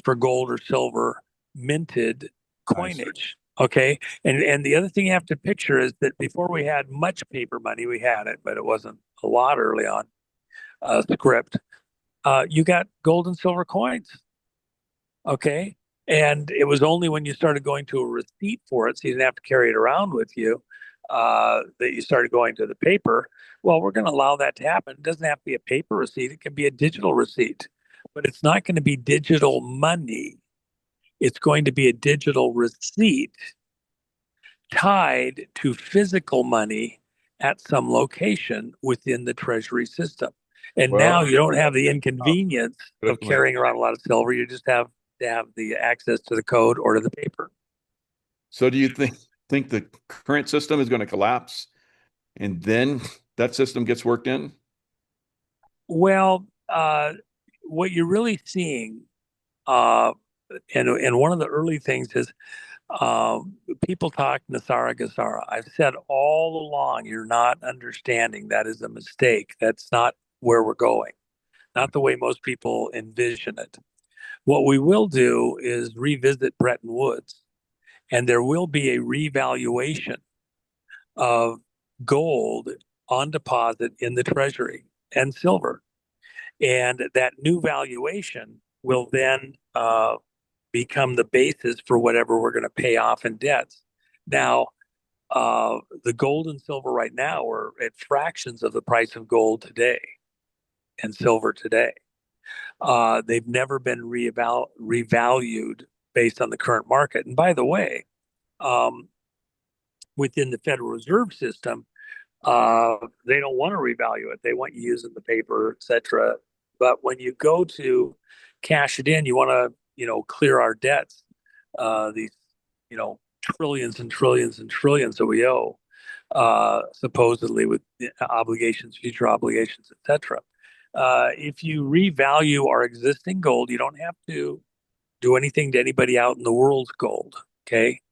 for gold or silver minted coinage. Okay. And the other thing you have to picture is that before we had much paper money, we had it, but it wasn't a lot early on, script. You got gold and silver coins. Okay. And it was only when you started going to a receipt for it, so you didn't have to carry it around with you, that you started going to the paper. Well, we're going to allow that to happen. It doesn't have to be a paper receipt. It can be a digital receipt, but it's not going to be digital money. It's going to be a digital receipt tied to physical money at some location within the Treasury system. And now you don't have the inconvenience of carrying around a lot of silver. You just have to have the access to the code or to the paper. So do you think the current system is going to collapse and then that system gets worked in? Well, what you're really seeing, and one of the early things is people talk Nasara Gasara. I've said all along, you're not understanding. That is a mistake. That's not where we're going, not the way most people envision it. What we will do is revisit Bretton Woods, and there will be a revaluation of gold on deposit in the Treasury and silver. And that new valuation will then become the basis for whatever we're going to pay off in debts. Now, the gold and silver right now are at fractions of the price of gold today and silver today. They've never been revalued based on the current market. And by the way, within the Federal Reserve System, they don't want to revalue it. They want you using the paper, et cetera. But when you go to cash it in, you want to, clear our debts, these, trillions and trillions and trillions that we owe, supposedly with obligations, future obligations, et cetera. If you revalue our existing gold, you don't have to do anything to anybody out in the world's gold. Okay.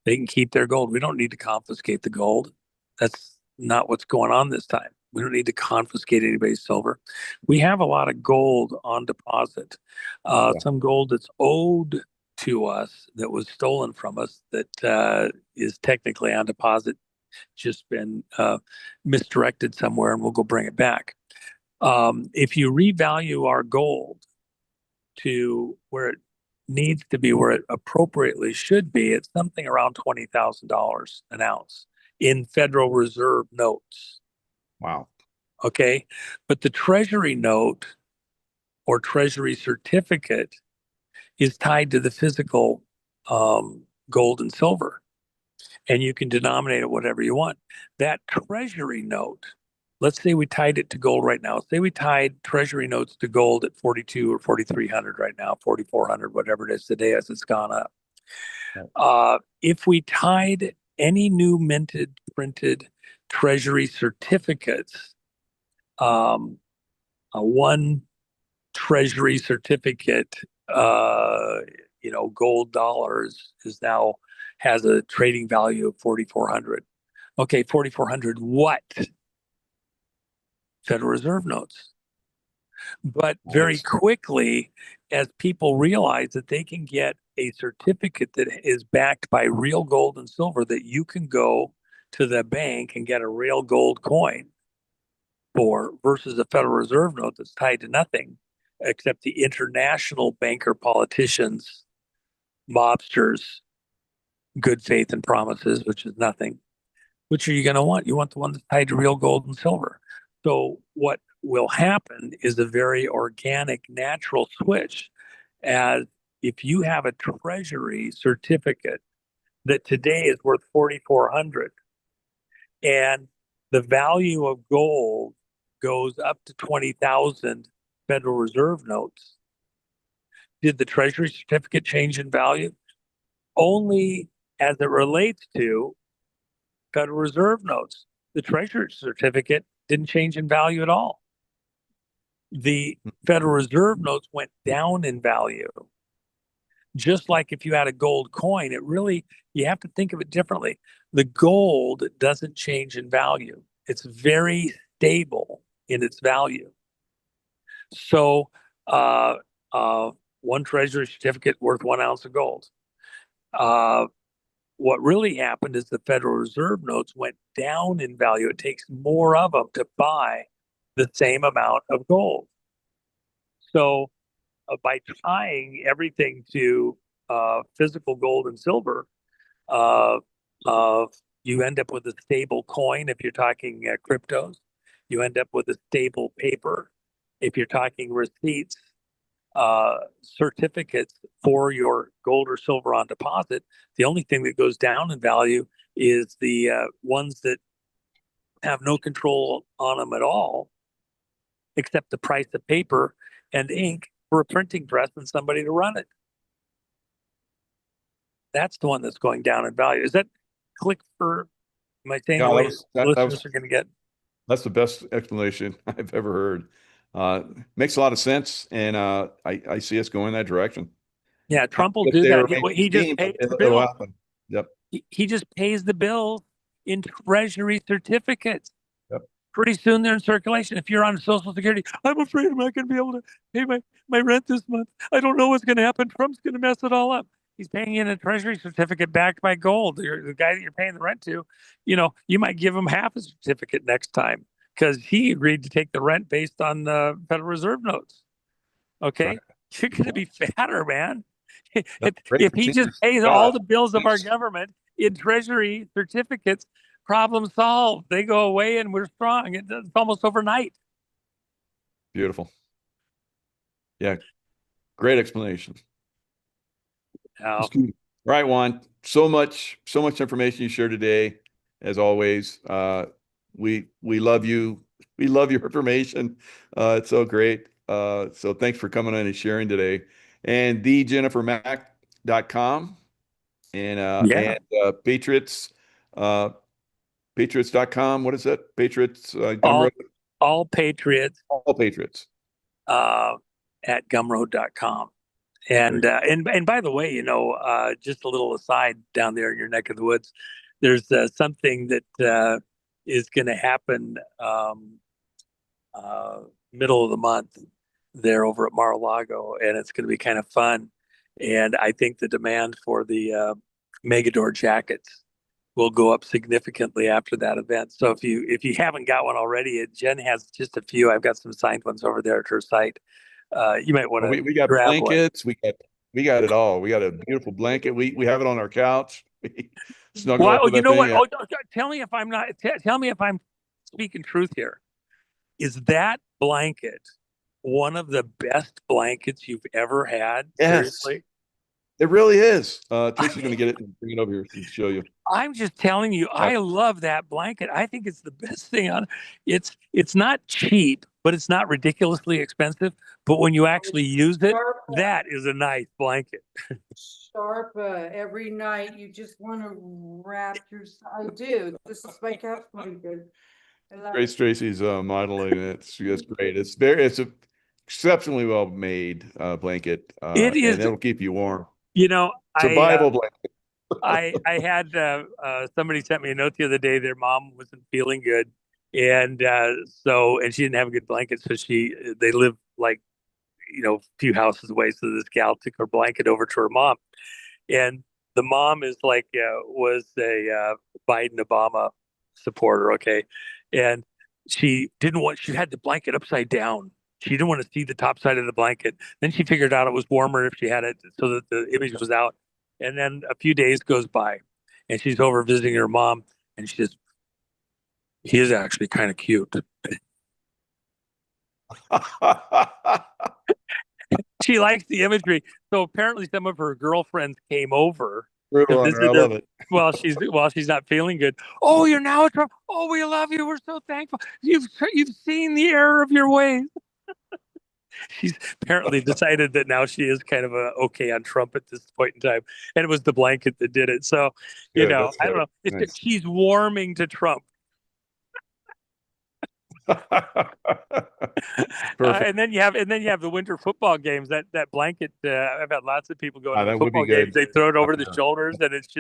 They can keep their gold. We don't need to confiscate the gold. That's not what's going on this time. We don't need to confiscate anybody's silver. We have a lot of gold on deposit. Some gold that's owed to us that was stolen from us that is technically on deposit, just been misdirected somewhere, and we'll go bring it back. If you revalue our gold to where it needs to be, where it appropriately should be, it's something around $20,000 an ounce in Federal Reserve notes. Wow. Okay. But the Treasury note or Treasury certificate is tied to the physical gold and silver, and you can denominate it whatever you want. That Treasury note, let's say we tied it to gold right now. Say we tied Treasury notes to gold at 42 or 4,300 right now, 4,400, whatever it is today as it's gone up. Right. If we tied any new minted, printed Treasury certificates, one Treasury certificate, gold dollars has a trading value of 4,400. Okay, 4,400 what? Federal Reserve notes. But very quickly, as people realize that they can get a certificate that is backed by real gold and silver, that you can go to the bank and get a real gold coin for, versus a Federal Reserve note that's tied to nothing except the international banker, politicians, mobsters, good faith and promises, which is nothing. Which are you going to want? You want the one that's tied to real gold and silver. So what will happen is a very organic, natural switch. As if you have a Treasury certificate that today is worth 4,400, and the value of gold goes up to 20,000 Federal Reserve notes, did the Treasury certificate change in value? Only as it relates to Federal Reserve notes. The Treasury certificate didn't change in value at all. The Federal Reserve notes went down in value. Just like if you had a gold coin, you have to think of it differently. The gold doesn't change in value. It's very stable in its value. So one Treasury certificate worth 1 ounce of gold. What really happened is the Federal Reserve notes went down in value. It takes more of them to buy the same amount of gold. So by tying everything to physical gold and silver, you end up with a stable coin if you're talking cryptos. You end up with a stable paper if you're talking receipts, certificates for your gold or silver on deposit. The only thing that goes down in value is the ones that have no control on them at all, except the price of paper and ink for a printing press and somebody to run it. That's the one that's going down in value. Is that click for, am I saying the way listeners are going to get? That's the best explanation I've ever heard. Makes a lot of sense, and I see us going that direction. Yeah, Trump will do that. He just pays the bill. Happen. Yep. He just pays the bill in Treasury certificates. Yep. Pretty soon they're in circulation. If you're on Social Security, I'm afraid I'm not going to be able to pay my rent this month. I don't know what's going to happen. Trump's going to mess it all up. He's paying in a Treasury certificate backed by gold. The guy that you're paying the rent to, you might give him half a certificate next time because he agreed to take the rent based on the Federal Reserve notes. Okay? Right. You're going to be fatter, man. If he just pays all the bills of our government in treasury certificates, problem solved. They go away and we're strong. It's almost overnight. Beautiful. Yeah. Great explanation. Oh, Right, Juan. So much information you shared today, as always. We love you. We love your information. It's so great. So thanks for coming on and sharing today. And thejennifermack.com and yeah. Patriots, patriots.com. What is it? Patriots, All, Gumroad? all Patriots All Patriots. at gumroad.com. And by the way, just a little aside down there in your neck of the woods, there's something that is going to happen middle of the month there over at Mar-a-Lago, and it's going to be kind of fun. And I think the demand for the Megador jackets will go up significantly after that event. So if you haven't got one already, Jen has just a few. I've got some signed ones over there at her site. You might want to We got grab blankets. We got it all. We got a beautiful blanket. We have it on our couch. We snuggle one. up Well, with you that know thing. what? Oh, tell me if I'm not. Tell me if I'm speaking truth here. Is that blanket one of the best blankets you've ever had? Yes. Seriously? It really is. Tracy's going to get it and bring it over here and show you. I'm just telling you, I love that blanket. I think it's the best thing on. It's not cheap, but it's not ridiculously expensive. But when you actually use it, that is a nice blanket. Sharpa every night. You just want to wrap yourself. I do. This is my couch blanket. Grace Tracy's modeling it. That's great. It's a exceptionally well made blanket. It is. And it'll keep you warm. I Survival blanket. I had somebody sent me a note the other day. Their mom wasn't feeling good, and she didn't have a good blanket, so they live like a few houses away. So this gal took her blanket over to her mom, and the mom is like was a Biden Obama supporter, okay, and she had the blanket upside down. She didn't want to see the top side of the blanket. Then she figured out it was warmer if she had it so that the image was out. And then a few days goes by and she's over visiting her mom and she says, he is actually kind of cute. She likes the imagery. So apparently some of her girlfriends came over to visit her. I love it. while she's not feeling good. Oh, you're now a Trump. Oh, we love you. We're so thankful. You've seen the error of your ways. She's apparently decided that now she is kind of okay on Trump at this point in time, and it was the blanket that did it. So, I don't know. Nice. She's warming to Trump. And then you have the winter football games. That blanket. I've had lots of people going to the football games. They throw it over the shoulders, and it's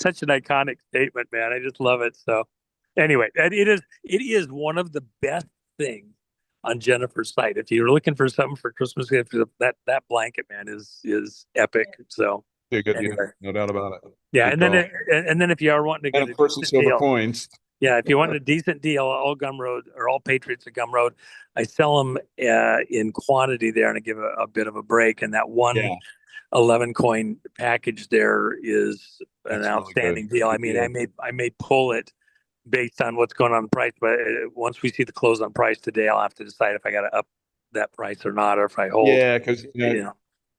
such an iconic statement, man. I just love it. So, anyway, it is one of the best things on Jennifer's site. If you're looking for something for Christmas gift, that blanket, man, is epic. So good, anyway. No doubt about it. Yeah, and then if you are wanting to get of course the silver deal, coins. Yeah, if you want a decent deal, all Gumroad or all Patriots at Gumroad, I sell them in quantity there, and I give a bit of a break. And that 11 coin package there is an outstanding deal. I mean, I may pull it based on what's going on in price, but once we see the close on price today, I'll have to decide if I got to up that price or not, or if I hold. Yeah, because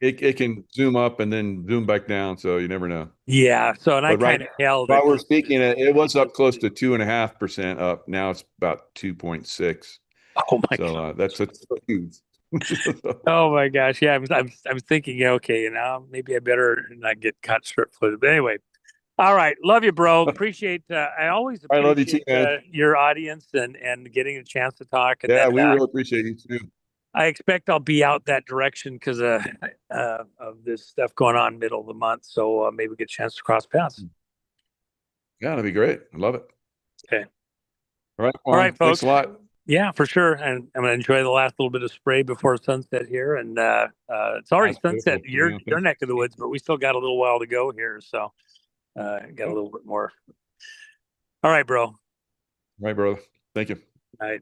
it can zoom up and then zoom back down, so you never know. Yeah, so I kind of held it. While we're speaking, it was up close to 2.5% up. Now it's about 2.6. Oh my god, that's huge. Oh my gosh, yeah, I'm thinking, okay, maybe I better not get caught strip-footed. But anyway. All right. Love you, bro. Appreciate I always appreciate love you too, man. Your audience and getting a chance to talk. And we really appreciate you too. I expect I'll be out that direction because of this stuff going on middle of the month. So maybe we get a chance to cross paths. Yeah, that'd be great. I love it. Okay. All right. All right, folks. Thanks a lot. Yeah, for sure. And I'm going to enjoy the last little bit of spray before sunset here. And it's already sunset in your neck of the woods, but we still got a little while to go here. So got a little bit more. All right, bro. All right, bro. Thank you. All right.